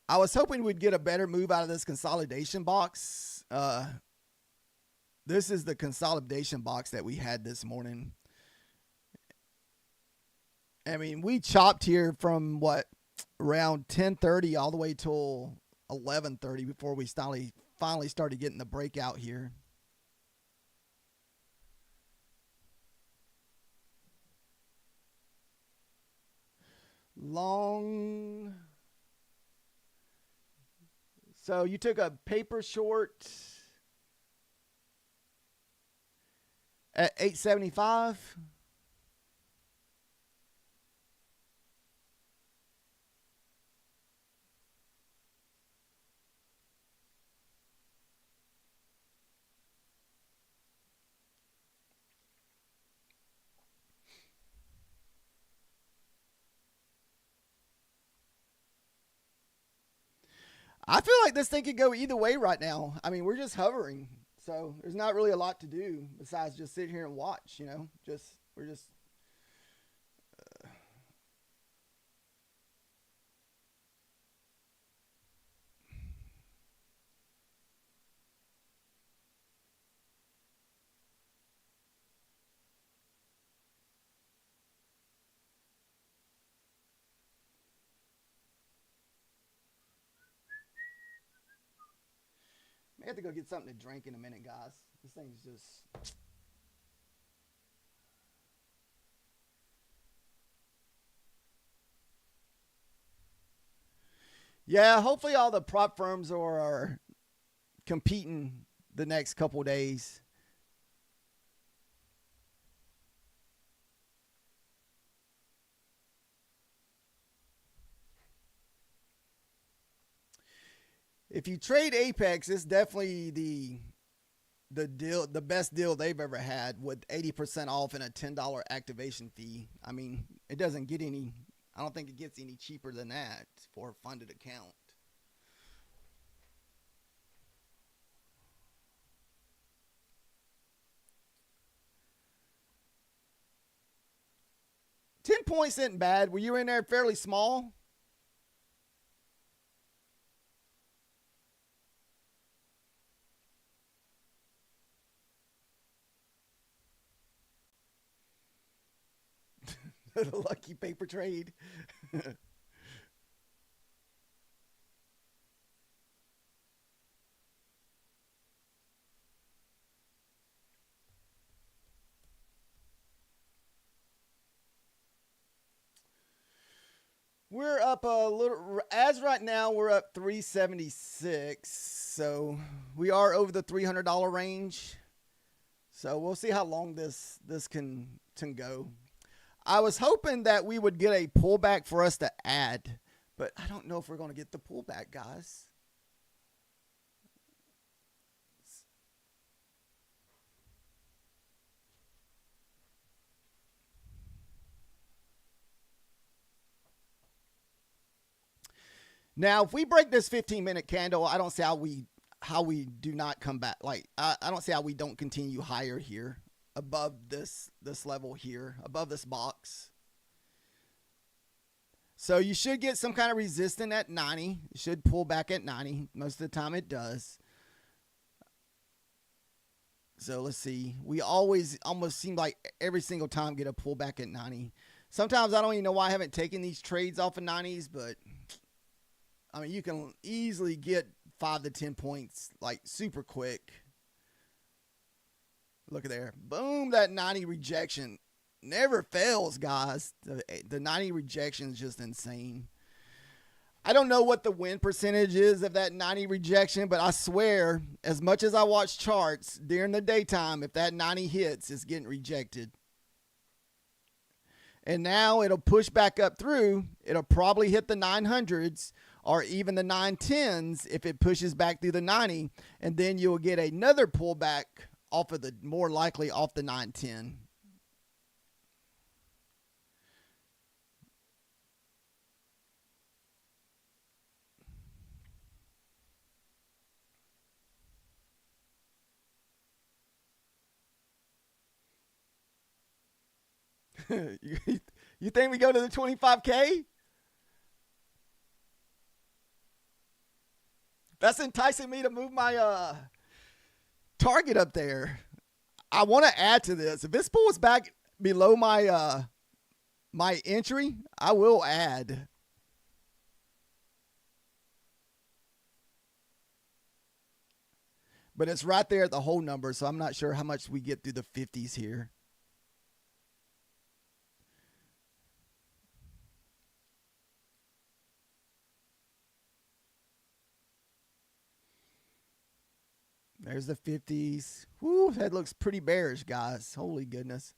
I was hoping we'd get a better move out of this consolidation box. This is the consolidation box that we had this morning. I mean, we chopped here from what? around 10:30 all the way till 11:30 before we finally started getting the breakout here. Long. So you took a paper short at 875. I feel like this thing could go either way right now. I mean, we're just hovering. So there's not really a lot to do besides just sit here and watch, you know. We're just I have to go get something to drink in a minute, guys. This thing's just. Yeah, hopefully all the prop firms are competing the next couple days. If you trade Apex, it's definitely the best deal they've ever had with 80% off and a $10 activation fee. I mean, it doesn't get any. I don't think it gets any cheaper than that for a funded account. $10 isn't bad. Were you in there fairly small? The lucky paper trade. We're up a little, as right now, we're up 376. So we are over the $300 range. So we'll see how long this can go. I was hoping that we would get a pullback for us to add, but I don't know if we're going to get the pullback, guys. Now, if we break this 15-minute candle, I don't see how we do not come back. Like I don't see how we don't continue higher here above this level here, above this box. So you should get some kind of resistance at 90. It should pull back at 90. Most of the time it does. So let's see. We always almost seem like every single time get a pullback at 90. Sometimes I don't even know why I haven't taken these trades off of 90s, but I mean, you can easily get 5 to 10 points like super quick. Look at there. Boom, that 90 rejection never fails, guys. The 90 rejection is just insane. I don't know what the win percentage is of that 90 rejection, but I swear, as much as I watch charts during the daytime, if that 90 hits, it's getting rejected. And now it'll push back up through. It'll probably hit the 900s or even the 910s if it pushes back through the 90. And then you'll get another pullback off of the, more likely off the 910. You think we go to the 25K? That's enticing me to move my target up there. I want to add to this. If this pulls back below my my entry, I will add. But it's right there at the whole number, so I'm not sure how much we get through the 50s here. There's the 50s. Whoo, that looks pretty bearish, guys. Holy goodness.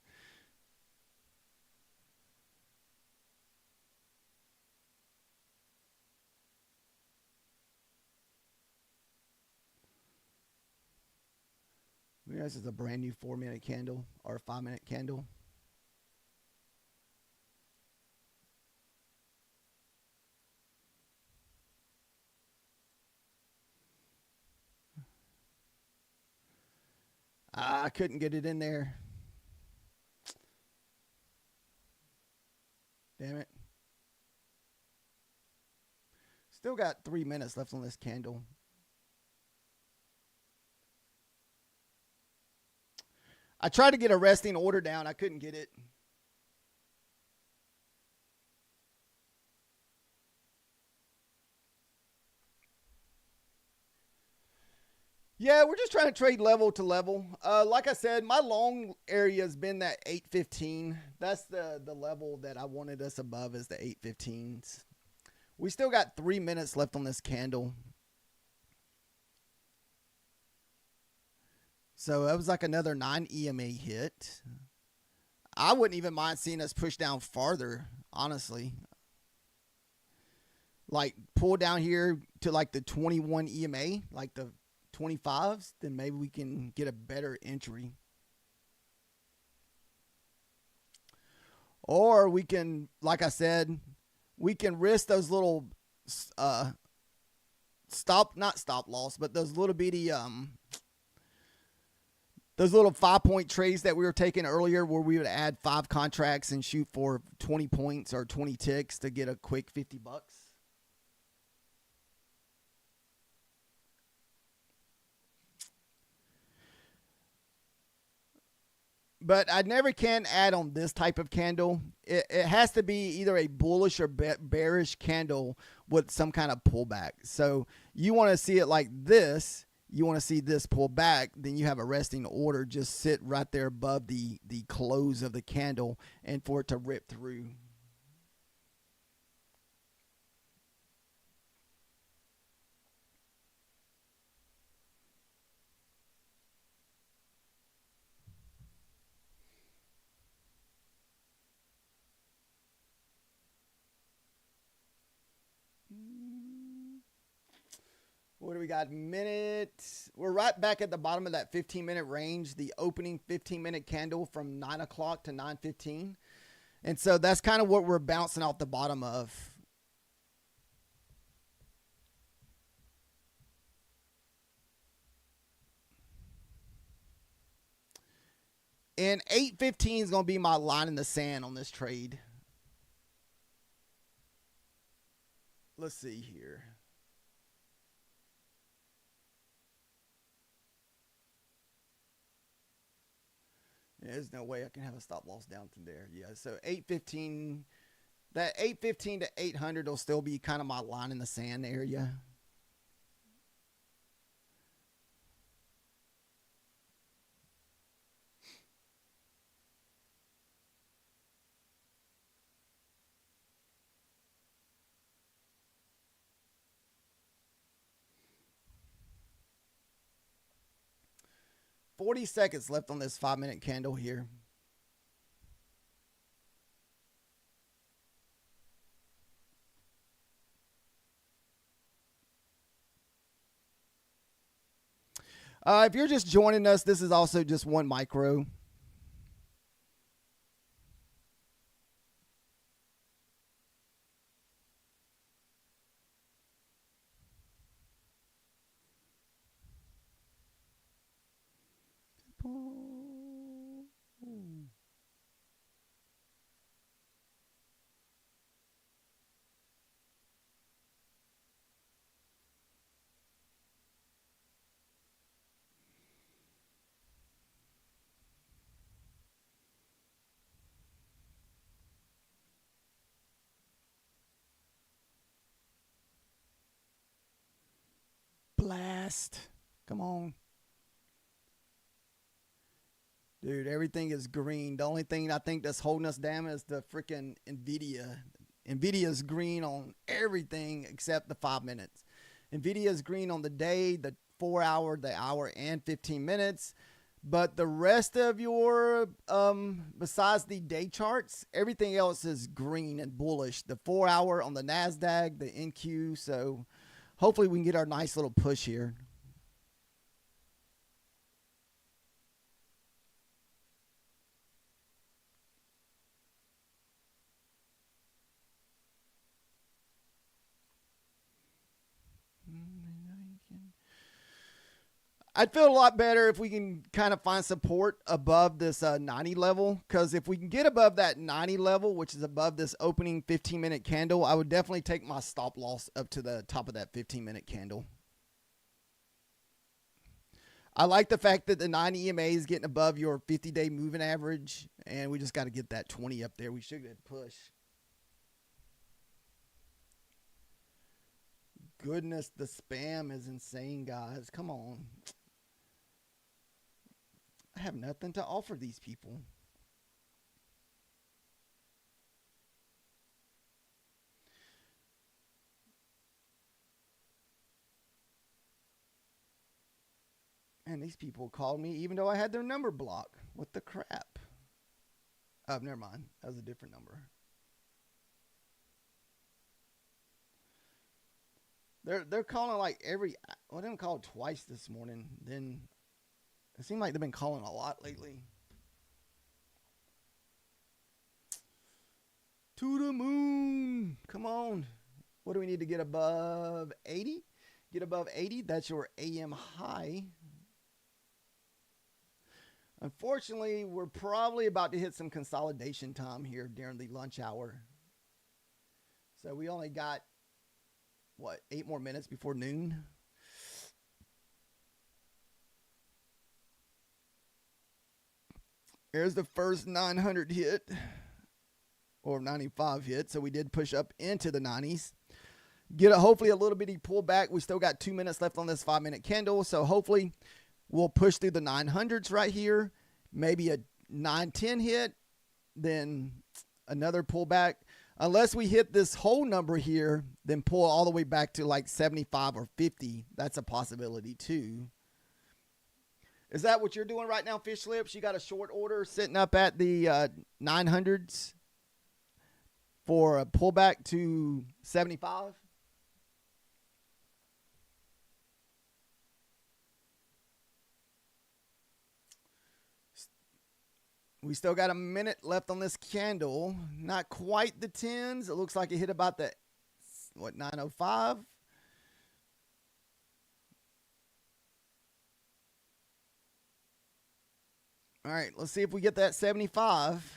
This is a brand new 4-minute candle or a 5-minute candle. I couldn't get it in there. Damn it. Still got 3 minutes left on this candle. I tried to get a resting order down. I couldn't get it. Yeah, we're just trying to trade level to level. Like I said, my long area has been that 815. That's the level that I wanted us above, is the 815s. We still got 3 minutes left on this candle. So that was like another 9 EMA hit. I wouldn't even mind seeing us push down farther, honestly. Like pull down here to like the 21 EMA, like the 25s, then maybe we can get a better entry. Or we can, like I said, we can risk those little not stop loss, but those little bitty those little 5-point trades that we were taking earlier, where we would add 5 contracts and shoot for 20 points or 20 ticks to get a quick $50. But I never can add on this type of candle. It has to be either a bullish or bearish candle with some kind of pullback. So you want to see it like this. You want to see this pull back, then you have a resting order just sit right there above the close of the candle and for it to rip through. What do we got? Minutes. We're right back at the bottom of that 15-minute range, the opening 15-minute candle from 9 o'clock to 9:15. And so that's kind of what we're bouncing off the bottom of. And 8:15 is going to be my line in the sand on this trade. Let's see here. There's no way I can have a stop loss down to there. Yeah, so 815, that 815 to 800 will still be kind of my line in the sand area. $40 seconds left on this 5-minute candle here. If you're just joining us, this is also just one micro. Blast. Come on. Dude, everything is green. The only thing I think that's holding us down is the freaking NVIDIA. NVIDIA is green on everything except the 5 minutes. NVIDIA is green on the day, the 4 hour, the hour, and 15 minutes. But the rest of your, besides the day charts, everything else is green and bullish. The 4 hour on the NASDAQ, the NQ. So hopefully we can get our nice little push here. I'd feel a lot better if we can kind of find support above this 90 level, because if we can get above that 90 level, which is above this opening 15-minute candle, I would definitely take my stop loss up to the top of that 15-minute candle. I like the fact that the 90 EMA is getting above your 50-day moving average, and we just got to get that 20 up there. We should get a push. Goodness, the spam is insane, guys. Come on. I have nothing to offer these people. And these people called me even though I had their number blocked. What the crap? Oh, never mind. That was a different number. They're calling like every. Well, they didn't call twice this morning. Then it seemed like they've been calling a lot lately. To the moon. Come on. What do we need to get above 80? Get above 80. That's your AM high. Unfortunately, we're probably about to hit some consolidation time here during the lunch hour. So we only got, what, 8 more minutes before noon? There's the first 900 hit, or 95 hit. So we did push up into the 90s. Get hopefully a little bitty pullback. We still got 2 minutes left on this 5-minute candle. So hopefully we'll push through the 900s right here. Maybe a 910 hit, then another pullback. Unless we hit this whole number here, then pull all the way back to like 75 or 50. That's a possibility too. Is that what you're doing right now, Fish Lips? You got a short order sitting up at the 900s for a pullback to 75? We still got a minute left on this candle. Not quite the 10s. It looks like it hit about the, what, 905? All right, let's see if we get that 75.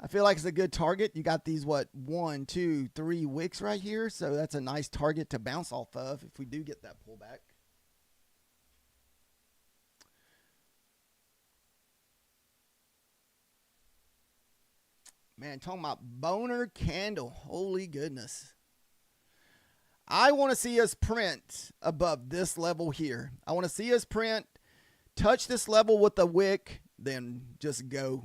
I feel like it's a good target. You got these, what, 1, 2, 3 wicks right here. So that's a nice target to bounce off of if we do get that pullback. Man, talking about boner candle. Holy goodness. I want to see us print above this level here. I want to see us print, touch this level with a wick, then just go.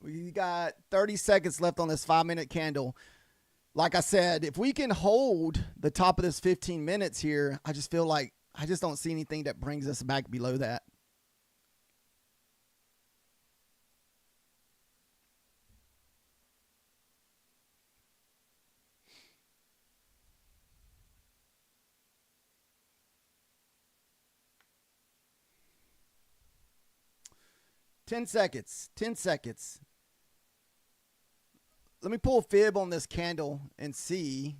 We got 30 seconds left on this 5-minute candle. Like I said, if we can hold the top of this 15 minutes here, I just feel like I just don't see anything that brings us back below that. Ten seconds. 10 seconds. Let me pull a fib on this candle and see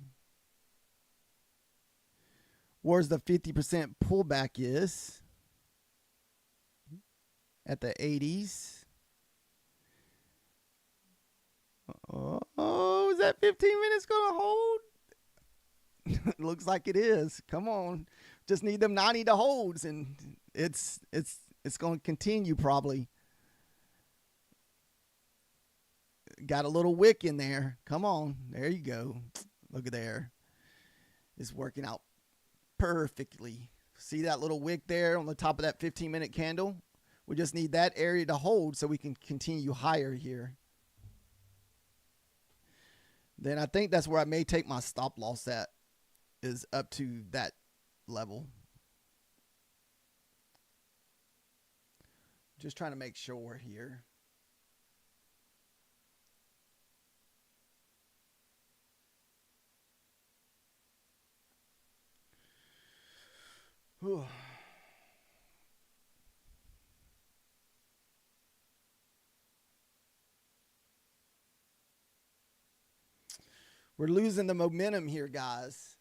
where's the 50% pullback is at the 80s. Oh, is that 15 minutes going to hold? Looks like it is. Come on. Just need them 90 to holds, and it's going to continue probably. got a little wick in there. Come on. There you go. Look at there. It's working out perfectly. See that little wick there on the top of that 15-minute candle? We just need that area to hold so we can continue higher here. Then I think that's where I may take my stop loss at, is up to that level. Just trying to make sure here. Whew. We're losing the momentum here, guys.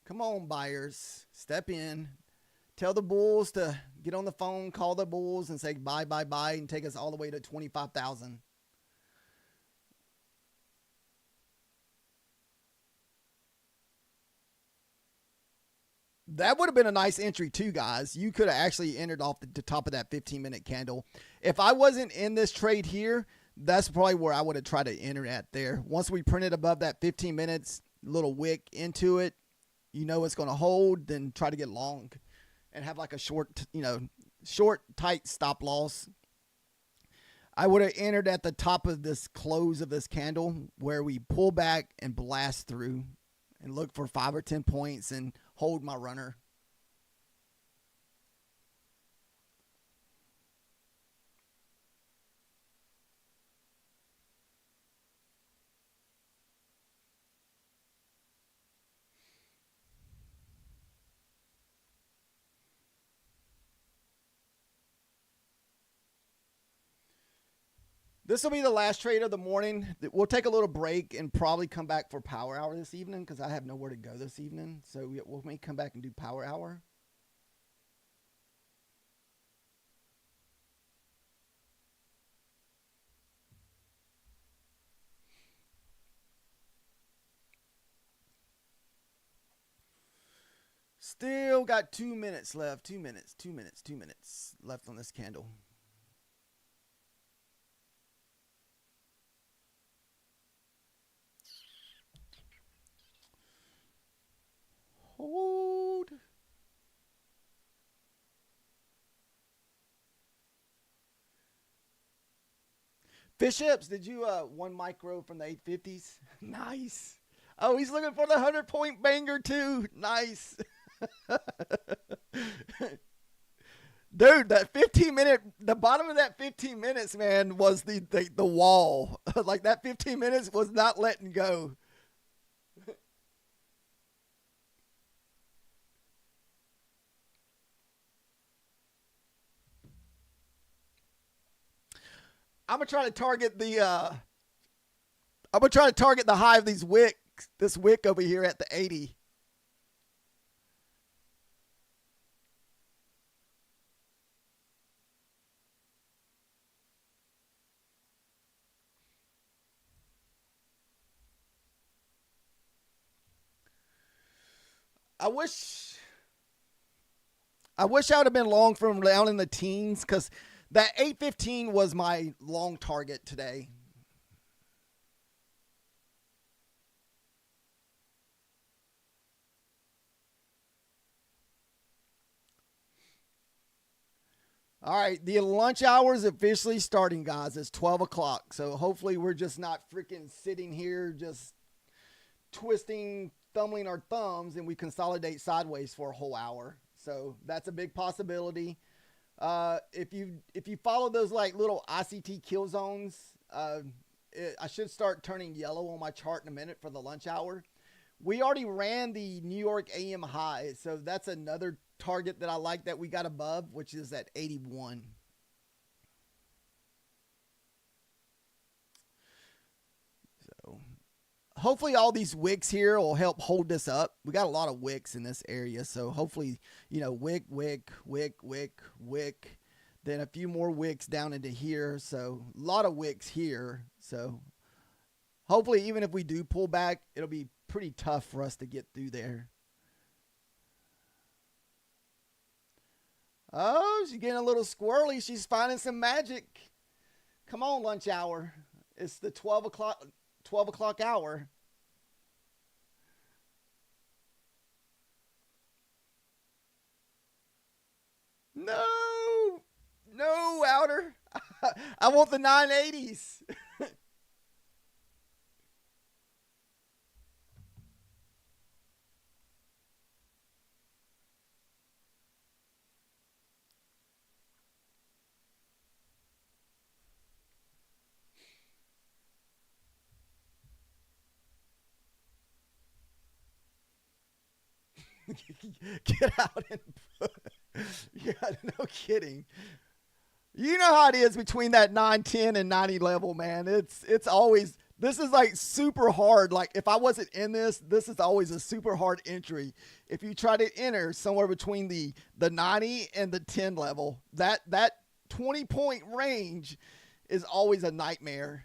Come on, buyers. Step in. Tell the bulls to get on the phone, call the bulls, and say buy, buy, buy, and take us all the way to 25,000. That would have been a nice entry too, guys. You could have actually entered off the top of that 15-minute candle. If I wasn't in this trade here, that's probably where I would have tried to enter at there. Once we printed above that 15 minutes, little wick into it, you know it's going to hold, then try to get long and have like a short, short, tight stop loss. I would have entered at the top of this close of this candle where we pull back and blast through and look for 5 or 10 points and hold my runner. This will be the last trade of the morning. We'll take a little break and probably come back for power hour this evening because I have nowhere to go this evening. So we may come back and do power hour. Still got 2 minutes left. 2 minutes left on this candle. Hold. Fish Hips, did you one micro from the 850s? Nice. Oh, he's looking for the 100-point banger too. Nice. Dude, that 15-minute, the bottom of that 15 minutes, man, was the wall. Like that 15 minutes was not letting go. I'm gonna try to target the high of these wicks, this wick over here at the 80. I wish I would have been long from down in the teens because that 815 was my long target today. All right, the lunch hour is officially starting, guys. It's 12 o'clock. So hopefully we're just not freaking sitting here just thumbing our thumbs and we consolidate sideways for a whole hour. So that's a big possibility. If you follow those like little ICT kill zones, I should start turning yellow on my chart in a minute for the lunch hour. We already ran the New York AM high, so that's another target that I like that we got above, which is at 81. So hopefully all these wicks here will help hold this up. We got a lot of wicks in this area, so hopefully, wick, then a few more wicks down into here. So a lot of wicks here. So hopefully even if we do pull back, it'll be pretty tough for us to get through there. Oh, she's getting a little squirrely. She's finding some magic. Come on, lunch hour. It's the 12 o'clock hour. No, no, outer. I want the 980s. Get out and put. Yeah, no kidding. You know how it is between that 910 and 90 level, man. It's always, this is like super hard. Like if I wasn't in this is always a super hard entry. If you try to enter somewhere between the 90 and the 10 level, that 20-point range is always a nightmare.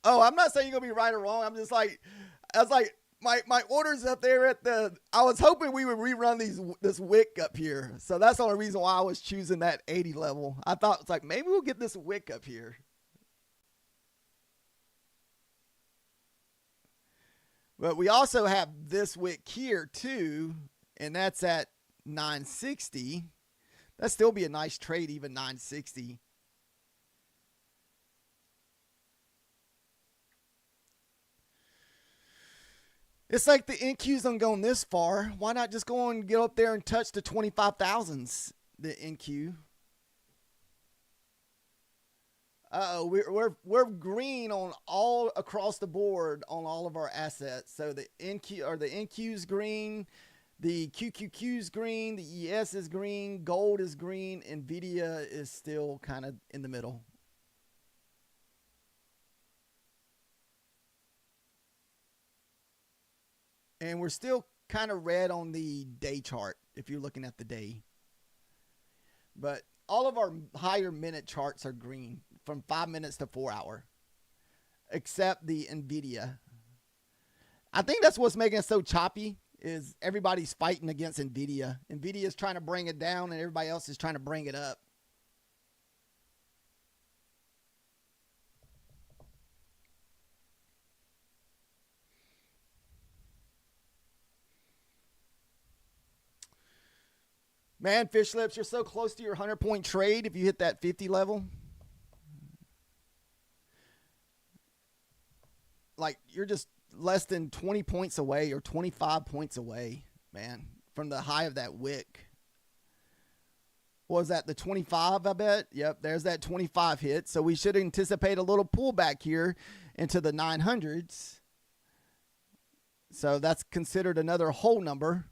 Oh, I'm not saying you're gonna be right or wrong. I'm just like, I was like, my orders up there at the. I was hoping we would rerun this wick up here, so that's the only reason why I was choosing that 80 level. I thought it's like maybe we'll get this wick up here, but we also have this wick here too, and that's at 960. That'd still be a nice trade, even 960. It's like the NQs on going this far. Why not just go and get up there and touch the 25,000s, the NQ? Uh-oh, we're green on all across the board on all of our assets. So the NQ's green, the QQQ's green, the ES is green, gold is green, Nvidia is still kind of in the middle. And we're still kind of red on the day chart if you're looking at the day. But all of our higher minute charts are green from 5 minutes to 4 hour, except the Nvidia. I think that's what's making it so choppy is everybody's fighting against Nvidia. Nvidia is trying to bring it down and everybody else is trying to bring it up. Man, fish lips, you're so close to your 100-point trade if you hit that 50 level. Like, you're just less than 20 points away or 25 points away, man, from the high of that wick. What was that, the 25, I bet? Yep, there's that 25 hit. So we should anticipate a little pullback here into the 900s. So that's considered another whole number.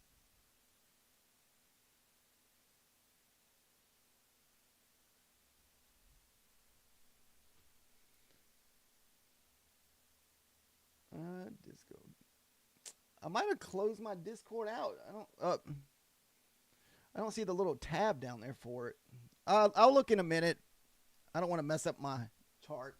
Discord. I might have closed my Discord out. I don't see the little tab down there for it. I'll look in a minute. I don't want to mess up my charts.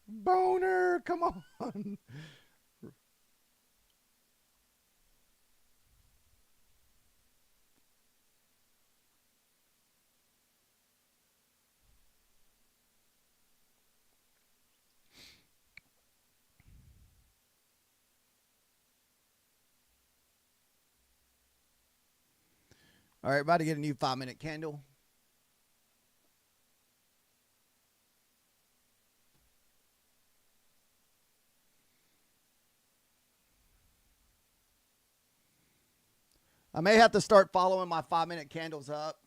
Boner, come on. All right, about to get a new 5-minute candle. I may have to start following my 5-minute candles up.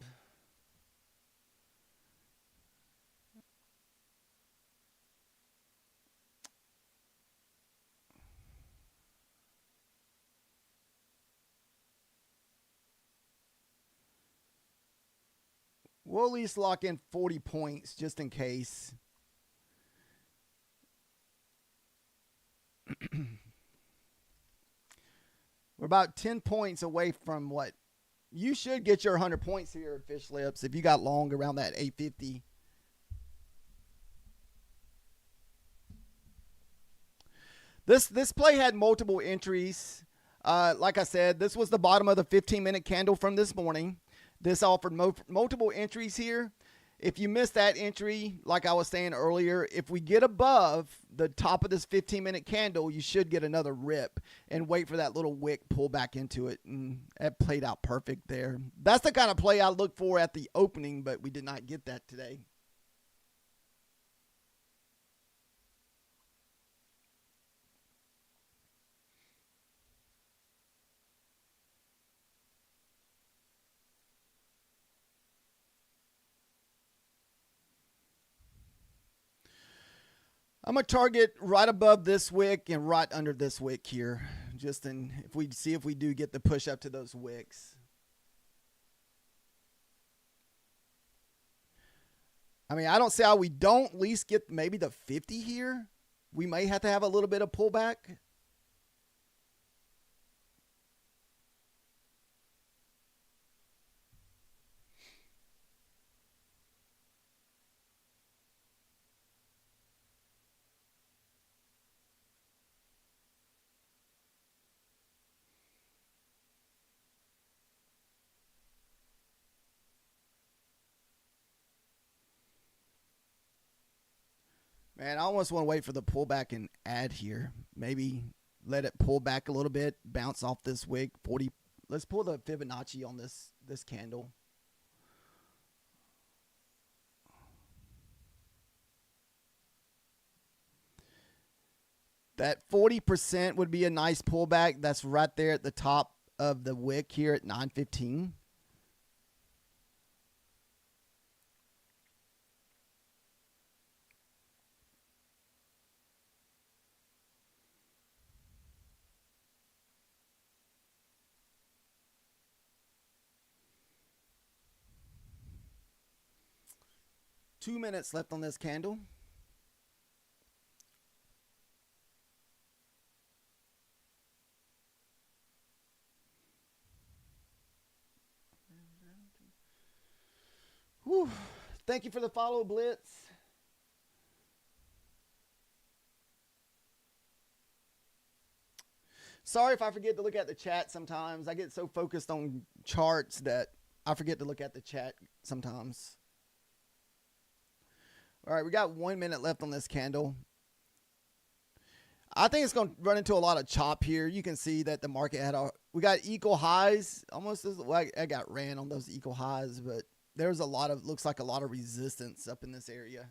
We'll at least lock in 40 points just in case. We're about 10 points away from what you should get your 100 points here at Fish Lips if you got long around that 850. This play had multiple entries. Like I said, this was the bottom of the 15-minute candle from this morning. This offered multiple entries here. If you missed that entry, like I was saying earlier, if we get above the top of this 15-minute candle, you should get another rip and wait for that little wick pull back into it. And that played out perfect there. That's the kind of play I look for at the opening, but we did not get that today. I'm going to target right above this wick and right under this wick here. Just in, if we see if we do get the push up to those wicks. I mean, I don't see how we don't at least get maybe the 50 here. We may have to have a little bit of pullback. Man, I almost want to wait for the pullback and add here. Maybe let it pull back a little bit, bounce off this wick. 40. Let's pull the Fibonacci on this candle. That 40% would be a nice pullback. That's right there at the top of the wick here at 915. Two minutes left on this candle. Whew. Thank you for the follow, Blitz. Sorry if I forget to look at the chat sometimes. I get so focused on charts that I forget to look at the chat sometimes. All right, we got 1 minute left on this candle. I think it's going to run into a lot of chop here. You can see that the market had we got equal highs. Almost as well, I got ran on those equal highs, but there's a lot of, looks like a lot of resistance up in this area.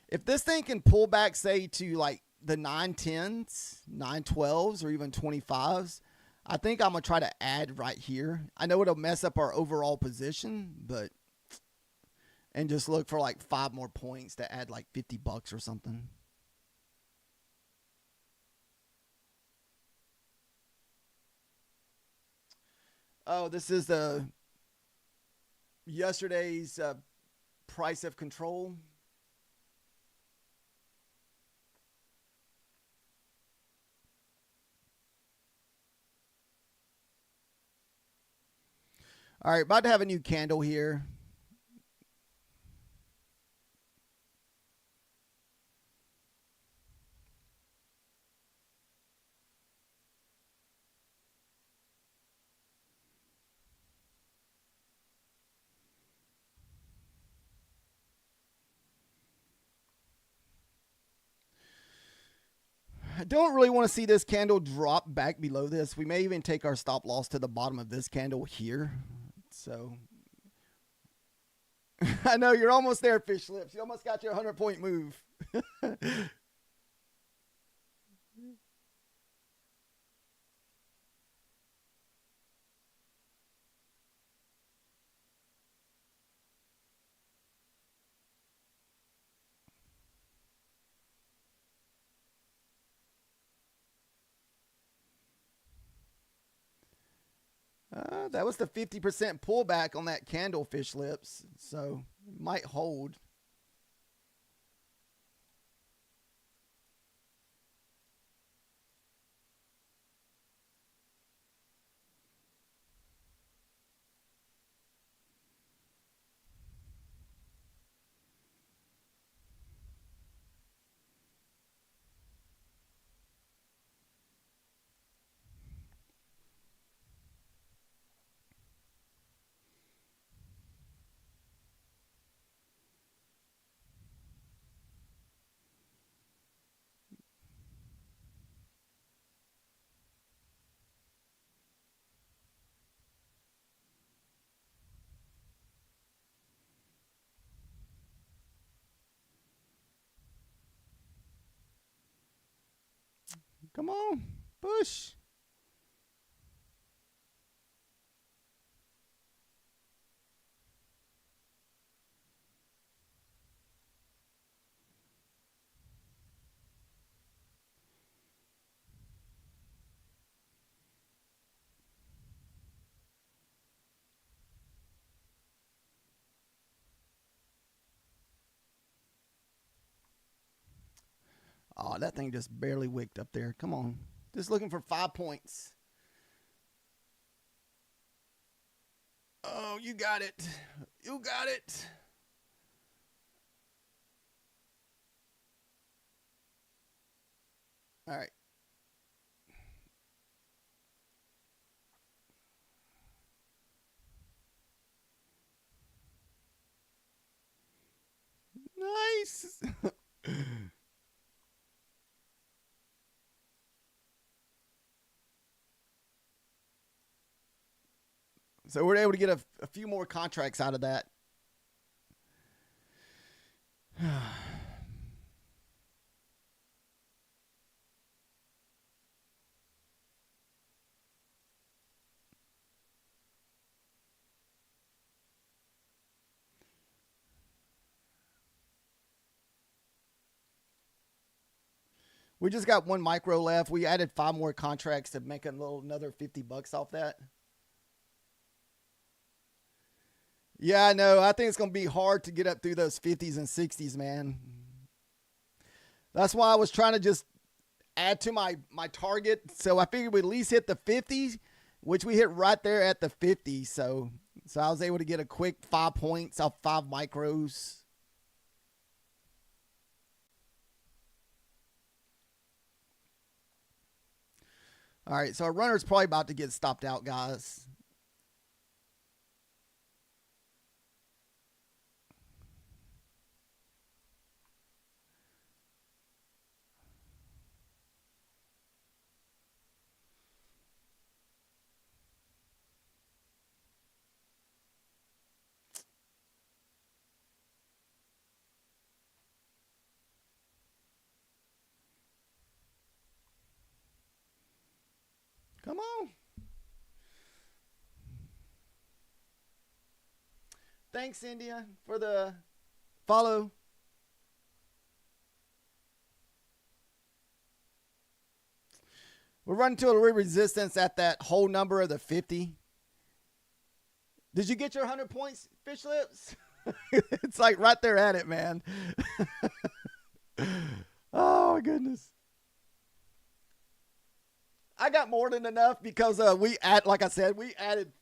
If this thing can pull back, say, to like the 910s, 912s, or even 25s, I think I'm going to try to add right here. I know it'll mess up our overall position, but, and just look for like 5 more points to add like $50 or something. Oh, this is the yesterday's price of control. All right, about to have a new candle here. I don't really want to see this candle drop back below this. We may even take our stop loss to the bottom of this candle here. So I know you're almost there, Fish Lips. You almost got your 100-point move. That was the 50% pullback on that candle, fish lips. So it might hold. Come on, push. Oh, that thing just barely wicked up there. Come on. Just looking for 5 points. Oh, you got it. You got it. All right. Nice. So we're able to get a few more contracts out of that. We just got one micro left. We added 5 more contracts to make another $50 off that. Yeah, I know. I think it's going to be hard to get up through those 50s and 60s, man. That's why I was trying to just add to my target. So I figured we'd at least hit the 50s, which we hit right there at the 50. So I was able to get a quick 5 points off 5 micros. All right, so our runner's probably about to get stopped out, guys. Come on. Thanks, India, for the follow. We're running to a resistance at that whole number of the 50. Did you get your 100 points, fish lips? It's like right there at it, man. Oh, my goodness. I got more than enough because like I said, we added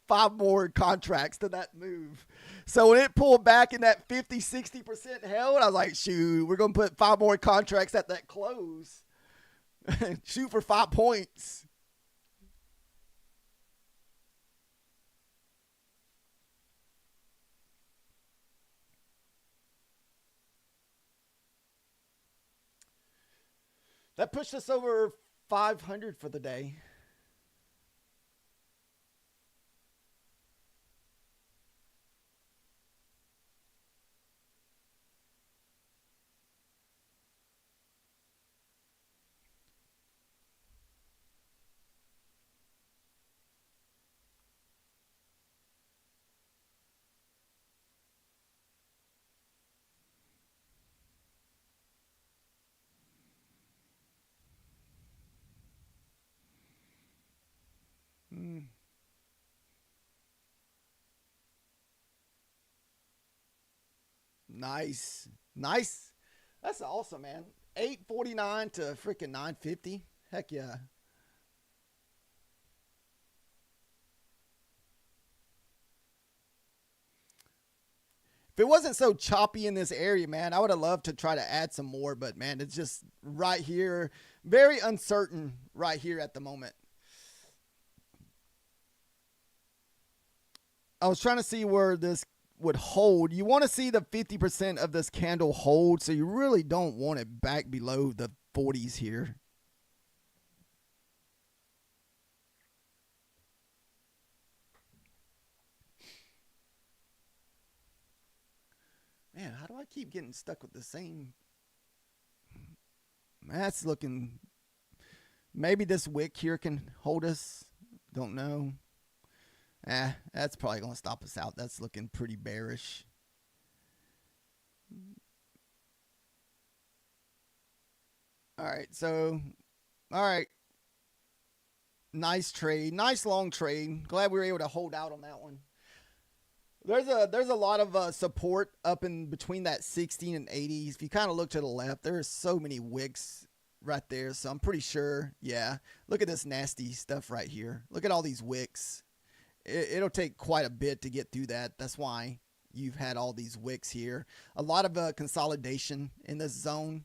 5 more contracts to that move. So when it pulled back in that 50-60% held, I was like, shoot, we're going to put 5 more contracts at that close. Shoot for 5 points. That pushed us over 500 for the day. Nice. Nice. That's awesome, man. 849 to freaking 950. Heck yeah. If it wasn't so choppy in this area, man, I would have loved to try to add some more, but man, it's just right here. Very uncertain right here at the moment. I was trying to see where this would hold. You want to see the 50% of this candle hold, so you really don't want it back below the 40s here. Man, how do I keep getting stuck with the same? That's looking... Maybe this wick here can hold us. Don't know. That's probably going to stop us out. That's looking pretty bearish. All right, so... All right. Nice trade. Nice long trade. Glad we were able to hold out on that one. There's a lot of support up in between that 16 and 80s. If you kind of look to the left, there's so many wicks right there. So I'm pretty sure, yeah. Look at this nasty stuff right here. Look at all these wicks. It'll take quite a bit to get through that. That's why you've had all these wicks here. A lot of consolidation in this zone.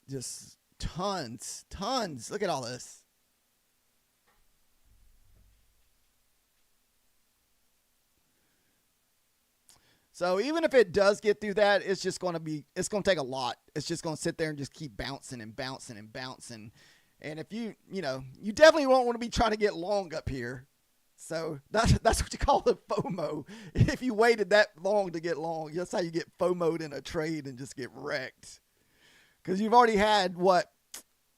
Just tons. Look at all this. So even if it does get through that, it's going to take a lot. It's just going to sit there and just keep bouncing and bouncing and bouncing. And if you definitely won't want to be trying to get long up here. So that's what you call the FOMO. If you waited that long to get long, that's how you get FOMO'd in a trade and just get wrecked. Because you've already had what?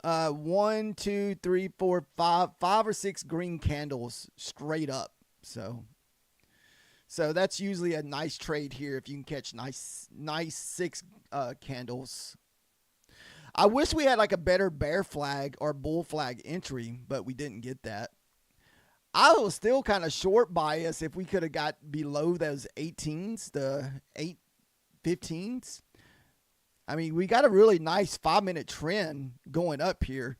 1, 2, 3, 4, 5 or 6 green candles straight up. So that's usually a nice trade here if you can catch nice 6 candles. I wish we had like a better bear flag or bull flag entry, but we didn't get that. I was still kind of short bias if we could have got below those 18s, the 815s. I mean, we got a really nice 5-minute trend going up here.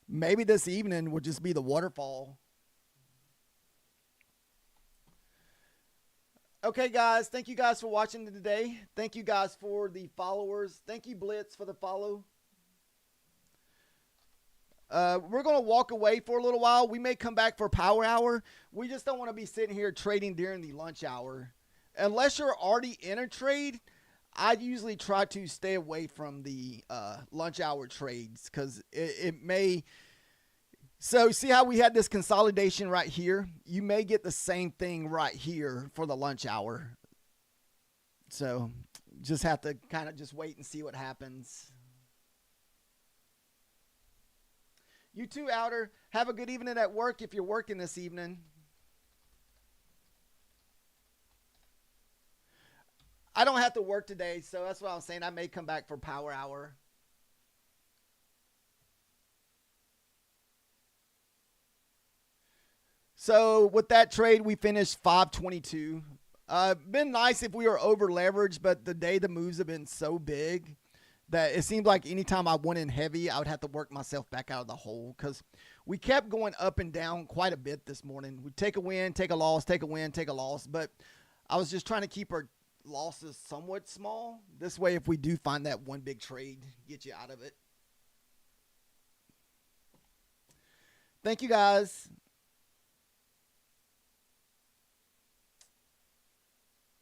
Maybe this evening will just be the waterfall. Okay, guys. Thank you guys for watching today. Thank you guys for the followers. Thank you, Blitz, for the follow. We're going to walk away for a little while. We may come back for power hour. We just don't want to be sitting here trading during the lunch hour. Unless you're already in a trade, I usually try to stay away from the lunch hour trades because it may... So see how we had this consolidation right here? You may get the same thing right here for the lunch hour. So just have to kind of just wait and see what happens. You too, Outer. Have a good evening at work if you're working this evening. I don't have to work today, so that's what I was saying. I may come back for power hour. So with that trade, we finished 522. Been nice if we were over leveraged, but the day the moves have been so big that it seemed like anytime I went in heavy, I would have to work myself back out of the hole because we kept going up and down quite a bit this morning. We'd take a win, take a loss, take a win, take a loss, but I was just trying to keep our losses somewhat small. This way, if we do find that one big trade, get you out of it. Thank you, guys.